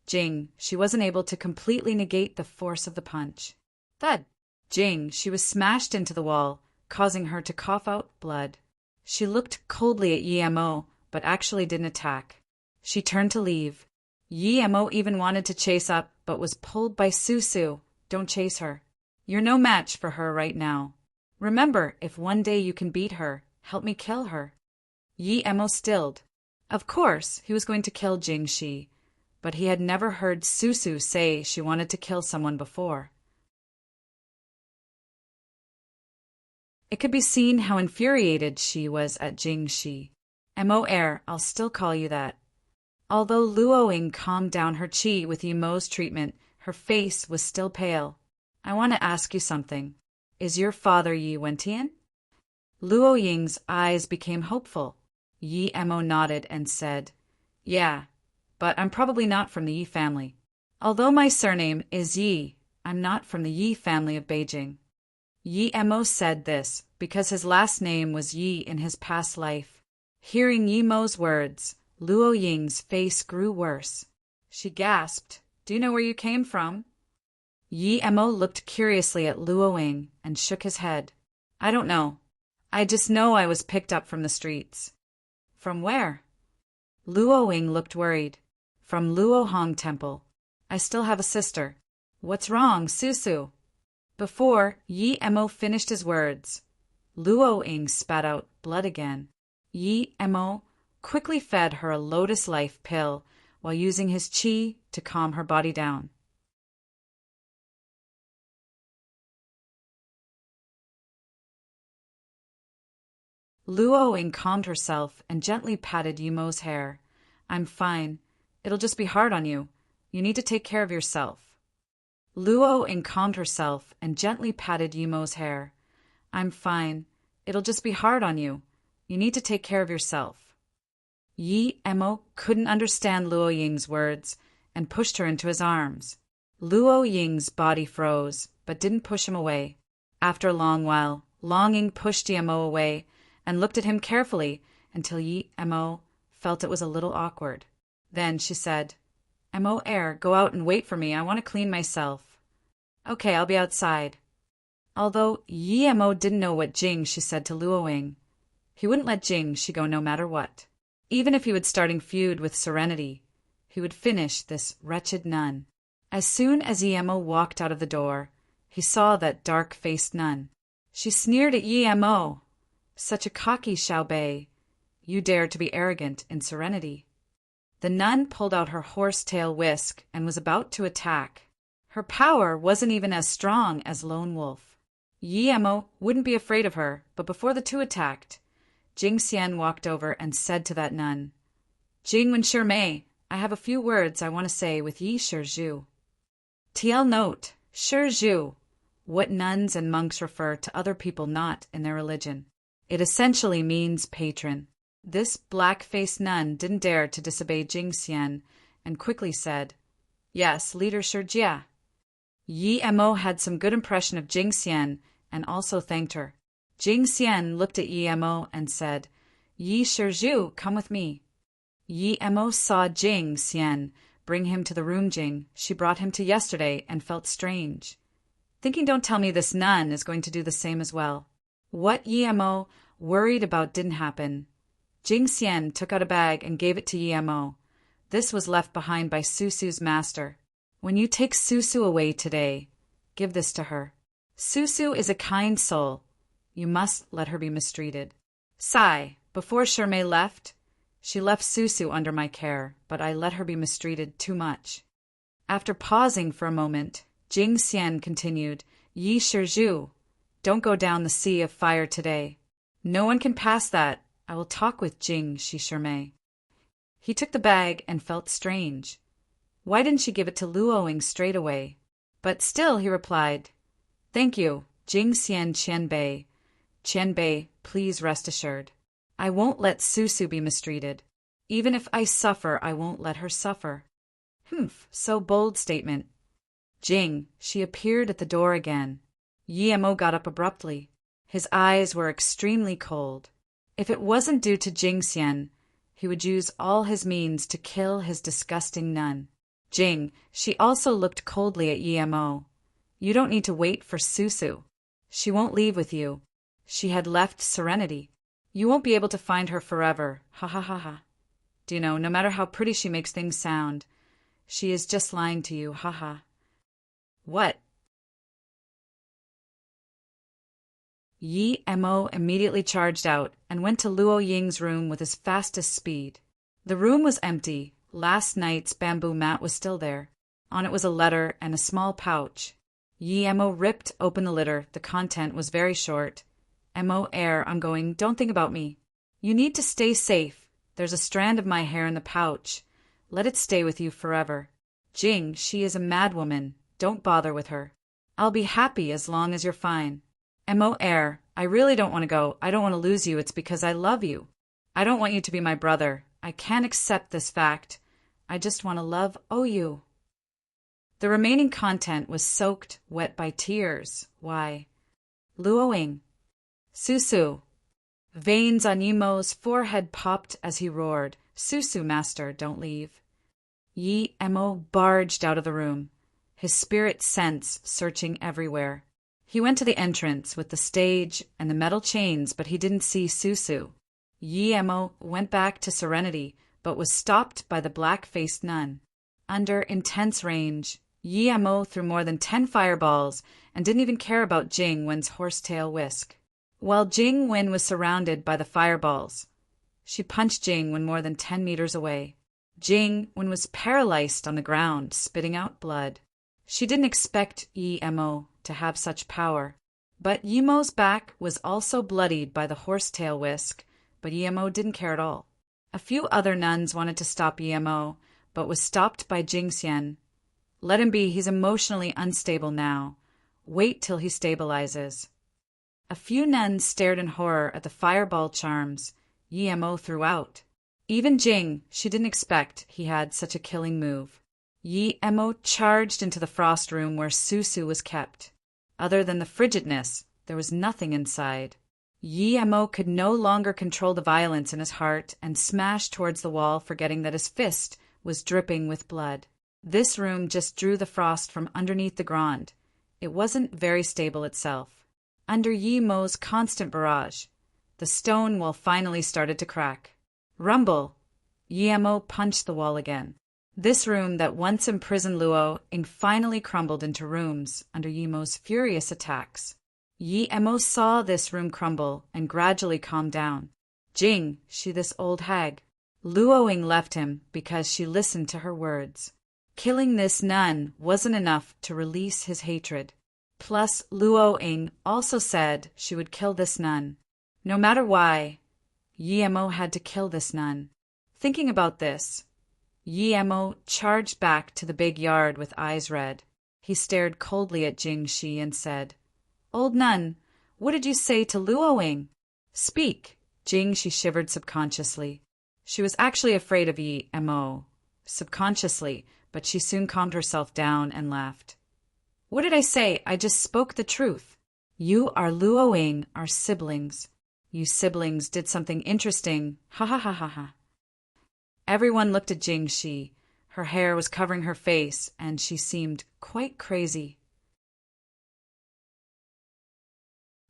Jing Shi wasn't able to completely negate the force of the punch. Thud! Jing Shi was smashed into the wall, causing her to cough out blood. She looked coldly at Yi Mo, but actually didn't attack. She turned to leave. Yi Mo even wanted to chase up, but was pulled by Susu. Don't chase her. You're no match for her right now. Remember, if one day you can beat her, help me kill her. Yi Mo stilled. Of course, he was going to kill Jing Shi, but he had never heard Susu say she wanted to kill someone before. It could be seen how infuriated she was at Jing Shi. Mo, I'll still call you that. Although Luoying calmed down her qi with Yi Mo's treatment, her face was still pale. I want to ask you something. Is your father Yi Wentian? Luoying's eyes became hopeful. Yi Mo nodded and said, Yeah, but I'm probably not from the Yi family. Although my surname is Yi, I'm not from the Yi family of Beijing. Yi Mo said this because his last name was Yi in his past life. Hearing Yi Mo's words, Luoying's face grew worse. She gasped, Do you know where you came from? Yi Mo looked curiously at Luoying and shook his head. I don't know. I just know I was picked up from the streets. From where? Luoying looked worried. From Luohong Temple. I still have a sister. What's wrong, Susu? Before Yi Mo finished his words, Luoying spat out blood again. Yi Mo quickly fed her a Lotus Life pill while using his qi to calm her body down. Luo Ying calmed herself and gently patted Yumo's hair. I'm fine. It'll just be hard on you. You need to take care of yourself. Luo Ying calmed herself and gently patted Yumo's hair. I'm fine. It'll just be hard on you. You need to take care of yourself. Yi Emo couldn't understand Luo Ying's words and pushed her into his arms. Luo Ying's body froze, but didn't push him away. After a long while, Long Ying pushed Yi Emo away and looked at him carefully until Yi Emo felt it was a little awkward. Then she said, Emo go out and wait for me. I want to clean myself. Okay, I'll be outside. Although Yi Emo didn't know what Jing she said to Luo Ying, he wouldn't let Jing she go no matter what. Even if he would starting feud with Serenity, he would finish this wretched nun. As soon as Yi Emo walked out of the door, he saw that dark-faced nun. She sneered at Yi Emo. Such a cocky Xiaobei. You dare to be arrogant in Serenity. The nun pulled out her horsetail whisk and was about to attack. Her power wasn't even as strong as Lone Wolf. Yi Emo wouldn't be afraid of her, but before the two attacked, Jing Xian walked over and said to that nun, Jing Wen Mei, I have a few words I want to say with Yi Zhu. TL note, Zhu, what nuns and monks refer to other people not in their religion. It essentially means patron. This black-faced nun didn't dare to disobey Jing Xian and quickly said, Yes, Leader Jia. Yi Emo had some good impression of Jing Xian and also thanked her. Jing Xian looked at Yi Emo and said, Yi Zhu, come with me. Yi Emo saw Jing Xian bring him to the room she brought him to yesterday and felt strange. Thinking don't tell me this nun is going to do the same as well. What Yi Emo worried about didn't happen. Jing Xian took out a bag and gave it to Yi Emo. This was left behind by Susu's master. When you take Susu away today, give this to her. Susu is a kind soul. You must let her be mistreated. Sigh, before Shirmei left, she left Susu under my care, but I let her be mistreated too much. After pausing for a moment, Jing Xian continued, Yi Zhu, don't go down the sea of fire today. No one can pass that. I will talk with Jing Shirmei. He took the bag and felt strange. Why didn't she give it to Luo Ying straight away? But still he replied, Thank you, Jing Xian Qianbei. Qianbei, please rest assured. I won't let Susu be mistreated. Even if I suffer, I won't let her suffer. So bold statement. Jing, she appeared at the door again. Yi Emo got up abruptly. His eyes were extremely cold. If it wasn't due to Jing Xian, he would use all his means to kill his disgusting nun. Jing, she also looked coldly at Yi Emo. You don't need to wait for Susu. She won't leave with you. She had left Serenity. You won't be able to find her forever. Ha ha ha ha. Do you know, no matter how pretty she makes things sound, she is just lying to you. Ha ha. What? Yi Emo immediately charged out and went to Luo Ying's room with his fastest speed. The room was empty. Last night's bamboo mat was still there. On it was a letter and a small pouch. Yi Emo ripped open the letter. The content was very short. Emo I'm going. Don't think about me. You need to stay safe. There's a strand of my hair in the pouch. Let it stay with you forever. Jing, she is a madwoman. Don't bother with her. I'll be happy as long as you're fine. Emo I really don't want to go. I don't want to lose you. It's because I love you. I don't want you to be my brother. I can't accept this fact. I just want to love you. The remaining content was soaked wet by tears. Why? Luo Ying. Susu. Veins on Yumo's forehead popped as he roared. Susu, master, don't leave. Yi Emo barged out of the room, his spirit sense searching everywhere. He went to the entrance with the stage and the metal chains, but he didn't see Susu. Yi Emo went back to Serenity, but was stopped by the black-faced nun. Under intense range, Yi Emo threw more than 10 fireballs and didn't even care about Jing Wen's horsetail whisk. While Jing Wen was surrounded by the fireballs, She punched Jing when more than 10 meters away. Jing when was paralyzed on the ground, spitting out blood. She didn't expect Yi Mo to have such power. But Yi Mo's back was also bloodied by the horsetail whisk, but Yi Mo didn't care at all. A few other nuns wanted to stop Yi Mo, but was stopped by Jing Xian. Let him be, he's emotionally unstable now. Wait till he stabilizes. A few nuns stared in horror at the fireball charms Yi Mo threw out. Even Jing, she didn't expect he had such a killing move. Yi Mo charged into the frost room where Susu was kept. Other than the frigidness, there was nothing inside. Yi Mo could no longer control the violence in his heart and smashed towards the wall, forgetting that his fist was dripping with blood. This room just drew the frost from underneath the ground. It wasn't very stable itself. Under Yi Mo's constant barrage, the stone wall finally started to crack. Rumble! Yi Mo punched the wall again. This room that once imprisoned Luo Ying finally crumbled into rooms under Yi Mo's furious attacks. Yi Mo saw this room crumble and gradually calm down. Jing, she this old hag. Luo Ying left him because she listened to her words. Killing this nun wasn't enough to release his hatred. Plus, Luo Ying also said she would kill this nun. No matter why, Yi Mo had to kill this nun. Thinking about this, Yi Mo charged back to the big yard with eyes red. He stared coldly at Jing Shi and said, "Old nun, what did you say to Luo Ying? Speak." Jing Shi shivered subconsciously. She was actually afraid of Yi Mo, subconsciously, but she soon calmed herself down and laughed. "What did I say? I just spoke the truth. You are Luo Ying, our siblings. You siblings did something interesting. Ha ha ha ha ha." Everyone looked at Jing Shi. Her hair was covering her face, and she seemed quite crazy.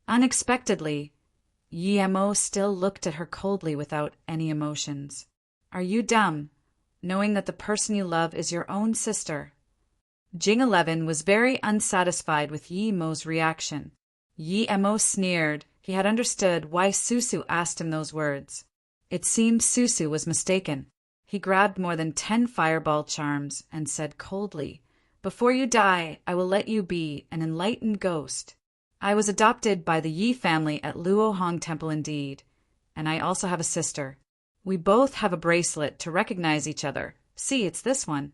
Unexpectedly, Yi Mo still looked at her coldly without any emotions. "Are you dumb, knowing that the person you love is your own sister?" Jing 11 was very unsatisfied with Yi Mo's reaction. Yi Mo sneered. He had understood why Susu asked him those words. It seemed Susu was mistaken. He grabbed more than 10 fireball charms and said coldly, "Before you die, I will let you be an enlightened ghost. I was adopted by the Yi family at Luo Hong Temple indeed, and I also have a sister. We both have a bracelet to recognize each other. See, it's this one."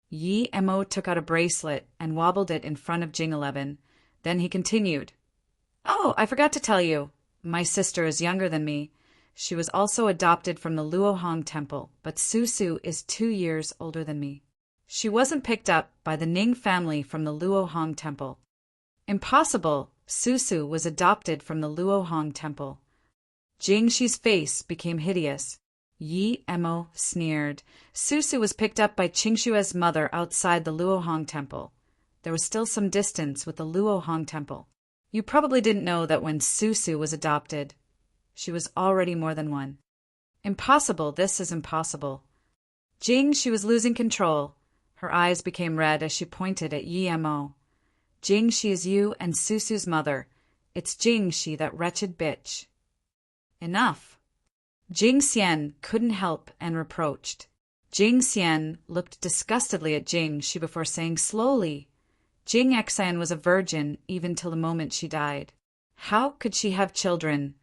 Yi Mo took out a bracelet and wobbled it in front of Jing 11. Then he continued, "Oh, I forgot to tell you. My sister is younger than me. She was also adopted from the Luo Hong Temple, but Susu is 2 years older than me. She wasn't picked up by the Ning family from the Luo Hong Temple." Impossible! Susu was adopted from the Luo Hong Temple. Jing Shi's face became hideous. Yi Mo sneered. "Susu was picked up by Qingshue's mother outside the Luo Hong Temple. There was still some distance with the Luo Hong Temple. You probably didn't know that when Susu was adopted, she was already more than one." Impossible, this is impossible. Jing Shi was losing control. Her eyes became red as she pointed at Yi Mo. "Jing Shi is you and Susu's mother. It's Jing Shi, that wretched bitch." Enough. Jing Xian couldn't help and reproached. Jing Xian looked disgustedly at Jing Shi before saying slowly, "Jing Xian was a virgin even till the moment she died. How could she have children?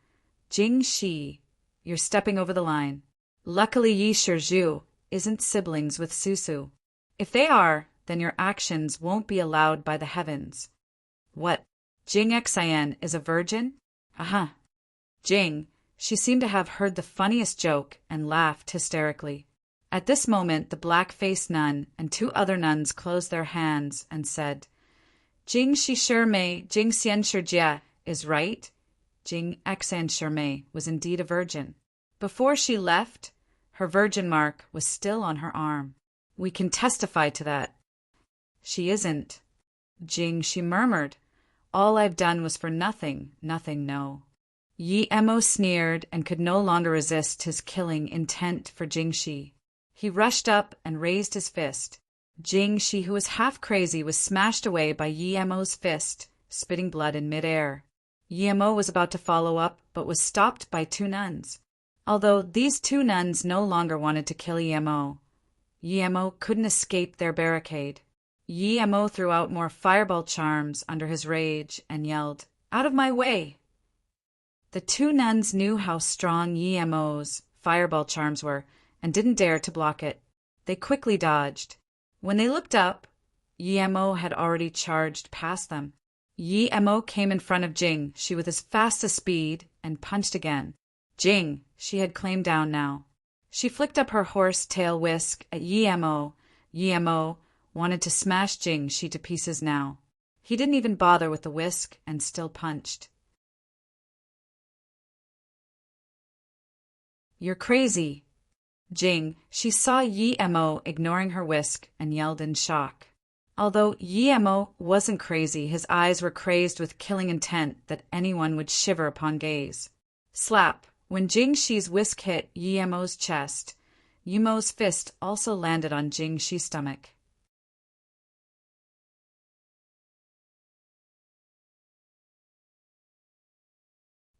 Jing Shi, you're stepping over the line. Luckily Yi Shizhu isn't siblings with Susu. If they are, then your actions won't be allowed by the heavens." "What? Jing Xian is a virgin?" "Aha." Jing, she seemed to have heard the funniest joke and laughed hysterically. At this moment, the black-faced nun and 2 other nuns closed their hands and said, "Jing Shi Shirmei, Jing Xian Shijie is right. Jing Xian Shirmei was indeed a virgin. Before she left, her virgin mark was still on her arm. We can testify to that." "She isn't." Jing Shi murmured, "All I've done was for nothing, nothing, no." Yi Mo sneered and could no longer resist his killing intent for Jing Shi. He rushed up and raised his fist. Jing Shi, who was half crazy, was smashed away by Yi Mo's fist, spitting blood in midair. Yi Mo was about to follow up, but was stopped by 2 nuns. Although these two nuns no longer wanted to kill Yemo couldn't escape their barricade. Yemo threw out more fireball charms under his rage and yelled, "Out of my way!" The two nuns knew how strong Yemo's fireball charms were and didn't dare to block it. They quickly dodged. When they looked up, Yemo had already charged past them. Yemo came in front of Jing, she with his fastest speed, and punched again. Jing, she had claimed down now. She flicked up her horse tail whisk at Yemo. Yemo wanted to smash Jing she to pieces now. He didn't even bother with the whisk and still punched. "You're crazy." Jing, she saw Yemo ignoring her whisk and yelled in shock. Although Yemo wasn't crazy, his eyes were crazed with killing intent that anyone would shiver upon gaze. Slap! When Jing Shi's whisk hit Yemo's chest, Yemo's fist also landed on Jing Shi's stomach.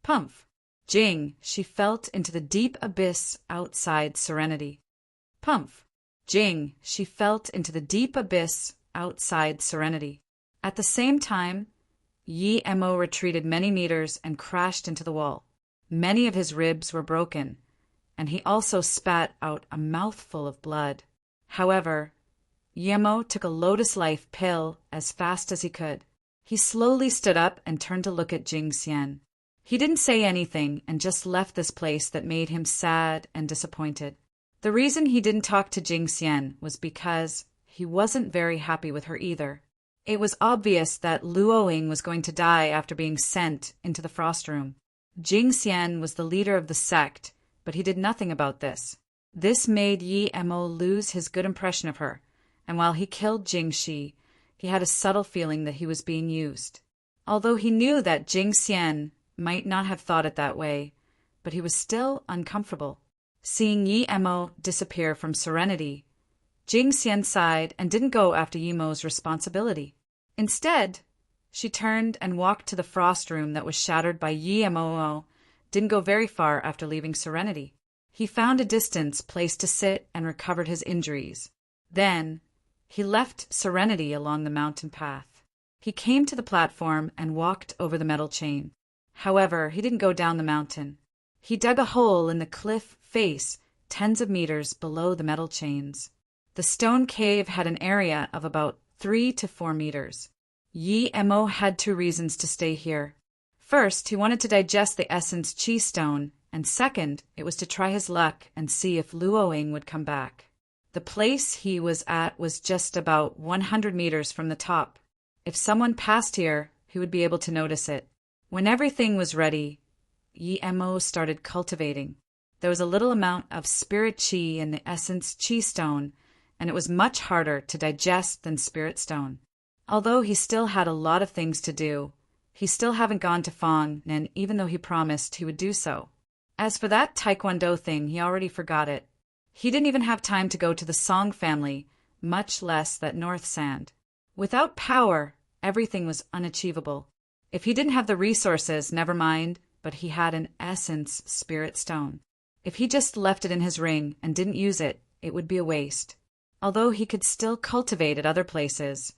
Pumph! Jing, she felt into the deep abyss outside Serenity. Pumph! Jing, she felt into the deep abyss outside Serenity. At the same time, Yemo retreated many meters and crashed into the wall. Many of his ribs were broken, and he also spat out a mouthful of blood. However, Yemo took a Lotus Life pill as fast as he could. He slowly stood up and turned to look at Jing Xian. He didn't say anything and just left this place that made him sad and disappointed. The reason he didn't talk to Jing Xian was because he wasn't very happy with her either. It was obvious that Luoying was going to die after being sent into the frost room. Jing Xian was the leader of the sect, but he did nothing about this. This made Yemo lose his good impression of her, and while he killed Jing Shi, he had a subtle feeling that he was being used. Although he knew that Jing Xian might not have thought it that way, but he was still uncomfortable. Seeing Yemo disappear from Serenity, Jing Xian sighed and didn't go after Yemo's responsibility. Instead, she turned and walked to the frost room that was shattered by Yemo. Didn't go very far after leaving Serenity. He found a distance place to sit and recovered his injuries. Then, he left Serenity along the mountain path. He came to the platform and walked over the metal chain. However, he didn't go down the mountain. He dug a hole in the cliff face tens of meters below the metal chains. The stone cave had an area of about 3 to 4 meters. Yemo had 2 reasons to stay here. First, he wanted to digest the essence chi stone, and second, it was to try his luck and see if Luoying would come back. The place he was at was just about 100 meters from the top. If someone passed here, he would be able to notice it. When everything was ready, Yemo started cultivating. There was a little amount of spirit chi in the essence chi stone, and it was much harder to digest than spirit stone. Although he still had a lot of things to do, he still haven't gone to Fong, and even though he promised he would do so. As for that Taekwondo thing, he already forgot it. He didn't even have time to go to the Song family, much less that North Sand. Without power, everything was unachievable. If he didn't have the resources, never mind, but he had an essence spirit stone. If he just left it in his ring and didn't use it, it would be a waste. Although he could still cultivate at other places,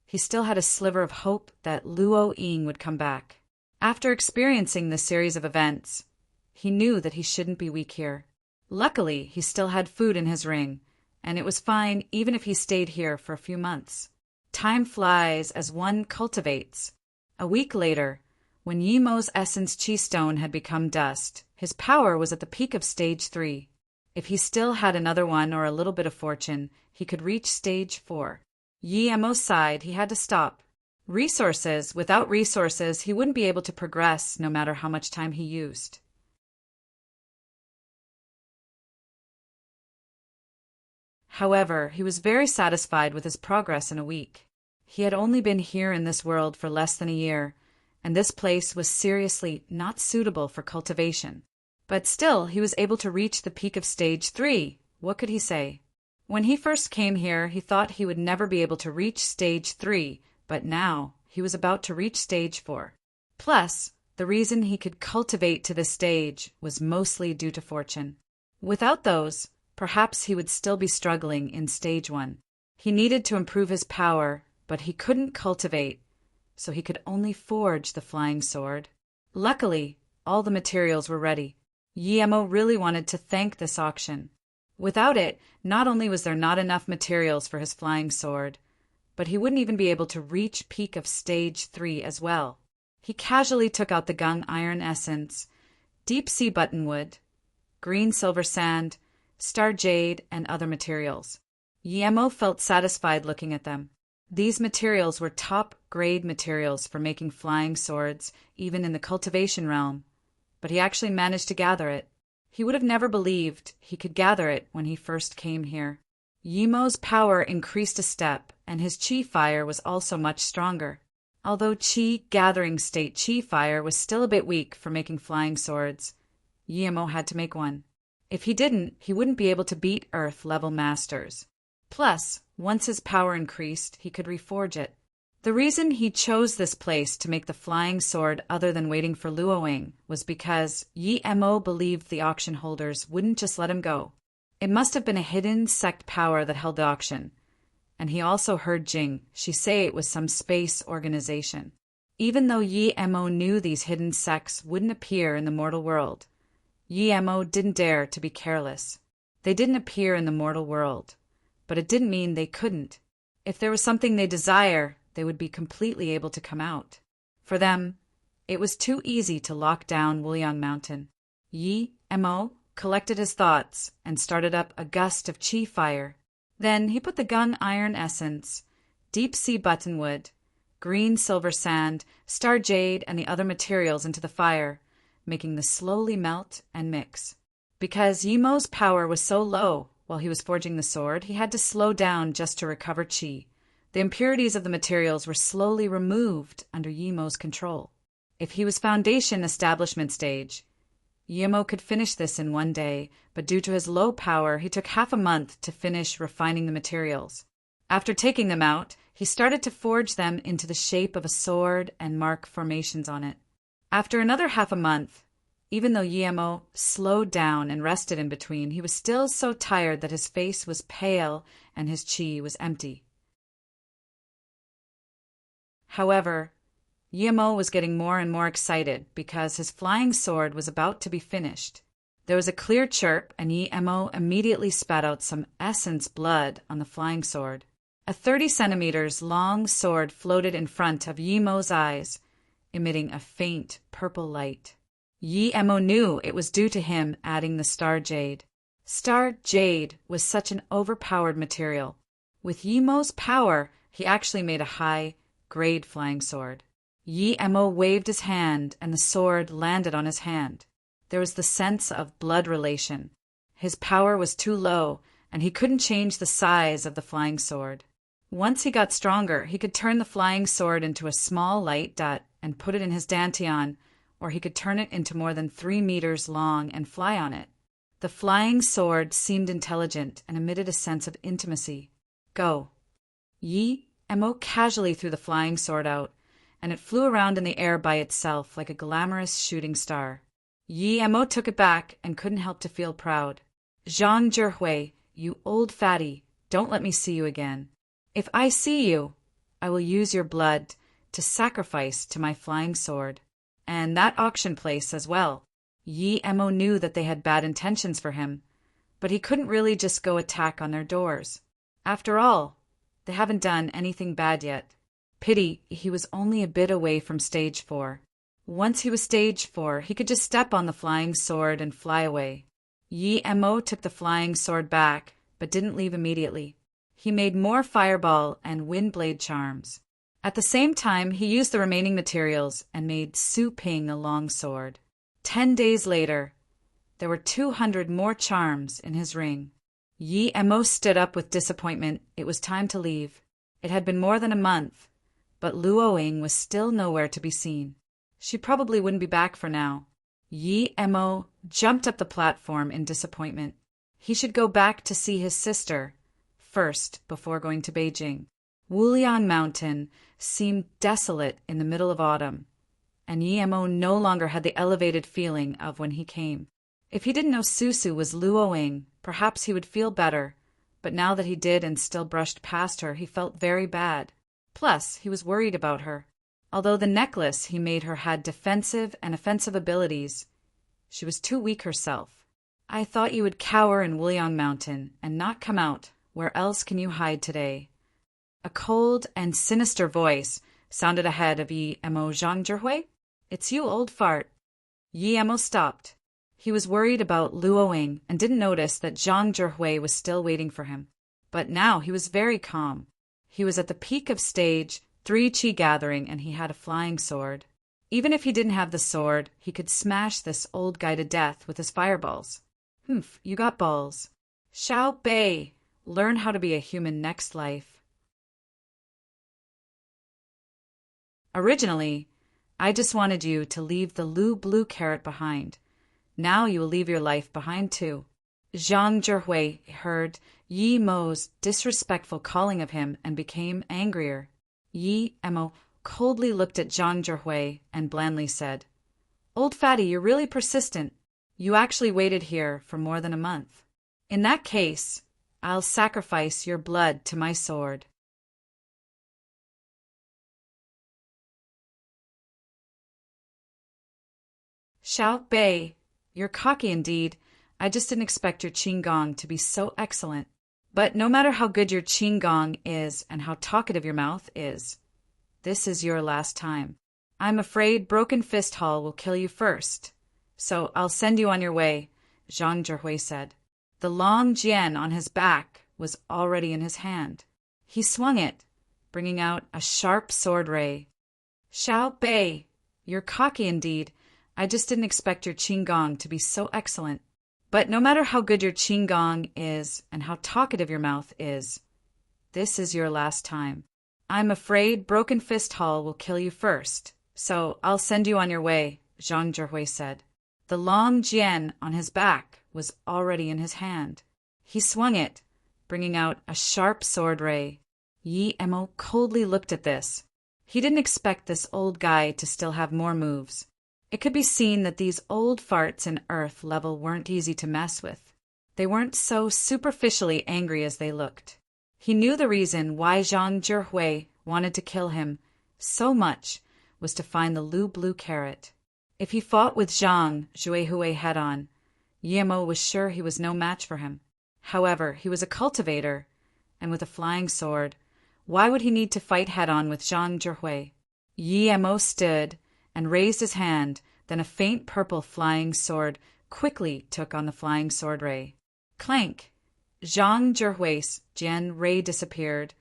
he still had a sliver of hope that Luoying would come back. After experiencing this series of events, he knew that he shouldn't be weak here. Luckily, he still had food in his ring, and it was fine even if he stayed here for a few months. Time flies as one cultivates. A week later, when Yemo's essence chi stone had become dust, his power was at the peak of stage 3. If he still had another one or a little bit of fortune, he could reach stage 4. Yemo sighed. He had to stop. Without resources, he wouldn't be able to progress no matter how much time he used. However, he was very satisfied with his progress in a week. He had only been here in this world for less than a year, and this place was seriously not suitable for cultivation. But still, he was able to reach the peak of stage 3. What could he say? When he first came here, he thought he would never be able to reach stage 3, but now he was about to reach stage 4. Plus, The reason he could cultivate to this stage was mostly due to fortune. Without those, perhaps he would still be struggling in stage 1. He needed to improve his power, but he couldn't cultivate, so he could only forge the flying sword. Luckily, all the materials were ready. Guillermo really wanted to thank this auction. Without it, not only was there not enough materials for his flying sword, but he wouldn't even be able to reach peak of stage 3 as well. He casually took out the gung iron essence, deep sea buttonwood, green silver sand, star jade, and other materials. Guillermo felt satisfied looking at them. These materials were top-grade materials for making flying swords, even in the cultivation realm, but he actually managed to gather it. He would have never believed he could gather it when he first came here. Guillermo's power increased a step, and his chi fire was also much stronger. Although chi gathering state chi fire was still a bit weak for making flying swords, Guillermo had to make one. If he didn't, he wouldn't be able to beat Earth-level masters. Plus, once his power increased, he could reforge it. The reason he chose this place to make the flying sword other than waiting for Luoying was because Guillermo believed the auction holders wouldn't just let him go. It must have been a hidden sect power that held the auction. And he also heard Jing. She say it was some space organization. Even though Guillermo knew these hidden sects wouldn't appear in the mortal world, Guillermo didn't dare to be careless. They didn't appear in the mortal world, but it didn't mean they couldn't. If there was something they desire, they would be completely able to come out. For them, it was too easy to lock down Wuliang Mountain. Guillermo collected his thoughts and started up a gust of chi fire. Then he put the gung iron essence, deep sea buttonwood, green silver sand, star jade, and the other materials into the fire, making the slowly melt and mix. Because Guillermo's power was so low while he was forging the sword, he had to slow down just to recover chi. The impurities of the materials were slowly removed under Guillermo's control. If he was foundation establishment stage, Guillermo could finish this in one day, but due to his low power, he took half a month to finish refining the materials. After taking them out, he started to forge them into the shape of a sword and mark formations on it. After another half a month, even though Guillermo slowed down and rested in between, he was still so tired that his face was pale and his chi was empty. However, Guillermo was getting more and more excited because his flying sword was about to be finished. There was a clear chirp, and Guillermo immediately spat out some essence blood on the flying sword. A 30 centimeters long sword floated in front of Guillermo's eyes, emitting a faint purple light. Guillermo knew it was due to him adding the star jade. Star jade was such an overpowered material. With Guillermo's power, he actually made a high-grade flying sword. Guillermo waved his hand, and the sword landed on his hand. There was the sense of blood relation. His power was too low, and he couldn't change the size of the flying sword. Once he got stronger, he could turn the flying sword into a small light dot and put it in his dantian, or he could turn it into more than 3 meters long and fly on it. The flying sword seemed intelligent and emitted a sense of intimacy. Go. Guillermo casually threw the flying sword out, and it flew around in the air by itself like a glamorous shooting star. Guillermo took it back and couldn't help to feel proud. Zhang Zhihui, you old fatty, don't let me see you again. If I see you, I will use your blood to sacrifice to my flying sword. And that auction place as well. Guillermo knew that they had bad intentions for him, but he couldn't really just go attack on their doors. After all, they haven't done anything bad yet. Pity he was only a bit away from stage 4. Once he was stage 4, he could just step on the flying sword and fly away. Guillermo took the flying sword back, but didn't leave immediately. He made more fireball and windblade charms. At the same time, he used the remaining materials and made Su Ping a long sword. 10 days later, there were 200 more charms in his ring. Guillermo stood up with disappointment. It was time to leave. It had been more than a month, but Luoying was still nowhere to be seen. She probably wouldn't be back for now. Guillermo jumped up the platform in disappointment. He should go back to see his sister first before going to Beijing. Wuliang Mountain seemed desolate in the middle of autumn, and Yi-Mo no longer had the elevated feeling of when he came. If he didn't know Susu was Luoing, perhaps he would feel better, but now that he did and still brushed past her, he felt very bad. Plus, he was worried about her. Although the necklace he made her had defensive and offensive abilities, she was too weak herself. I thought you would cower in Wuliang Mountain and not come out. Where else can you hide today? A cold and sinister voice sounded ahead of Yi-Mo. Zhang Zhihui? It's you, old fart. Yi-Mo stopped. He was worried about Luoing and didn't notice that Zhang Zhihui was still waiting for him. But now he was very calm. He was at the peak of stage 3 Qi gathering and he had a flying sword. Even if he didn't have the sword, he could smash this old guy to death with his fireballs. Humph, you got balls. Xiao Bei, learn how to be a human next life. Originally, I just wanted you to leave the Lu blue carrot behind. Now you will leave your life behind too. Zhang Zhihui heard Yi-Mo's disrespectful calling of him and became angrier. Yi-Mo coldly looked at Zhang Zhihui and blandly said, Old fatty, you're really persistent. You actually waited here for more than a month. In that case, I'll sacrifice your blood to my sword. Xiao Bei, you're cocky indeed. I just didn't expect your Qinggong to be so excellent. But no matter how good your Qinggong is and how talkative your mouth is, this is your last time. I'm afraid Broken Fist Hall will kill you first. So I'll send you on your way, Zhang Zhihui said. The long jian on his back was already in his hand. He swung it, bringing out a sharp sword ray. Xiao Bei, you're cocky indeed. I just didn't expect your Qinggong to be so excellent. But no matter how good your Qinggong is and how talkative your mouth is, this is your last time. I'm afraid Broken Fist Hall will kill you first. So I'll send you on your way, Zhang Zhihui said. The long jian on his back was already in his hand. He swung it, bringing out a sharp sword ray. Yi-Mo coldly looked at this. He didn't expect this old guy to still have more moves. It could be seen that these old farts in Earth level weren't easy to mess with. They weren't so superficially angry as they looked. He knew the reason why Zhang Zhihui wanted to kill him so much was to find the Lu blue carrot. If he fought with Zhang Zhihui head-on, Yi-Mo was sure he was no match for him. However, he was a cultivator, and with a flying sword, why would he need to fight head-on with Zhang Zhihui? Yi-Mo stood and raised his hand, then a faint purple flying sword quickly took on the flying sword ray. Clank! Zhang Zhihui's jian ray disappeared,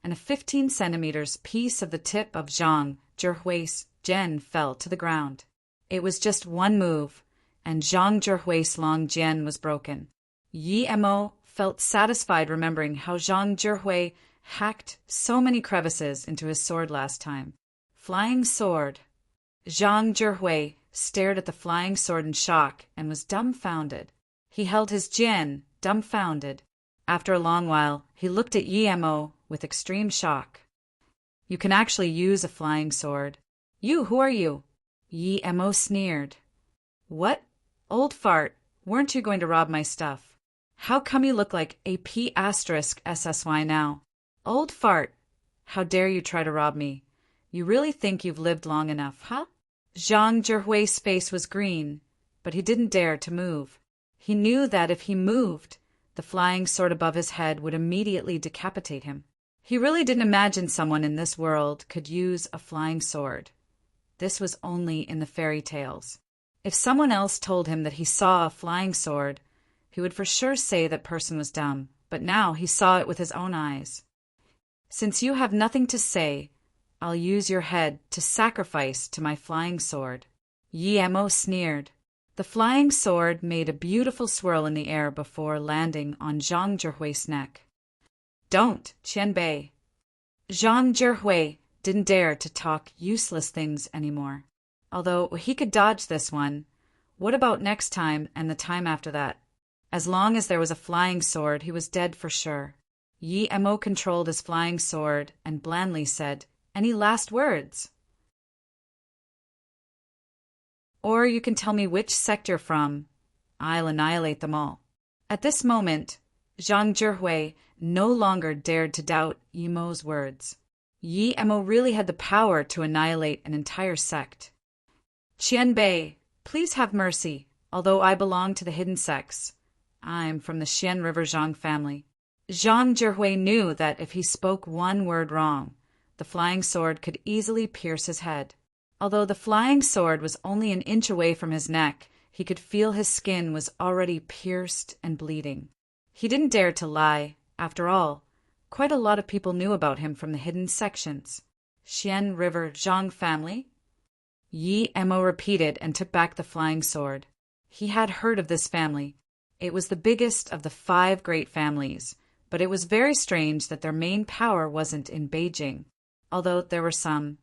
and a 15 centimeters piece of the tip of Zhang Zhihui's jian fell to the ground. It was just one move, and Zhang Zhihui's long jian was broken. Yi-Mo felt satisfied remembering how Zhang Zhihui hacked so many crevices into his sword last time. Flying sword. Zhang Zhihui stared at the flying sword in shock and was dumbfounded. He held his jian, dumbfounded. After a long while, he looked at Yi-Mo with extreme shock. You can actually use a flying sword. You, who are you? Yi-Mo sneered. What? Old fart, weren't you going to rob my stuff? How come you look like a P*SSY now? Old fart, how dare you try to rob me? You really think you've lived long enough, huh? Zhang Zhihui's face was green, but he didn't dare to move. He knew that if he moved, the flying sword above his head would immediately decapitate him. He really didn't imagine someone in this world could use a flying sword. This was only in the fairy tales. If someone else told him that he saw a flying sword, he would for sure say that person was dumb, but now he saw it with his own eyes. Since you have nothing to say, I'll use your head to sacrifice to my flying sword. Yi-Mo sneered. The flying sword made a beautiful swirl in the air before landing on Zhang Zhihui's neck. Don't, Qianbei. Zhang Zhihui didn't dare to talk useless things anymore. Although he could dodge this one, what about next time and the time after that? As long as there was a flying sword, he was dead for sure. Yi-Mo controlled his flying sword and blandly said, Any last words? Or you can tell me which sect you're from. I'll annihilate them all. At this moment, Zhang Zhihui no longer dared to doubt Yi Mo's words. Yi Mo really had the power to annihilate an entire sect. Qian Bei, please have mercy, although I belong to the hidden sects. I'm from the Xian River Zhang family. Zhang Zhihui knew that if he spoke one word wrong, the flying sword could easily pierce his head. Although the flying sword was only an inch away from his neck, he could feel his skin was already pierced and bleeding. He didn't dare to lie. After all, quite a lot of people knew about him from the hidden sections. Xian River Zhang family? Yi Mo repeated and took back the flying sword. He had heard of this family. It was the biggest of the 5 great families, but it was very strange that their main power wasn't in Beijing. Although there were some,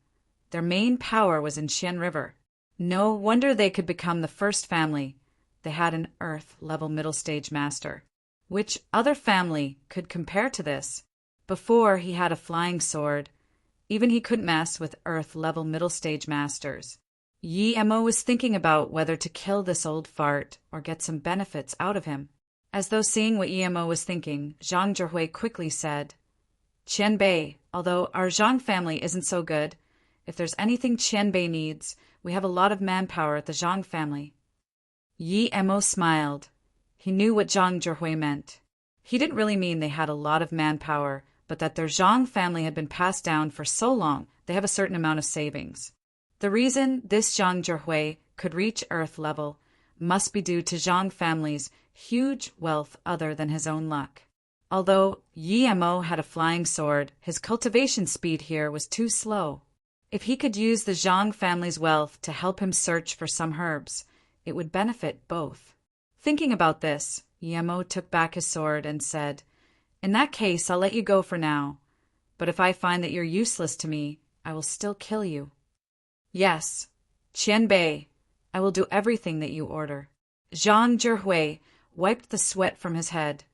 their main power was in Xian River. No wonder they could become the first family. They had an Earth-level middle-stage master. Which other family could compare to this? Before he had a flying sword, even he couldn't mess with Earth-level middle-stage masters. Yi Mo was thinking about whether to kill this old fart or get some benefits out of him. As though seeing what Yi Mo was thinking, Zhang Zhihui quickly said, Qian Bei, although our Zhang family isn't so good, if there's anything Qian Bei needs, we have a lot of manpower at the Zhang family. Yi Mo smiled. He knew what Zhang Zhihui meant. He didn't really mean they had a lot of manpower, but that their Zhang family had been passed down for so long they have a certain amount of savings. The reason this Zhang Zhihui could reach Earth level must be due to Zhang family's huge wealth other than his own luck. Although Yi Mo had a flying sword, his cultivation speed here was too slow. If he could use the Zhang family's wealth to help him search for some herbs, it would benefit both. Thinking about this, Yi Mo took back his sword and said, In that case, I'll let you go for now. But if I find that you're useless to me, I will still kill you. Yes, Qian Bei, I will do everything that you order. Zhang Zhihui wiped the sweat from his head,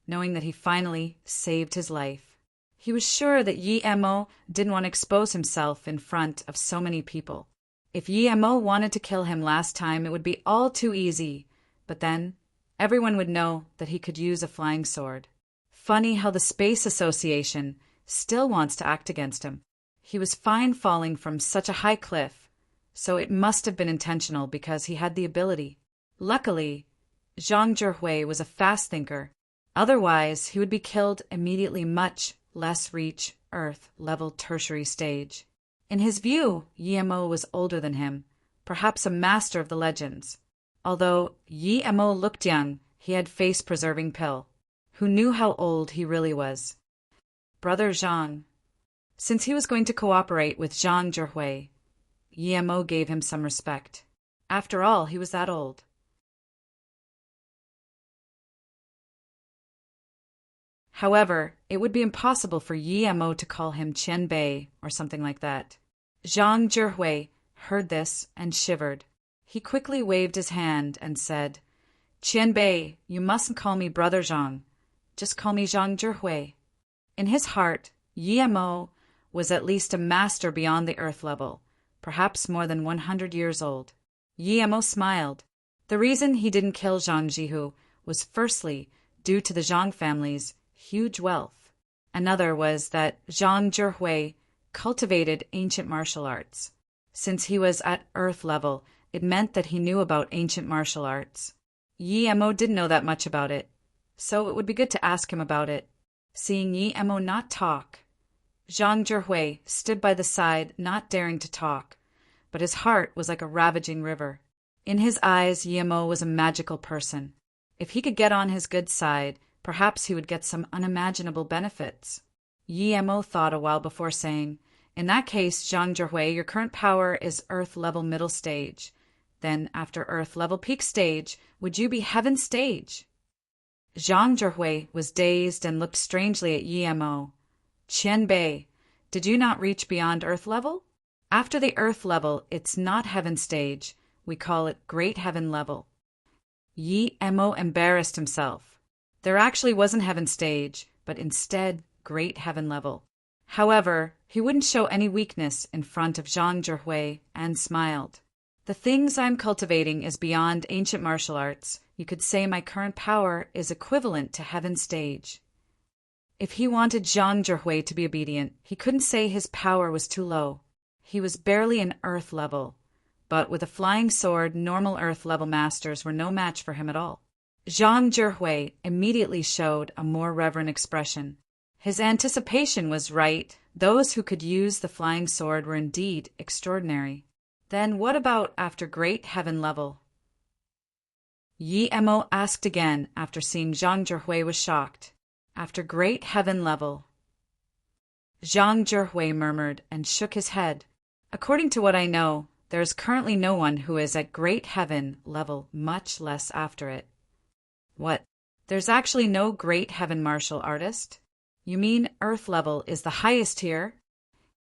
knowing that he finally saved his life. He was sure that Yi Mo didn't want to expose himself in front of so many people. If Yi Mo wanted to kill him last time, it would be all too easy, but then everyone would know that he could use a flying sword. Funny how the Space Association still wants to act against him. He was fine falling from such a high cliff, so it must have been intentional because he had the ability. Luckily, Zhang Zhihui was a fast thinker. Otherwise, he would be killed immediately, much less reach Earth-level tertiary stage. In his view, Yi Mo was older than him, perhaps a master of the legends. Although Yi Mo looked young, he had face-preserving pill. Who knew how old he really was? Brother Zhang. Since he was going to cooperate with Zhang Zhihui, Yi Mo gave him some respect. After all, he was that old. However, it would be impossible for Yi Mo to call him Qian Bei or something like that. Zhang Zhihui heard this and shivered. He quickly waved his hand and said, Qian Bei, you mustn't call me Brother Zhang. Just call me Zhang Zhihui. In his heart, Yi Mo was at least a master beyond the Earth level, perhaps more than 100 years old. Yi Mo smiled. The reason he didn't kill Zhang Zhihu was firstly due to the Zhang family's huge wealth. Another was that Zhang Zhihui cultivated ancient martial arts. Since he was at Earth level, it meant that he knew about ancient martial arts. Yi Mo didn't know that much about it, so it would be good to ask him about it. Seeing Yi Mo not talk, Zhang Zhihui stood by the side, not daring to talk, but his heart was like a ravaging river. In his eyes, Yi Mo was a magical person. If he could get on his good side, perhaps he would get some unimaginable benefits. Yi Mo thought a while before saying, In that case, Zhang Zhihui, your current power is Earth-level middle stage. Then, after Earth-level peak stage, would you be heaven stage? Zhang Zhihui was dazed and looked strangely at Yi Mo. Qian Bei, did you not reach beyond Earth level? After the Earth level, it's not heaven stage. We call it Great Heaven level. Yi Mo embarrassed himself. There actually wasn't heaven stage, but instead Great Heaven level. However, he wouldn't show any weakness in front of Zhang Zhihui and smiled. The things I'm cultivating is beyond ancient martial arts. You could say my current power is equivalent to heaven's stage. If he wanted Zhang Zhihui to be obedient, he couldn't say his power was too low. He was barely an earth level, but with a flying sword, normal earth level masters were no match for him at all. Zhang Zhihui immediately showed a more reverent expression. His anticipation was right. Those who could use the flying sword were indeed extraordinary. Then what about after great heaven level? Yi Mo asked again after seeing Zhang Zhihui was shocked. After great heaven level. Zhang Zhihui murmured and shook his head. According to what I know, there is currently no one who is at great heaven level, much less after it. What? There's actually no great heaven martial artist? You mean earth level is the highest here?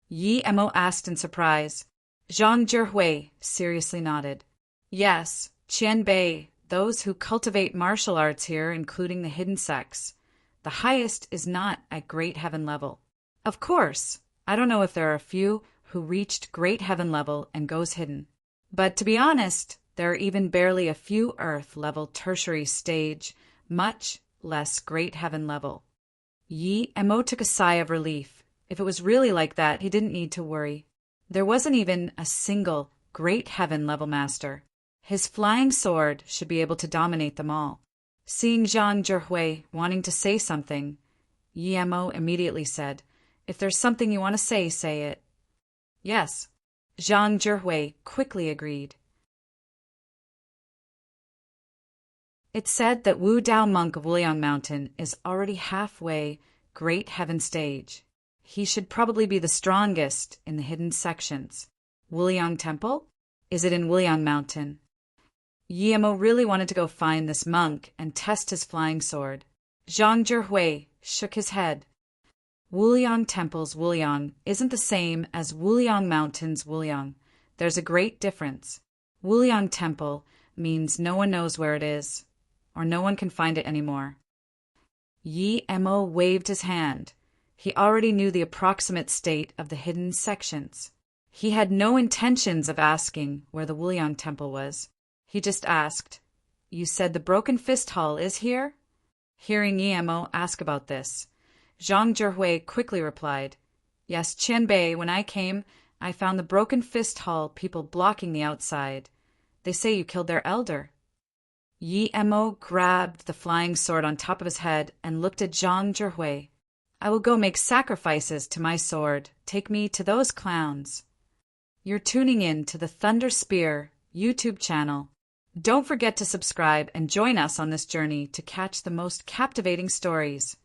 Yi Mo asked in surprise. Zhang Zhihui seriously nodded. Yes, Qian Bei, those who cultivate martial arts here, including the hidden sects. The highest is not at great heaven level. Of course, I don't know if there are a few who reached great heaven level and goes hidden. But to be honest, there are even barely a few earth level tertiary stage, much less great heaven level. Yi Mo took a sigh of relief. If it was really like that, he didn't need to worry. There wasn't even a single great heaven level master. His flying sword should be able to dominate them all. Seeing Zhang Zhihui wanting to say something, Yi Mo immediately said, If there's something you want to say, say it. Yes. Zhang Zhihui quickly agreed. It's said that Wu Dao monk of Wuliang Mountain is already halfway great heaven stage. He should probably be the strongest in the hidden sections. Wuliang Temple? Is it in Wuliang Mountain? Yi Mo really wanted to go find this monk and test his flying sword. Zhang Zhihui shook his head. Wuliang Temple's Wuliang isn't the same as Wuliang Mountain's Wuliang. There's a great difference. Wuliang Temple means no one knows where it is, or no one can find it anymore. Yi Mo waved his hand. He already knew the approximate state of the hidden sections. He had no intentions of asking where the Wuliang Temple was. He just asked, You said the Broken Fist Hall is here? Hearing Yi Mo ask about this, Zhang Zhihui quickly replied, Yes, Qian Bei, when I came, I found the Broken Fist Hall people blocking the outside. They say you killed their elder. Yi Mo grabbed the flying sword on top of his head and looked at Zhang Zhihui. I will go make sacrifices to my sword. Take me to those clowns. You're tuning in to the Thunder Spear YouTube channel. Don't forget to subscribe and join us on this journey to catch the most captivating stories.